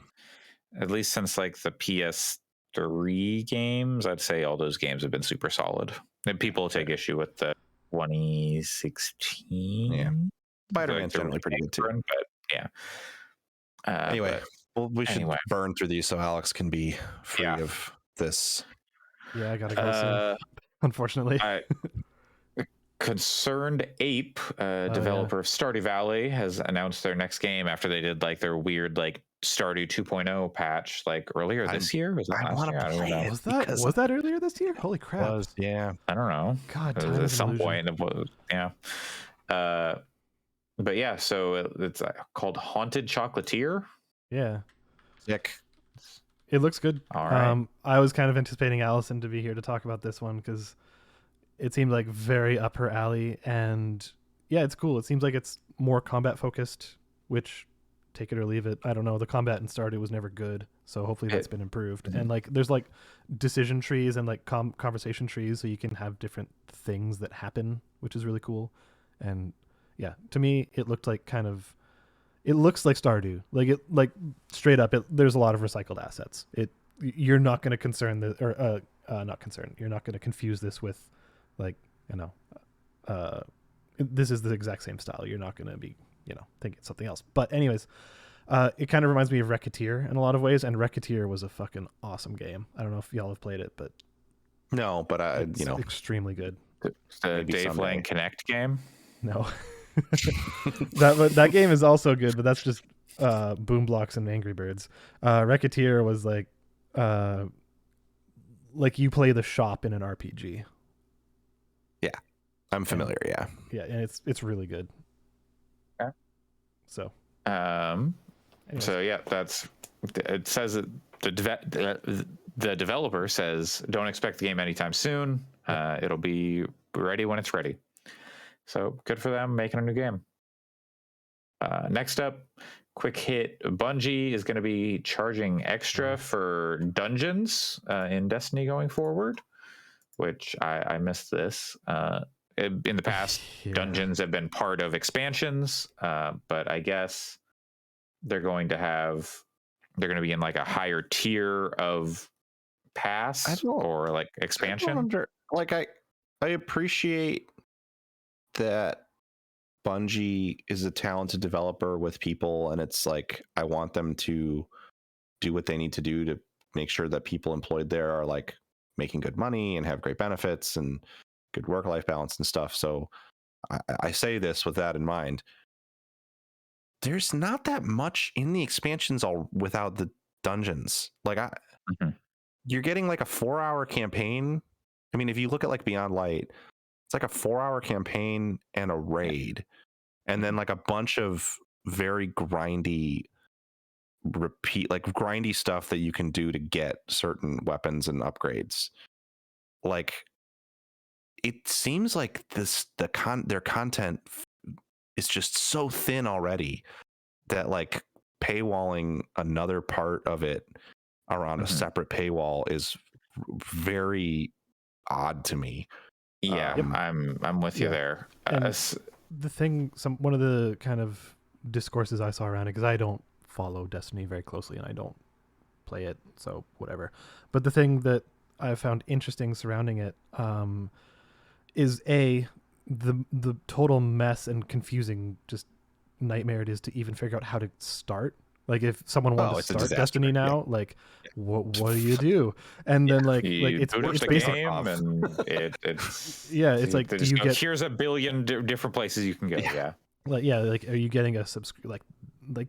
Speaker 1: At least since like the PS3 games, I'd say all those games have been super solid. And people take issue with the 2016.
Speaker 2: Yeah, Spider-Man's generally pretty good too.
Speaker 1: But yeah.
Speaker 2: Anyway, we should burn through these so Alex can be free of this.
Speaker 3: Yeah, I gotta go soon. Unfortunately.
Speaker 1: ConcernedApe, developer of Stardew Valley, has announced their next game after they did like their weird like Stardew 2.0 patch like earlier this year. Was that last year? I don't know.
Speaker 3: Was that earlier this year? Holy crap!
Speaker 2: Yeah,
Speaker 1: I don't know.
Speaker 3: God,
Speaker 1: at some point, yeah. But yeah, so it's called Haunted Chocolatier.
Speaker 3: Yeah,
Speaker 2: sick.
Speaker 3: It looks good.
Speaker 1: All right.
Speaker 3: I was kind of anticipating Allison to be here to talk about this one because it seemed like very up her alley, and yeah, it's cool. It seems like it's more combat focused, which take it or leave it. I don't know. The combat in Stardew was never good, so hopefully that's been improved. And like, there's like decision trees and like conversation trees, so you can have different things that happen, which is really cool. And yeah, to me, it looked like it looks like Stardew. Like straight up, there's a lot of recycled assets. You're not going to You're not going to confuse this with like, this is the exact same style. You're not going to be, thinking something else. But anyways, it kind of reminds me of Racketeer in a lot of ways, and Racketeer was a fucking awesome game. I don't know if y'all have played it, but
Speaker 2: no, but
Speaker 3: it's extremely good.
Speaker 1: The Dave Lang Connect game.
Speaker 3: No, that game is also good, but that's just Boom Blocks and Angry Birds. Racketeer was like you play the shop in an RPG.
Speaker 2: Yeah, I'm familiar.
Speaker 3: And it's really good.
Speaker 1: Yeah.
Speaker 3: So.
Speaker 1: Anyways. So yeah, it says that the developer says don't expect the game anytime soon. It'll be ready when it's ready. So good for them making a new game. Next up, quick hit. Bungie is going to be charging extra for dungeons in Destiny going forward, which I missed this. In the past, dungeons have been part of expansions, but I guess they're going to be in like a higher tier of pass or like expansion.
Speaker 2: I appreciate that Bungie is a talented developer with people, and it's like I want them to do what they need to do to make sure that people employed there are like making good money and have great benefits and good work-life balance and stuff. So I say this with that in mind. There's not that much in the expansions without the dungeons. Like you're getting like a 4-hour campaign. I mean, if you look at like Beyond Light, it's like a 4-hour campaign and a raid, and then like a bunch of very grindy stuff that you can do to get certain weapons and upgrades. Like it seems like their content is just so thin already that like paywalling another part of it around a separate paywall is very odd to me.
Speaker 1: Yeah, I'm with you there.
Speaker 3: The thing, one of the kind of discourses I saw around it, because I don't follow Destiny very closely and I don't play it, so whatever. But the thing that I found interesting surrounding it is the total mess and confusing just nightmare it is to even figure out how to start. Like if someone wanted to start Destiny now, like what do you do? And then like it's basically
Speaker 1: and it's
Speaker 3: it's like do you get
Speaker 1: here's a billion different places you can go.
Speaker 3: Like are you getting a like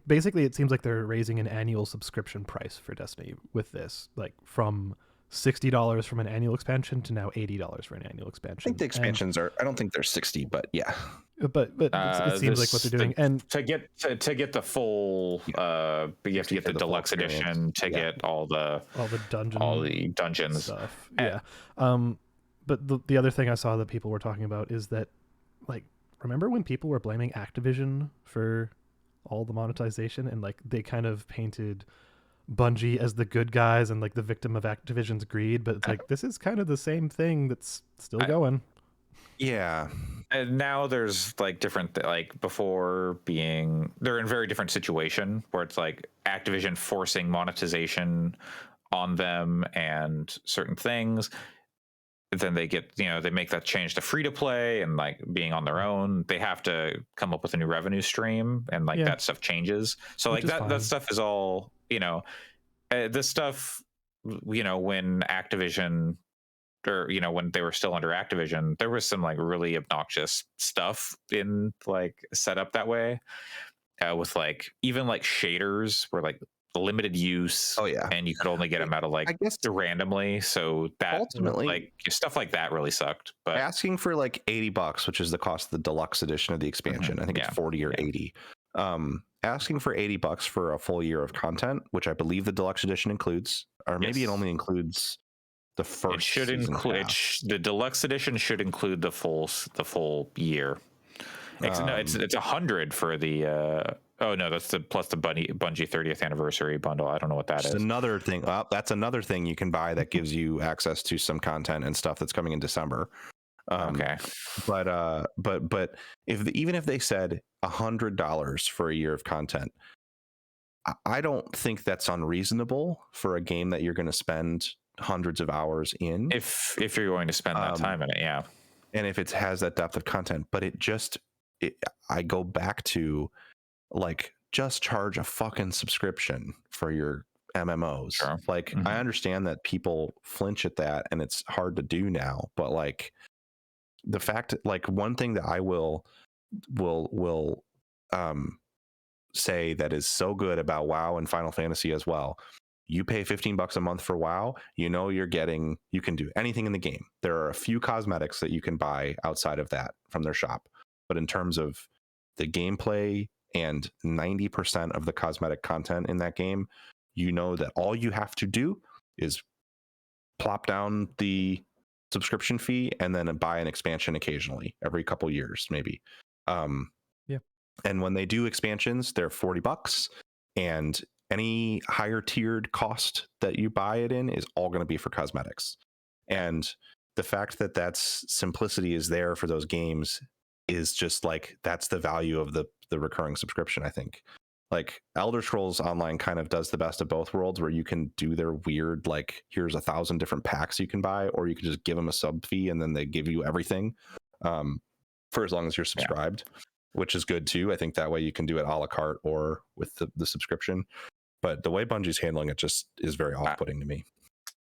Speaker 3: basically it seems like they're raising an annual subscription price for Destiny with this, like from $60 from an annual expansion to now $80 for an annual
Speaker 2: I
Speaker 3: expansion.
Speaker 2: think the expansions are. I don't think they're 60, but yeah.
Speaker 3: But it seems like what they're doing, and
Speaker 1: to get the full, but you have to get the deluxe edition to get all the dungeons
Speaker 3: stuff. Yeah. But the other thing I saw that people were talking about is that, like, remember when people were blaming Activision for all the monetization, and like they kind of painted Bungie as the good guys and like the victim of Activision's greed, but it's like this is kind of the same thing that's still going.
Speaker 2: Yeah.
Speaker 1: And now there's like different, like before they're in a very different situation where it's like Activision forcing monetization on them and certain things. Then they get, they make that change to free to play and like being on their own. They have to come up with a new revenue stream, and like that stuff changes. So like that stuff is all, this stuff, when Activision, or when they were still under Activision, there was some like really obnoxious stuff in like set up that way, with like even like shaders were like limited use.
Speaker 2: Oh yeah,
Speaker 1: and you could only get them out of like, I guess, randomly. So that
Speaker 2: ultimately,
Speaker 1: like stuff like that really sucked. But
Speaker 2: asking for like $80, which is the cost of the deluxe edition of the expansion, I think it's 40 or 80. Asking for $80 for a full year of content, which I believe the deluxe edition includes, or maybe it only includes the first.
Speaker 1: It should include the deluxe edition. Should include the full year. No, it's 100 for the. Oh no, that's plus the Bungie 30th anniversary bundle. I don't know what that is.
Speaker 2: Another thing. That's another thing you can buy that gives you access to some content and stuff that's coming in December.
Speaker 1: Okay.
Speaker 2: But even if they said $100 for a year of content, I don't think that's unreasonable for a game that you're going to spend hundreds of hours in.
Speaker 1: If you're going to spend that time in it, yeah.
Speaker 2: And if it has that depth of content, but I go back to, like, just charge a fucking subscription for your MMOs. Sure. Like, I understand that people flinch at that and it's hard to do now, but like the fact, like, one thing that I will say that is so good about WoW and Final Fantasy as well. You pay $15 a month for WoW, you can do anything in the game. There are a few cosmetics that you can buy outside of that from their shop. But in terms of the gameplay and 90% of the cosmetic content in that game, that all you have to do is plop down the subscription fee and then buy an expansion occasionally, every couple years, maybe. And when they do expansions, they're $40, and any higher tiered cost that you buy it in is all going to be for cosmetics. And the fact that that's simplicity is there for those games is just like, that's the value of the recurring subscription. I think like Elder Scrolls Online kind of does the best of both worlds, where you can do their weird, like, here's 1,000 different packs you can buy, or you can just give them a sub fee and then they give you everything for as long as you're subscribed, which is good too. I think that way you can do it a la carte or with the subscription. But the way Bungie's handling it just is very off-putting to me.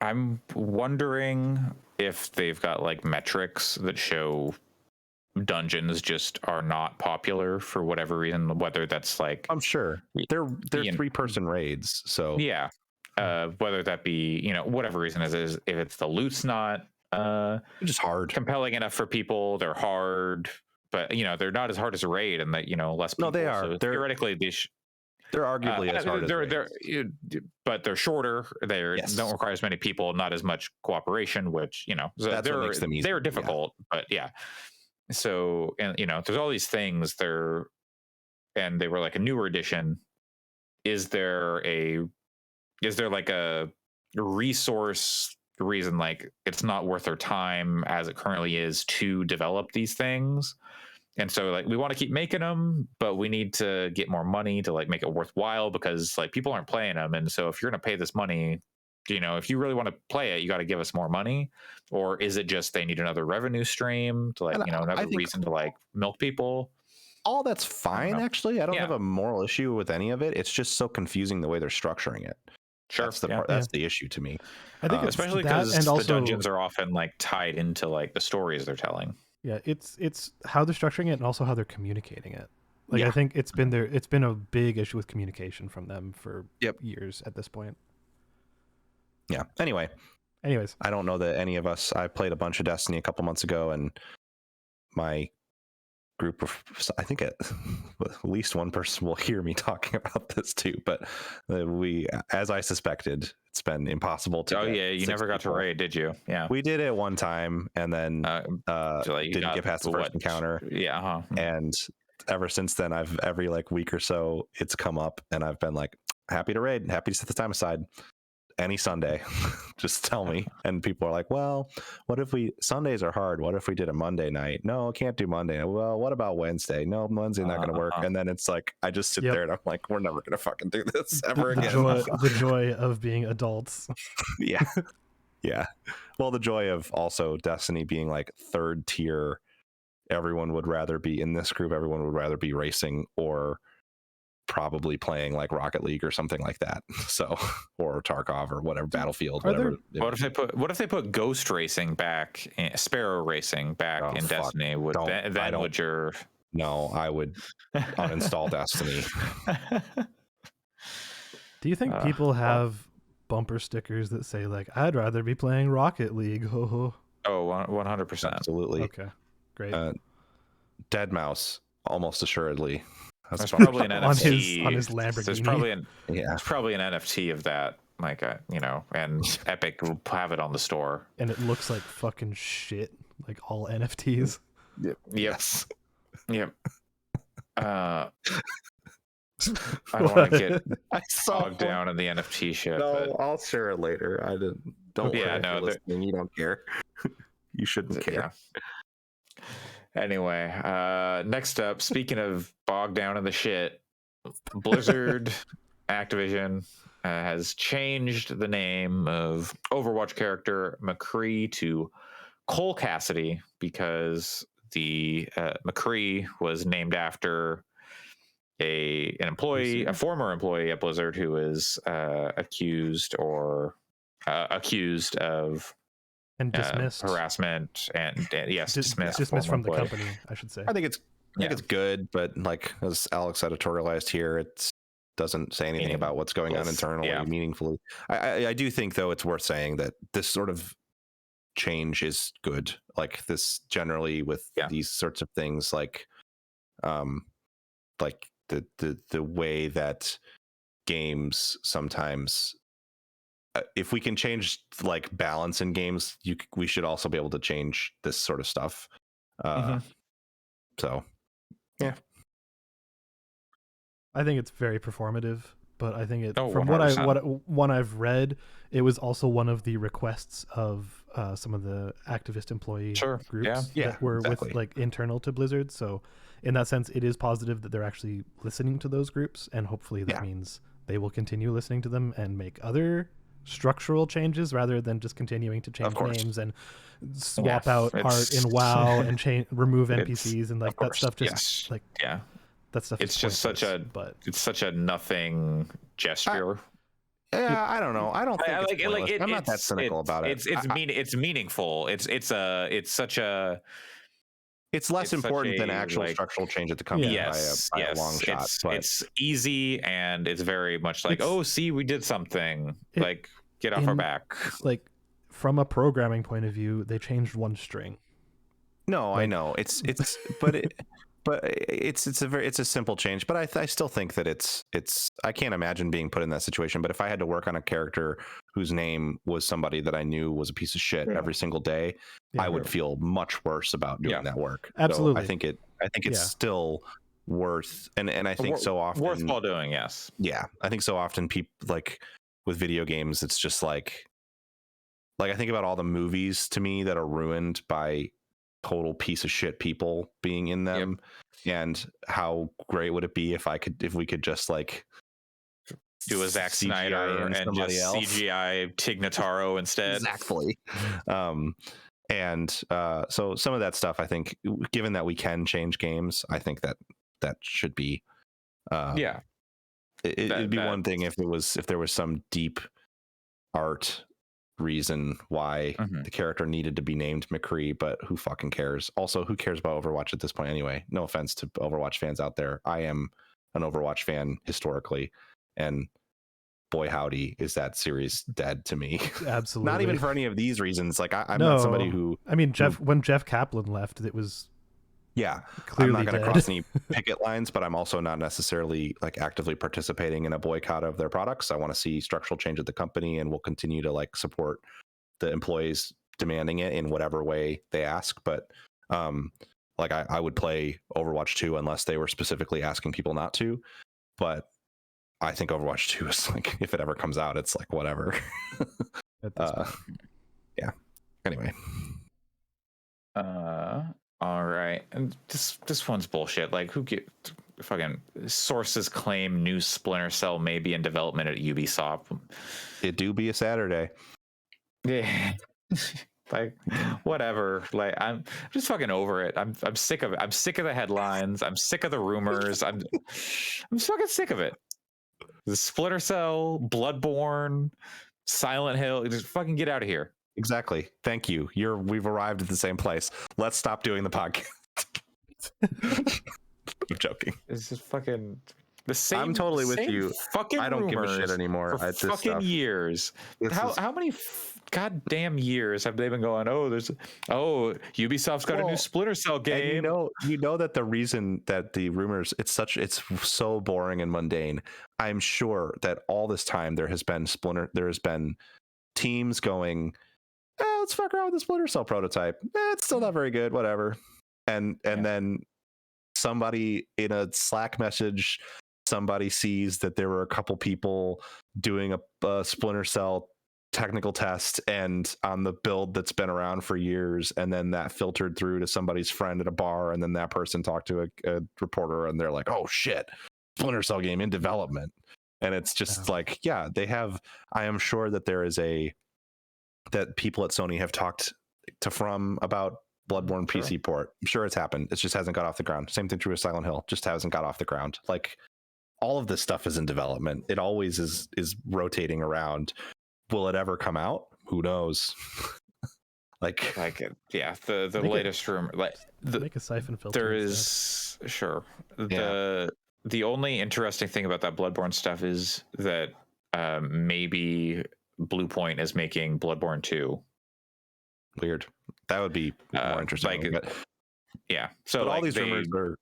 Speaker 1: I'm wondering if they've got like metrics that show dungeons just are not popular for whatever reason, whether that's like,
Speaker 2: I'm sure they're 3-person raids, so
Speaker 1: whether that be whatever reason is if it's the loot's not
Speaker 2: just hard
Speaker 1: compelling enough for people, they're hard, but they're not as hard as a raid, and that less people.
Speaker 2: No, they are.
Speaker 1: So theoretically
Speaker 2: they're arguably as hard
Speaker 1: but they're shorter. They don't require as many people, not as much cooperation, which
Speaker 2: that's what makes them easy.
Speaker 1: They're difficult, but so, and there's all these things there, and they were like a newer edition. Is there like a resource reason, like it's not worth their time as it currently is to develop these things? And so like we want to keep making them, but we need to get more money to like make it worthwhile, because like people aren't playing them. And so if you're going to pay this money, if you really want to play it, you got to give us more money. Or is it just they need another revenue stream to like, another reason to like milk people?
Speaker 2: All that's fine, actually. I don't have a moral issue with any of it. It's just so confusing the way they're structuring it. Sure. That's the part. That's the issue to me.
Speaker 3: I think
Speaker 1: especially because the dungeons are often like tied into like the stories they're telling.
Speaker 3: Yeah, it's how they're structuring it and also how they're communicating it. Like I think it's been a big issue with communication from them for years at this point.
Speaker 2: Yeah. Anyway,
Speaker 3: Anyways,
Speaker 2: I don't know that any of us. I played a bunch of Destiny a couple months ago, and my group of, I think at least one person will hear me talking about this too. But we, as I suspected, it's been impossible to.
Speaker 1: Oh
Speaker 2: get
Speaker 1: yeah, you
Speaker 2: 6
Speaker 1: never got to
Speaker 2: people.
Speaker 1: raid, did you? Yeah,
Speaker 2: We did it one time, and then
Speaker 1: so, like, you
Speaker 2: didn't
Speaker 1: got
Speaker 2: get past the first encounter.
Speaker 1: Yeah,
Speaker 2: And ever since then, I've every like week or so, it's come up, and I've been like, happy to raid, happy to set the time aside. Any Sunday, just tell me. And people are like, well, what if Sundays are hard, what if we did a Monday night? No, can't do Monday. Well, what about Wednesday? No, Wednesday's not gonna work. And then it's like, I just sit there and I'm like, we're never gonna fucking do this ever again.
Speaker 3: The joy of being adults.
Speaker 2: Yeah. Well, the joy of also Destiny being like third tier. Everyone would rather be in this group, everyone would rather be racing or probably playing like Rocket League or something like that. So, or Tarkov or whatever, Battlefield, whatever.
Speaker 1: What if they put Ghost Racing back, Sparrow Racing back in Destiny? Would your
Speaker 2: No, I would uninstall Destiny.
Speaker 3: Do you think people have bumper stickers that say like, I'd rather be playing Rocket League?
Speaker 1: Oh, 100%.
Speaker 2: Absolutely.
Speaker 3: Okay, great.
Speaker 2: Deadmau5, almost assuredly.
Speaker 1: There's probably an NFT
Speaker 3: on his Lamborghini.
Speaker 1: There's probably an NFT of that, like and Epic will have it on the store.
Speaker 3: And it looks like fucking shit, like all NFTs.
Speaker 1: Yep. Yes. Yep. I don't want to get bogged down in the NFT shit.
Speaker 2: No, I'll share it later. I didn't. Don't.
Speaker 1: Yeah, no.
Speaker 2: You don't care. You shouldn't care.
Speaker 1: Yeah. Anyway, next up, speaking of bogged down in the shit, Blizzard Activision has changed the name of Overwatch character McCree to Cole Cassidy because the McCree was named after a former employee at Blizzard who was accused of
Speaker 3: and dismissed
Speaker 1: harassment and yes, dismissed
Speaker 3: from the company, I should say.
Speaker 2: I think it's good, but like as Alex editorialized here, it doesn't say anything about what's going on internally meaningfully. I do think though it's worth saying that this sort of change is good. Like this generally with these sorts of things, like the way that games sometimes. If we can change like balance in games, we should also be able to change this sort of stuff. So, yeah,
Speaker 3: I think it's very performative, but I think from
Speaker 1: 100%.
Speaker 3: what I've read, it was also one of the requests of some of the activist employee groups that were with like internal to Blizzard. So, in that sense, it is positive that they're actually listening to those groups, and hopefully that means they will continue listening to them and make other structural changes rather than just continuing to change names and swap out art in WoW and remove NPCs and like that stuff. That stuff.
Speaker 1: It's just such a nothing gesture.
Speaker 2: I don't know. I don't think I'm not that cynical about it.
Speaker 1: It's meaningful. It's
Speaker 2: less important than actual structural change at the company by a long shot.
Speaker 1: It's easy and it's very much like, see, we did something. Get off our back.
Speaker 3: Like from a programming point of view, they changed one string.
Speaker 2: No, I know it's it's a simple change. But I still think that it's I can't imagine being put in that situation. But if I had to work on a character whose name was somebody that I knew was a piece of shit every single day, I would feel much worse about doing that work.
Speaker 3: Absolutely.
Speaker 2: So I think it's still worth and I think so often
Speaker 1: worthwhile doing. Yes.
Speaker 2: Yeah, I think so often people like with video games, it's just like I think about all the movies to me that are ruined by total piece of shit people being in them, and how great would it be if we could just like
Speaker 1: do a Zack Snyder and just else. CGI Tig Notaro instead.
Speaker 2: Exactly. So some of that stuff, I think, given that we can change games, I think that should be it'd be one thing if there was some deep art reason why the character needed to be named McCree, but who fucking cares? Also, who cares about Overwatch at this point anyway? No offense to Overwatch fans out there. I am an Overwatch fan historically, and boy howdy, is that series dead to me.
Speaker 3: Absolutely.
Speaker 2: Not even for any of these reasons. Like I'm
Speaker 3: No.
Speaker 2: not somebody who.
Speaker 3: I mean, when Jeff Kaplan left, it was
Speaker 2: Yeah,
Speaker 3: clearly
Speaker 2: I'm not going to
Speaker 3: dead.
Speaker 2: cross any picket lines, but I'm also not necessarily like actively participating in a boycott of their products. I want to see structural change at the company, and we'll continue to like support the employees demanding it in whatever way they ask. But like I would play Overwatch 2 unless they were specifically asking people not to. But I think Overwatch 2 is like, if it ever comes out, it's like whatever. Yeah. Anyway.
Speaker 1: All right, and this one's bullshit. Like, who get fucking sources claim new Splinter Cell may be in development at Ubisoft.
Speaker 2: It do be a Saturday.
Speaker 1: Yeah, like whatever. Like I'm just fucking over it. I'm sick of it. I'm sick of the headlines. I'm sick of the rumors. I'm fucking sick of it. The Splinter Cell, Bloodborne, Silent Hill. Just fucking get out of here.
Speaker 2: Exactly. Thank you. We've arrived at the same place. Let's stop doing the podcast. I'm joking.
Speaker 1: It's just fucking the same.
Speaker 2: I'm totally with you.
Speaker 1: Fucking
Speaker 2: I don't give a shit anymore.
Speaker 1: For fucking years. How many goddamn years have they been going? Ubisoft's got a new Splinter Cell game.
Speaker 2: And you know that the reason that the rumors it's so boring and mundane. I'm sure that all this time there has been teams going, let's fuck around with the Splinter Cell prototype. It's still not very good, whatever. And then somebody in a Slack message, somebody sees that there were a couple people doing a Splinter Cell technical test and on the build that's been around for years, and then that filtered through to somebody's friend at a bar, and then that person talked to a reporter, and they're like, oh shit, Splinter Cell game in development. And it's just like, yeah, they have. I am sure that there is that people at Sony have talked to From about Bloodborne PC port. I'm sure it's happened. It just hasn't got off the ground. Same thing true with Silent Hill. Just hasn't got off the ground. Like all of this stuff is in development. It always is rotating around. Will it ever come out? Who knows?
Speaker 1: The latest rumor. Like
Speaker 3: make a siphon filter.
Speaker 1: There is the only interesting thing about that Bloodborne stuff is that maybe Bluepoint is making Bloodborne 2.
Speaker 2: Weird. That would be more interesting.
Speaker 1: So
Speaker 2: all these rumors are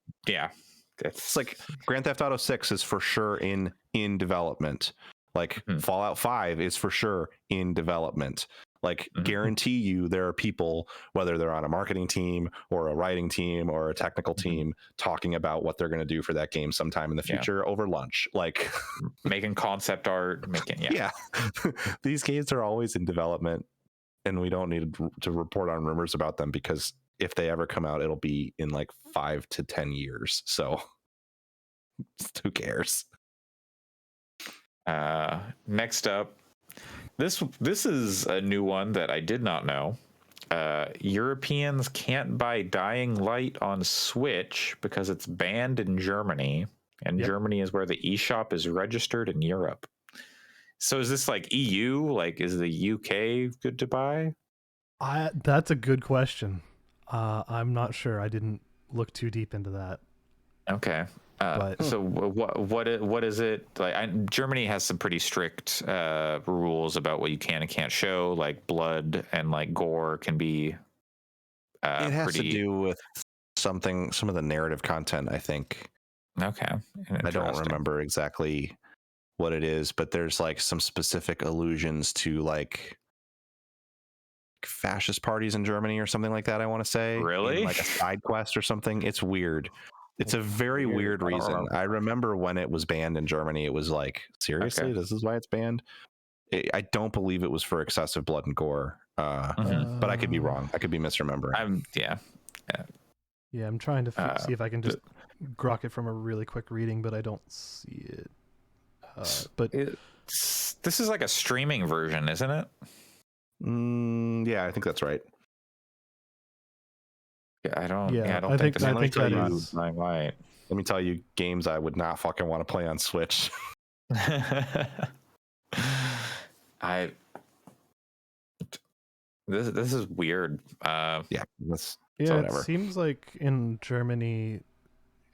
Speaker 1: it's
Speaker 2: like Grand Theft Auto 6 is for sure in development. Like Fallout 5 is for sure in development. Like guarantee you there are people, whether they're on a marketing team or a writing team or a technical team, talking about what they're going to do for that game sometime in the future over lunch, like
Speaker 1: making concept art,
Speaker 2: These games are always in development, and we don't need to report on rumors about them, because if they ever come out, it'll be in like 5 to 10 years. So who cares?
Speaker 1: Next up, this is a new one that I did not know. Europeans can't buy Dying Light on Switch because it's banned in Germany, and Germany is where the eShop is registered in Europe. So is this like EU? Like, is the UK good to buy?
Speaker 3: That's a good question. I'm not sure. I didn't look too deep into that.
Speaker 1: Okay. So what is it like? Germany has some pretty strict rules about what you can and can't show. Like blood and like gore can be.
Speaker 2: It has to do with some of the narrative content, I think.
Speaker 1: Okay.
Speaker 2: I don't remember exactly what it is, but there's like some specific allusions to like fascist parties in Germany or something like that. I want to say,
Speaker 1: really,
Speaker 2: like a side quest or something. It's weird. It's a very weird reason. I remember when it was banned in Germany, it was like, seriously, this is why it's banned? I don't believe it was for excessive blood and gore, but I could be wrong. I could be misremembering.
Speaker 3: I'm trying to see if I can just grok it from a really quick reading, but I don't see it.
Speaker 1: This is like a streaming version, isn't it?
Speaker 2: Yeah, I think that's right.
Speaker 1: I don't think
Speaker 3: that is.
Speaker 2: Let me tell you games I would not fucking want to play on Switch.
Speaker 1: This is weird.
Speaker 3: It seems like in Germany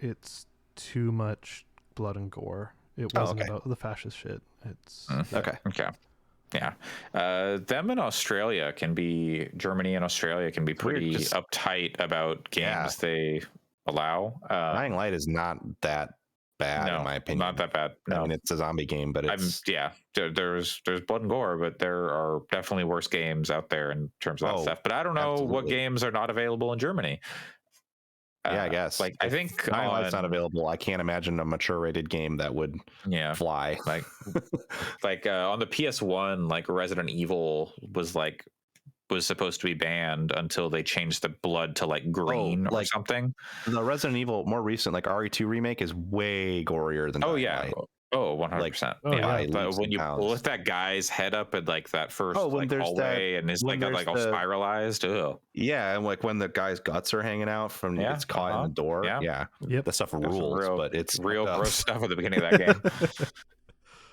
Speaker 3: it's too much blood and gore, It wasn't about the fascist shit. It's
Speaker 2: Okay.
Speaker 1: Yeah. Them in Australia Germany and Australia can be pretty uptight about games they allow.
Speaker 2: Dying Light is not that bad,
Speaker 1: no,
Speaker 2: in my opinion.
Speaker 1: not that bad. No.
Speaker 2: I mean, it's a zombie game, but it's
Speaker 1: there's blood and gore, but there are definitely worse games out there in terms of that stuff. But I don't know what games are not available in Germany.
Speaker 2: I guess.
Speaker 1: Like I think
Speaker 2: Dying Light's not available. I can't imagine a mature rated game that would fly.
Speaker 1: Like on the PS1, like Resident Evil was supposed to be banned until they changed the blood to like green or something.
Speaker 2: The Resident Evil more recent, like RE2 remake, is way gorier than Dying Light.
Speaker 1: Oh, 100%. But when you lift that guy's head up at like that first hallway and his like all spiralized. Ugh.
Speaker 2: Yeah, and like when the guy's guts are hanging out from it's caught in the door. Yeah. The stuff rules, but it's
Speaker 1: real gross stuff at the beginning of that game.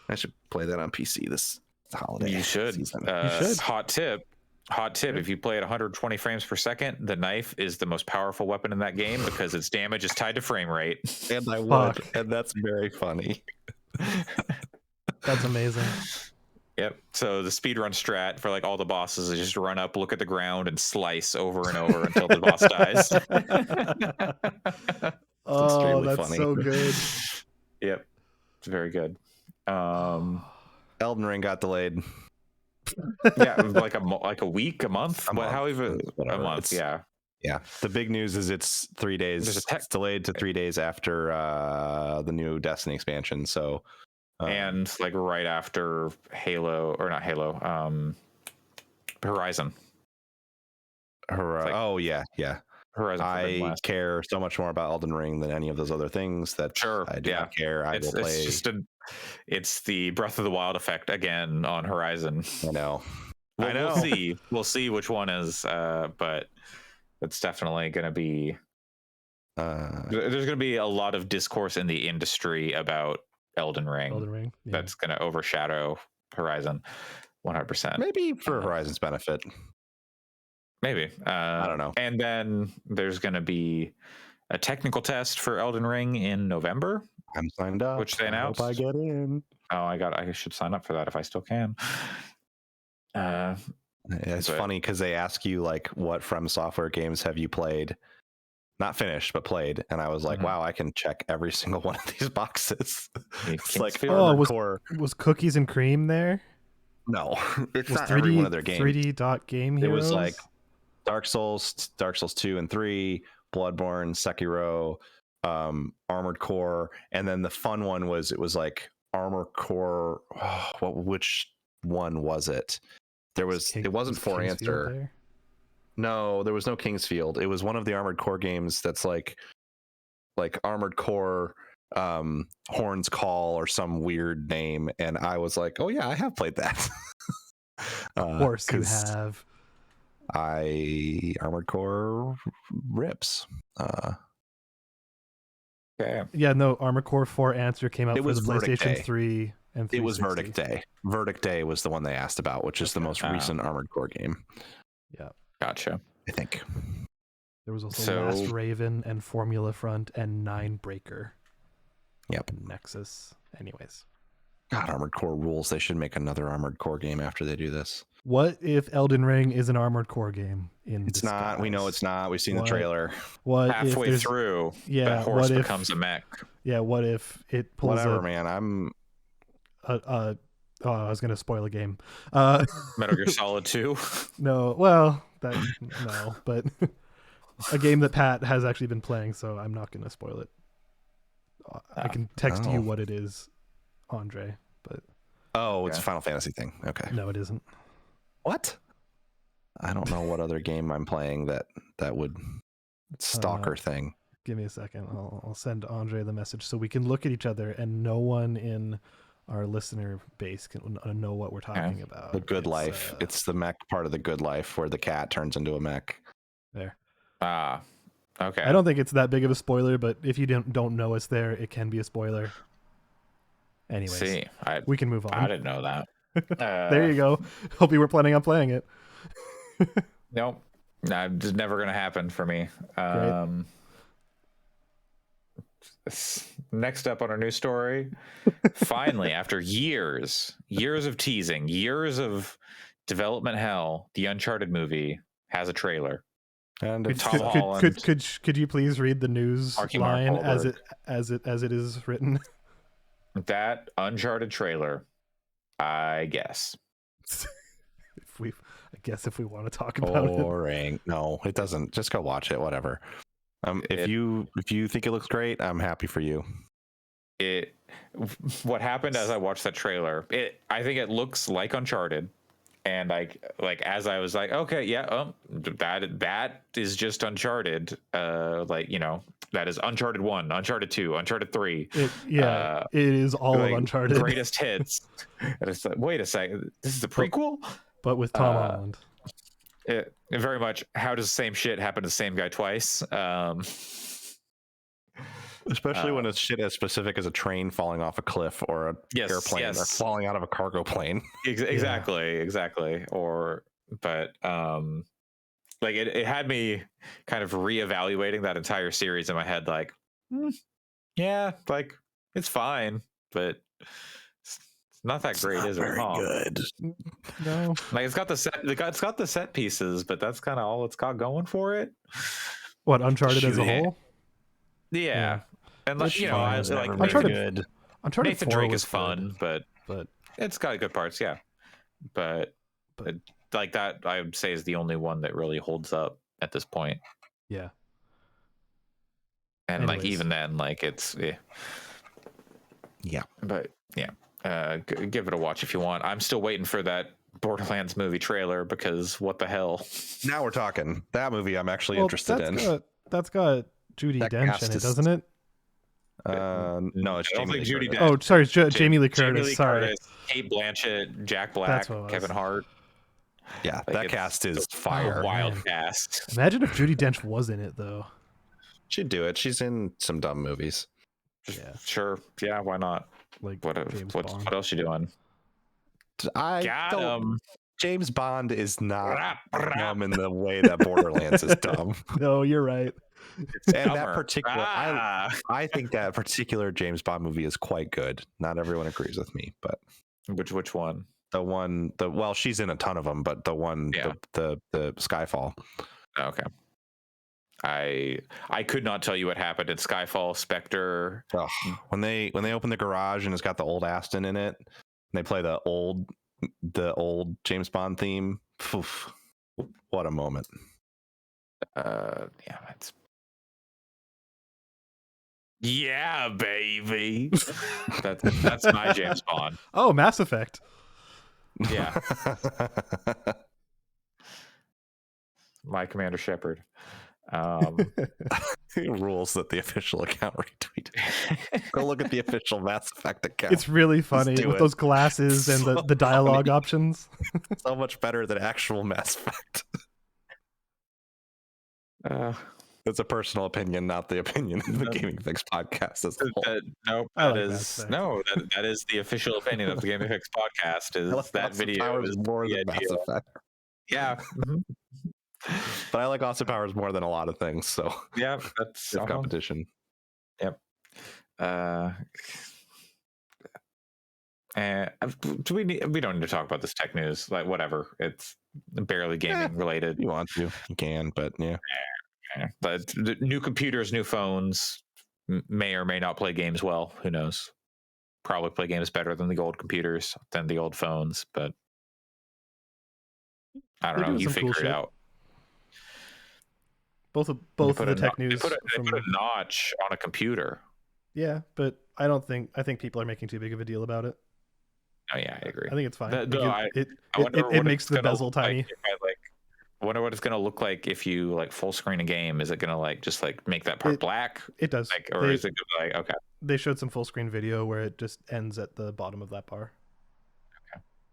Speaker 2: I should play that on PC this holiday.
Speaker 1: You should.
Speaker 3: You should.
Speaker 1: Hot tip, if you play at 120 frames per second, the knife is the most powerful weapon in that game because its damage is tied to frame rate.
Speaker 2: And I would, and that's very funny.
Speaker 3: That's amazing.
Speaker 1: Yep. So the speedrun strat for like all the bosses is just run up, look at the ground, and slice over and over until the boss dies.
Speaker 3: That's funny. So good.
Speaker 1: Yep. It's very good.
Speaker 2: Elden Ring got delayed.
Speaker 1: Yeah, like a week, a month. A month. Yeah.
Speaker 2: The big news is it's 3 days. It's delayed to 3 days after the new Destiny expansion. So,
Speaker 1: and like right after Halo, or not Halo, Horizon.
Speaker 2: Horizon. I care so much more about Elden Ring than any of those other things that I do not care. I will play.
Speaker 1: It's the Breath of the Wild effect again on Horizon.
Speaker 2: I know.
Speaker 1: We'll see which one is, but it's definitely going to be. There's going to be a lot of discourse in the industry about Elden Ring. That's going to overshadow Horizon, 100%.
Speaker 2: Maybe for Horizon's benefit.
Speaker 1: Maybe. I don't know. And then there's going to be a technical test for Elden Ring in November.
Speaker 2: I'm signed up.
Speaker 1: Which they announced.
Speaker 2: I hope I get in.
Speaker 1: Oh, I should sign up for that if I still can.
Speaker 2: It's funny because they ask you like, what From Software games have you played? Not finished, but played. And I was like, wow, I can check every single one of these boxes. It's like,
Speaker 3: was Cookies and Cream there?
Speaker 2: No, it's not every one of their games.
Speaker 3: 3D Dot Game Heroes?
Speaker 2: It was like Dark Souls 2 and 3, Bloodborne, Sekiro, Armored Core, and then the fun one was like Armored Core. Which one was it? It wasn't For Answer. No, there was no Kingsfield. It was one of the Armored Core games that's like Armored Core Horns Call or some weird name, and I was like, oh yeah, I have played that.
Speaker 3: Of course you have.
Speaker 2: Armored Core rips.
Speaker 1: Okay.
Speaker 3: Yeah, no, Armored Core 4 Answer came out for the PlayStation 3 and 360.
Speaker 2: It was Verdict Day. Verdict Day was the one they asked about, which is the most recent Armored Core game.
Speaker 3: Yeah.
Speaker 1: Gotcha.
Speaker 2: I think.
Speaker 3: There was also Last Raven and Formula Front and Nine Breaker.
Speaker 2: Yep.
Speaker 3: Nexus. Anyways.
Speaker 2: God, Armored Core rules. They should make another Armored Core game after they do this.
Speaker 3: What if Elden Ring is an Armored Core game?
Speaker 2: It's not. We know it's not. We've seen the trailer.
Speaker 3: What
Speaker 1: halfway through? Yeah. The horse becomes a mech.
Speaker 3: Yeah. What if it pulls?
Speaker 2: Whatever, man. I'm.
Speaker 3: I was gonna spoil a game.
Speaker 1: Metal Gear Solid 2.
Speaker 3: No. But a game that Pat has actually been playing, so I'm not gonna spoil it. I can text you what it is, Andre. But
Speaker 2: it's a Final Fantasy thing. Okay.
Speaker 3: No, it isn't.
Speaker 2: What? I don't know what other game I'm playing that would Stalker thing.
Speaker 3: Give me a second. I'll send Andre the message so we can look at each other and no one in our listener base can know what we're talking about.
Speaker 2: The Good Life. It's the mech part of the Good Life where the cat turns into a mech.
Speaker 3: There.
Speaker 1: Okay.
Speaker 3: I don't think it's that big of a spoiler, but if you don't know it's there, it can be a spoiler. Anyways, we can move on.
Speaker 1: I didn't know that.
Speaker 3: There you go. Hope you were planning on playing it.
Speaker 1: Nope. It's never going to happen for me. next up on our news story, finally, after years of teasing, years of development hell, the Uncharted movie has a trailer.
Speaker 2: And
Speaker 3: could you please read the news
Speaker 1: Marky Mark
Speaker 3: line
Speaker 1: Wahlberg.
Speaker 3: as it is written?
Speaker 1: That Uncharted trailer, I guess.
Speaker 3: I guess if we want to talk about it.
Speaker 2: Boring. No, it doesn't. Just go watch it. Whatever. If you think it looks great, I'm happy for you.
Speaker 1: What happened as I watched that trailer? I think it looks like Uncharted, and like as I was like, okay, yeah, that is just Uncharted. That is Uncharted 1, Uncharted 2, Uncharted 3.
Speaker 3: It is all of Uncharted.
Speaker 1: Greatest hits. And it's like, wait a second, this is a prequel?
Speaker 3: But with Tom Holland.
Speaker 1: It very much, how does the same shit happen to the same guy twice?
Speaker 2: Especially when it's shit as specific as a train falling off a cliff or an airplane or falling out of a cargo plane.
Speaker 1: Exactly. But like it had me kind of reevaluating that entire series in my head. Like, yeah, like it's fine, but it's not that great, is it?
Speaker 2: Very good.
Speaker 3: No,
Speaker 1: like it's got the set pieces, but that's kind of all it's got going for it.
Speaker 3: What, Uncharted as a whole?
Speaker 1: Yeah. And like, I was like,
Speaker 3: Uncharted
Speaker 1: Nathan
Speaker 3: 4
Speaker 1: Drake
Speaker 3: was
Speaker 1: is fun,
Speaker 3: good,
Speaker 1: but it's got good parts, yeah. But like that, I would say is the only one that really holds up at this point.
Speaker 3: Yeah.
Speaker 1: And like even then, like it's
Speaker 2: yeah.
Speaker 1: But yeah, give it a watch if you want. I'm still waiting for that Borderlands movie trailer because what the hell?
Speaker 2: Now we're talking. That movie I'm actually interested in.
Speaker 3: That's got Judi Dench in it, doesn't it?
Speaker 2: No, it's Jamie Lee
Speaker 3: Curtis.
Speaker 2: Curtis.
Speaker 3: Oh, sorry, it's Jamie Lee Curtis.
Speaker 1: Sorry, Kate Blanchett, Jack Black, Kevin Hart.
Speaker 2: Yeah,
Speaker 1: like
Speaker 2: that cast is fire.
Speaker 1: Wild cast.
Speaker 3: Imagine if Judi Dench was in it though.
Speaker 2: She'd do it. She's in some dumb movies.
Speaker 3: Yeah,
Speaker 1: sure. Yeah, why not?
Speaker 3: Like
Speaker 1: what else you doing?
Speaker 2: James Bond is not dumb in the way that Borderlands is dumb.
Speaker 3: No, you're right.
Speaker 2: And that particular, I think that particular James Bond movie is quite good. Not everyone agrees with me, but
Speaker 1: which one?
Speaker 2: Well, she's in a ton of them, but the one, the Skyfall.
Speaker 1: Okay. I could not tell you what happened in Skyfall, Spectre.
Speaker 2: Oh, when they open the garage and it's got the old Aston in it, and they play the old James Bond theme. Oof, what a moment.
Speaker 1: Yeah, baby. that's my James Bond.
Speaker 3: Oh, Mass Effect.
Speaker 1: Yeah. My Commander Shepard.
Speaker 2: It rules that the official account retweeted. Go look at the official Mass Effect account.
Speaker 3: It's really funny with those glasses and the dialogue options.
Speaker 2: So much better than actual Mass Effect. It's a personal opinion, not the opinion of the Gaming Fyx podcast as a whole.
Speaker 1: That is the official opinion of the Gaming Fyx podcast. Is that video is
Speaker 2: more than Mass Effect?
Speaker 1: Yeah. Mm-hmm.
Speaker 2: But I like Austin Powers more than a lot of things, so
Speaker 1: yeah, that's
Speaker 2: competition.
Speaker 1: Yep. We don't need to talk about this tech news. Like whatever, it's barely gaming related.
Speaker 2: If you want to, you can, but yeah.
Speaker 1: But the new computers, new phones may or may not play games well. Who knows? Probably play games better than the old computers, than the old phones, but I don't know. You figure it out.
Speaker 3: Both of the tech news.
Speaker 1: They put a notch on a computer.
Speaker 3: Yeah, but I think people are making too big of a deal about it.
Speaker 1: Oh yeah, I agree.
Speaker 3: I think it's fine.
Speaker 1: It
Speaker 3: makes the bezel tiny.
Speaker 1: I wonder what it's gonna look like if you like full screen a game. Is it gonna just make that part black?
Speaker 3: It does.
Speaker 1: Is it okay?
Speaker 3: They showed some full screen video where it just ends at the bottom of that bar.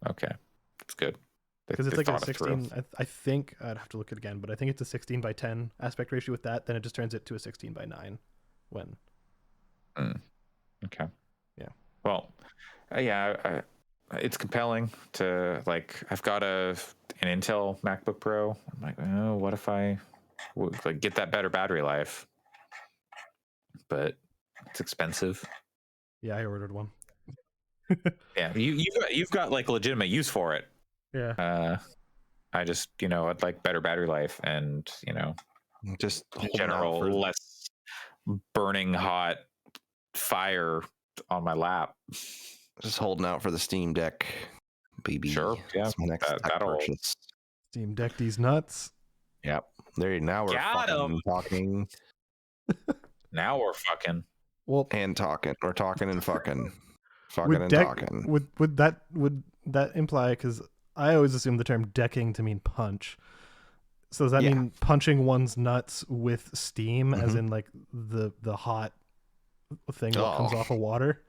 Speaker 1: Okay, that's good.
Speaker 3: Because it's like a 16. I think I'd have to look at it again, but I think it's a 16:10 aspect ratio with that. Then it just turns it to a 16:9 when.
Speaker 1: Okay.
Speaker 3: Yeah.
Speaker 1: Well, it's compelling to I've got an Intel MacBook Pro. I'm like, oh, what if I get that better battery life? But It's expensive.
Speaker 3: Yeah, I ordered one.
Speaker 1: Yeah, you've got like legitimate use for it.
Speaker 3: Yeah.
Speaker 1: I just, I'd like better battery life and,
Speaker 2: Just
Speaker 1: in general, less burning hot fire on my lap.
Speaker 2: Just holding out for the Steam Deck, baby.
Speaker 1: Sure, yeah,
Speaker 2: That's my next tech purchase.
Speaker 3: Steam Deck these nuts.
Speaker 2: Yep. Now we're fucking talking.
Speaker 1: Now we're fucking.
Speaker 3: Well,
Speaker 2: and talking. We're talking and fucking. Fucking
Speaker 3: would
Speaker 2: and
Speaker 3: deck,
Speaker 2: talking.
Speaker 3: Would that imply, because I always assume the term decking to mean punch. So does that mean punching one's nuts with steam, as in like the hot thing that comes off of water?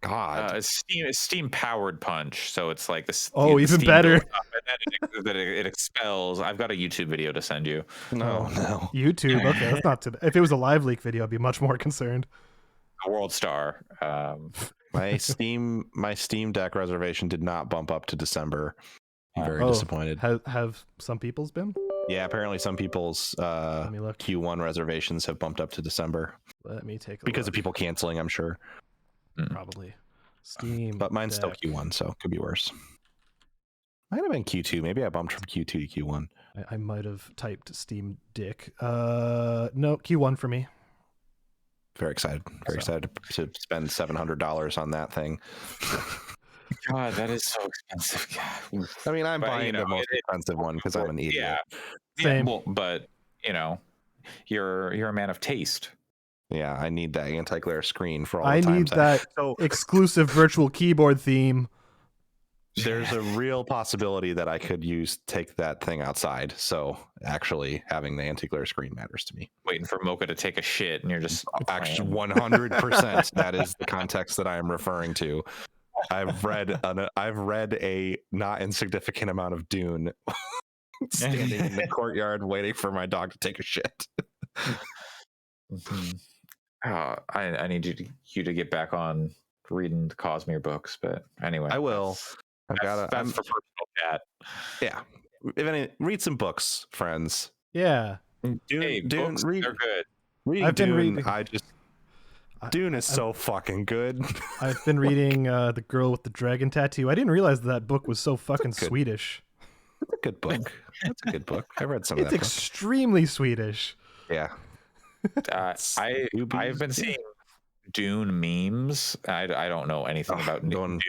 Speaker 2: God,
Speaker 1: it's steam powered punch, so it's like this.
Speaker 3: Oh, even better.
Speaker 1: And then it expels. I've got a YouTube video to send you.
Speaker 2: No.
Speaker 3: YouTube. Okay, that's not today. If it was a live leak video, I'd be much more concerned.
Speaker 1: A World Star.
Speaker 2: My Steam Deck reservation did not bump up to December. I'm very disappointed.
Speaker 3: Have some people's been?
Speaker 2: Yeah, apparently some people's Q1 reservations have bumped up to December.
Speaker 3: Let me take a
Speaker 2: because
Speaker 3: look.
Speaker 2: of people canceling, I'm sure.
Speaker 3: Probably. Steam.
Speaker 2: But mine's still Q1, so it could be worse. Might have been Q2. Maybe I bumped from Q2 to Q1.
Speaker 3: I might have typed Steam Dick. No, Q1 for me.
Speaker 2: Very excited. Very excited to spend $700 on that thing.
Speaker 1: God, that is so expensive. God.
Speaker 2: I mean, I'm buying the most expensive one because I'm an idiot.
Speaker 3: Same.
Speaker 1: Well, but you're a man of taste.
Speaker 2: Yeah, I need that anti-glare screen for all the
Speaker 3: I
Speaker 2: times.
Speaker 3: need that exclusive virtual keyboard theme.
Speaker 2: There's a real possibility that I could take that thing outside. So actually having the anti-glare screen matters to me.
Speaker 1: Waiting for Mocha to take a shit and you're just
Speaker 2: actually 100%. That is the context that I am referring to. I've read a not insignificant amount of Dune standing in the courtyard waiting for my dog to take a shit.
Speaker 1: I need you to get back on reading the Cosmere books, but anyway,
Speaker 2: I will.
Speaker 1: That's for personal chat.
Speaker 2: Yeah, if any, read some books, friends.
Speaker 3: Yeah,
Speaker 2: Dune,
Speaker 1: books, they're good.
Speaker 2: I've been reading. Dune is so fucking good.
Speaker 3: I've been reading The Girl with the Dragon Tattoo. I didn't realize that book was so fucking Swedish.
Speaker 2: It's a good book. That's a good book. I read some of that.
Speaker 3: It's extremely Swedish.
Speaker 2: Yeah.
Speaker 1: I've been seeing Dune memes. I don't know anything about Dune,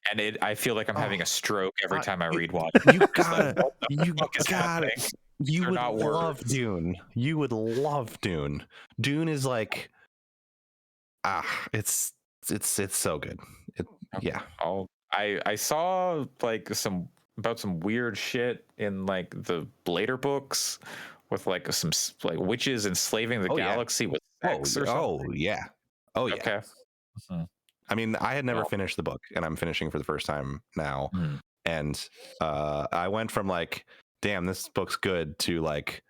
Speaker 1: and I feel like I'm having a stroke every time I read one.
Speaker 2: You got it. You would love Dune. You would love Dune. Dune is like, it's so good. Yeah.
Speaker 1: I saw like some weird shit in like the later books with like some like witches enslaving the galaxy with sex or something.
Speaker 2: Oh yeah.
Speaker 1: Okay.
Speaker 2: I mean, I had never finished the book, and I'm finishing for the first time now. And I went from like, damn, this book's good, to like,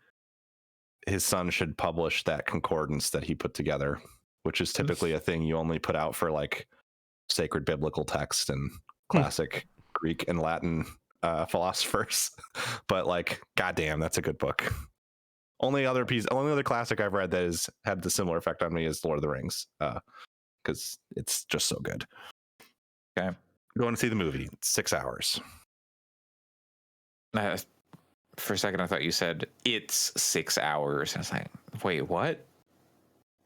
Speaker 2: his son should publish that concordance that he put together, which is typically a thing you only put out for like sacred biblical text and classic Greek and Latin philosophers. But like, goddamn, that's a good book. Only other classic I've read that has had the similar effect on me is Lord of the Rings, because it's just so good.
Speaker 1: Okay,
Speaker 2: going to see the movie. It's 6 hours.
Speaker 1: For a second, I thought you said it's 6 hours. I was like, wait, what?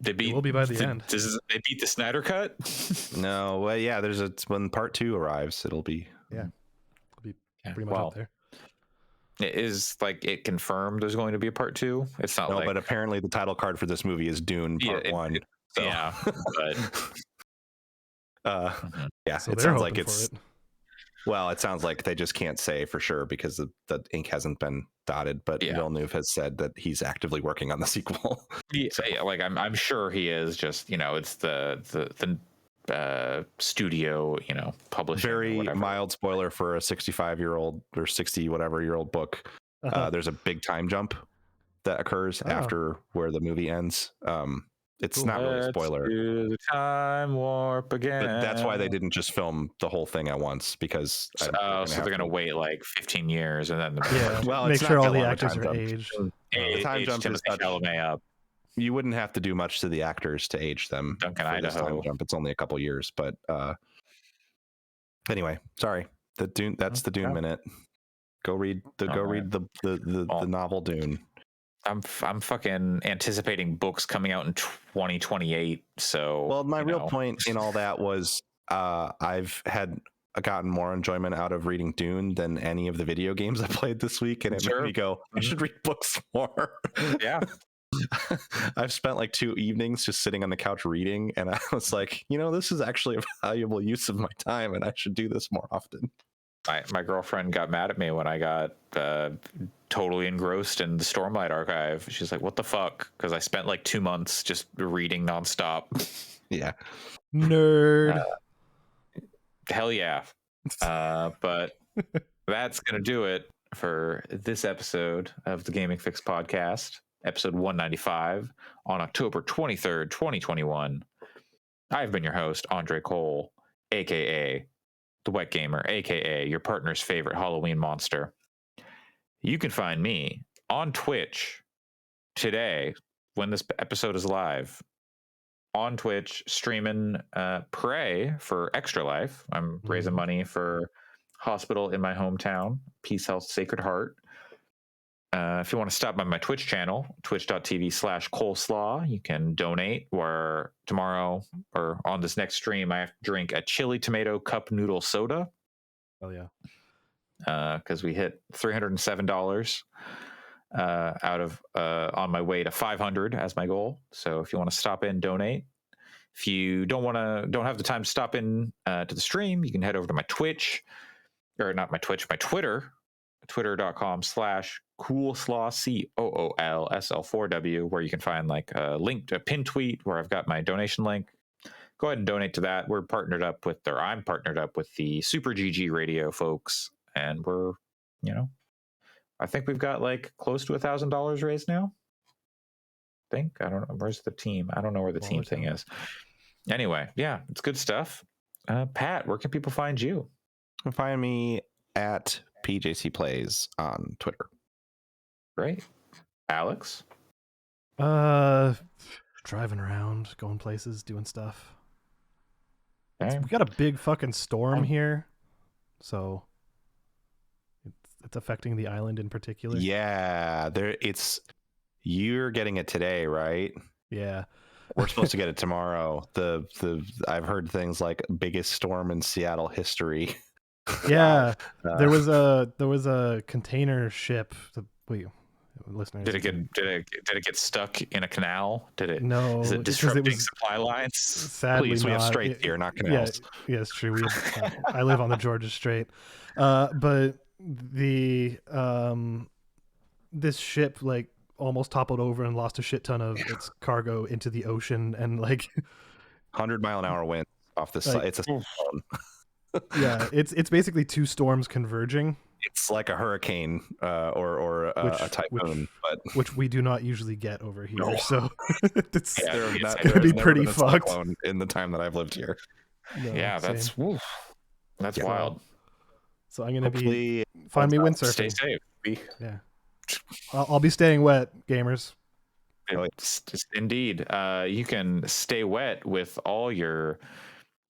Speaker 3: It will be by the end.
Speaker 1: They beat the Snyder Cut?
Speaker 2: No, well, yeah. When part 2 arrives, it'll be
Speaker 3: it'll be pretty much up there.
Speaker 1: It is like it confirmed there's going to be a part 2. It's not
Speaker 2: but apparently the title card for this movie is Dune Part 1. So.
Speaker 1: Yeah, but
Speaker 2: yeah,
Speaker 3: so
Speaker 2: it sounds like it's. Well, it sounds like they just can't say for sure because the ink hasn't been dotted. But Villeneuve has said that he's actively working on the sequel.
Speaker 1: Yeah, like I'm sure he is. Just it's the studio, publishing.
Speaker 2: Very mild spoiler for a 65-year-old or 60 whatever year old book. There's a big time jump that occurs after where the movie ends. It's not really a spoiler.
Speaker 1: Do the time warp again.
Speaker 2: But that's why they didn't just film the whole thing at once, because
Speaker 1: so they're going to wait like 15 years and then
Speaker 3: well, make sure all the actors are aged.
Speaker 2: The time jump is
Speaker 1: Chalamet up.
Speaker 2: you wouldn't have to do much to the actors to age them.
Speaker 1: Duncan,
Speaker 2: for this time
Speaker 1: Idaho.
Speaker 2: jump. It's only a couple years, but anyway, sorry. The Dune. That's the Dune minute. Go read the novel Dune. I'm
Speaker 1: fucking anticipating books coming out in 2028. So
Speaker 2: well, my real point in all that was I've gotten more enjoyment out of reading Dune than any of the video games I played this week, and it made me go, I should read books more.
Speaker 1: Yeah.
Speaker 2: I've spent like 2 evenings just sitting on the couch reading, and I was like, this is actually a valuable use of my time, and I should do this more often.
Speaker 1: My girlfriend got mad at me when I got totally engrossed in the Stormlight archive. She's like, what the fuck? Because I spent like 2 months just reading nonstop.
Speaker 2: Yeah.
Speaker 3: Nerd.
Speaker 1: Hell yeah. But that's going to do it for this episode of the Gaming Fix podcast, episode 195 on October 23rd, 2021. I've been your host, Andre Cole, aka the Wet Gamer, aka your partner's favorite Halloween monster. You can find me on Twitch today when this episode is live. On Twitch, streaming Pray for Extra Life. I'm raising money for hospital in my hometown, Peace Health Sacred Heart. If you want to stop by my Twitch channel, twitch.tv/coleslaw, you can donate, where tomorrow or on this next stream, I have to drink a chili tomato cup noodle soda.
Speaker 3: Oh, yeah.
Speaker 1: Because we hit $307 out of on my way to 500 as my goal. So if you want to stop in, donate. If you don't have the time to stop in to the stream, you can head over to my Twitch, or not my Twitch, my Twitter, twitter.com/coolslaw, COOLSL4W, where you can find like a link to a pin tweet where I've got my donation link. Go ahead and donate to that. I'm partnered up with the Super GG Radio folks, and we're, I think we've got like close to $1,000 raised now. I don't know. Where's the team? I don't know where the team thing is. Anyway, yeah, it's good stuff. Pat, where can people find you?
Speaker 2: You can find me at PJC Plays on Twitter.
Speaker 1: Great. Alex?
Speaker 3: Driving around, going places, doing stuff.
Speaker 1: Okay.
Speaker 3: We got a big fucking storm here, so it's affecting the island in particular.
Speaker 2: Yeah, you're getting it today, right?
Speaker 3: Yeah.
Speaker 2: We're supposed to get it tomorrow. I've heard things like biggest storm in Seattle history.
Speaker 3: Yeah. There was a container ship. Listeners,
Speaker 1: did it get stuck in a canal?
Speaker 3: No,
Speaker 1: is it disrupting supply lines?
Speaker 3: Sadly,
Speaker 2: please, we have straits here, not canals.
Speaker 3: Yeah, it's true. I live on the Georgia Strait, but the this ship like almost toppled over and lost a shit ton of its cargo into the ocean, and like
Speaker 2: 100-mile-an-hour wind off the side. It's a cyclone.
Speaker 3: Yeah, it's basically 2 storms converging.
Speaker 2: It's like a hurricane or a typhoon,
Speaker 3: which we do not usually get over here.
Speaker 2: No.
Speaker 3: So it's
Speaker 2: gonna
Speaker 3: be pretty fucked
Speaker 2: in the time that I've lived here.
Speaker 3: No,
Speaker 1: yeah, that's wild.
Speaker 3: So I'm gonna find me windsurfing.
Speaker 1: Stay safe.
Speaker 3: Yeah, I'll be staying wet, gamers.
Speaker 1: Indeed. You can stay wet with all your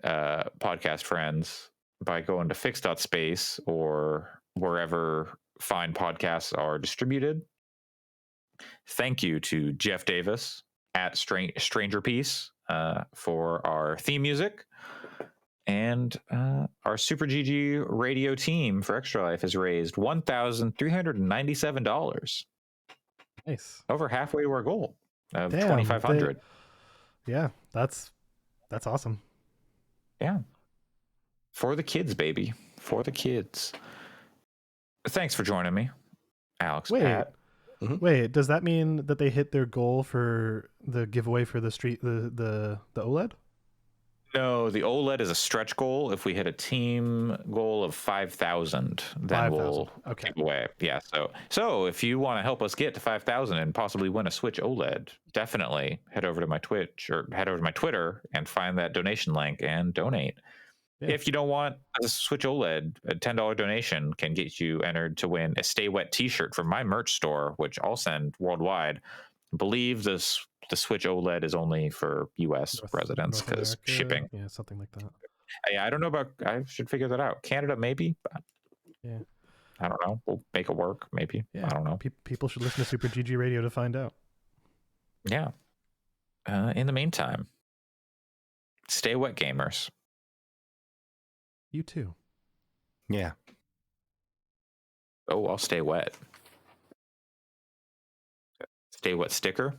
Speaker 1: podcast friends by going to fix.space or wherever fine podcasts are distributed. Thank you to Jeff Davis at Stranger Peace for our theme music. And our Super GG radio team for Extra Life has raised $1,397.
Speaker 3: Nice.
Speaker 1: Over halfway to our goal of 2,500.
Speaker 3: Yeah, that's awesome.
Speaker 1: Yeah. For the kids, baby. For the kids. Thanks for joining me, Alex. Pat.
Speaker 3: Wait, does that mean that they hit their goal for the giveaway for the OLED?
Speaker 1: No, the OLED is a stretch goal. If we hit a team goal of 5,000, then we'll give away. Yeah. So if you want to help us get to 5,000 and possibly win a Switch OLED, definitely head over to my Twitch or head over to my Twitter and find that donation link and donate. Yeah. If you don't want a Switch OLED, a $10 donation can get you entered to win a Stay Wet t-shirt from my merch store, which I'll send worldwide. believe this the Switch OLED is only for U.S. residents
Speaker 3: North
Speaker 1: because
Speaker 3: America,
Speaker 1: shipping.
Speaker 3: Yeah, something like that.
Speaker 1: Yeah, I don't know about. I should figure that out. Canada, maybe. But
Speaker 3: Yeah.
Speaker 1: I don't know. We'll make it work. Maybe.
Speaker 3: Yeah.
Speaker 1: I don't know.
Speaker 3: People should listen to Super GG Radio to find out.
Speaker 1: Yeah. In the meantime, stay wet, gamers.
Speaker 3: You too.
Speaker 2: Yeah.
Speaker 1: Oh, I'll stay wet. Stay wet sticker.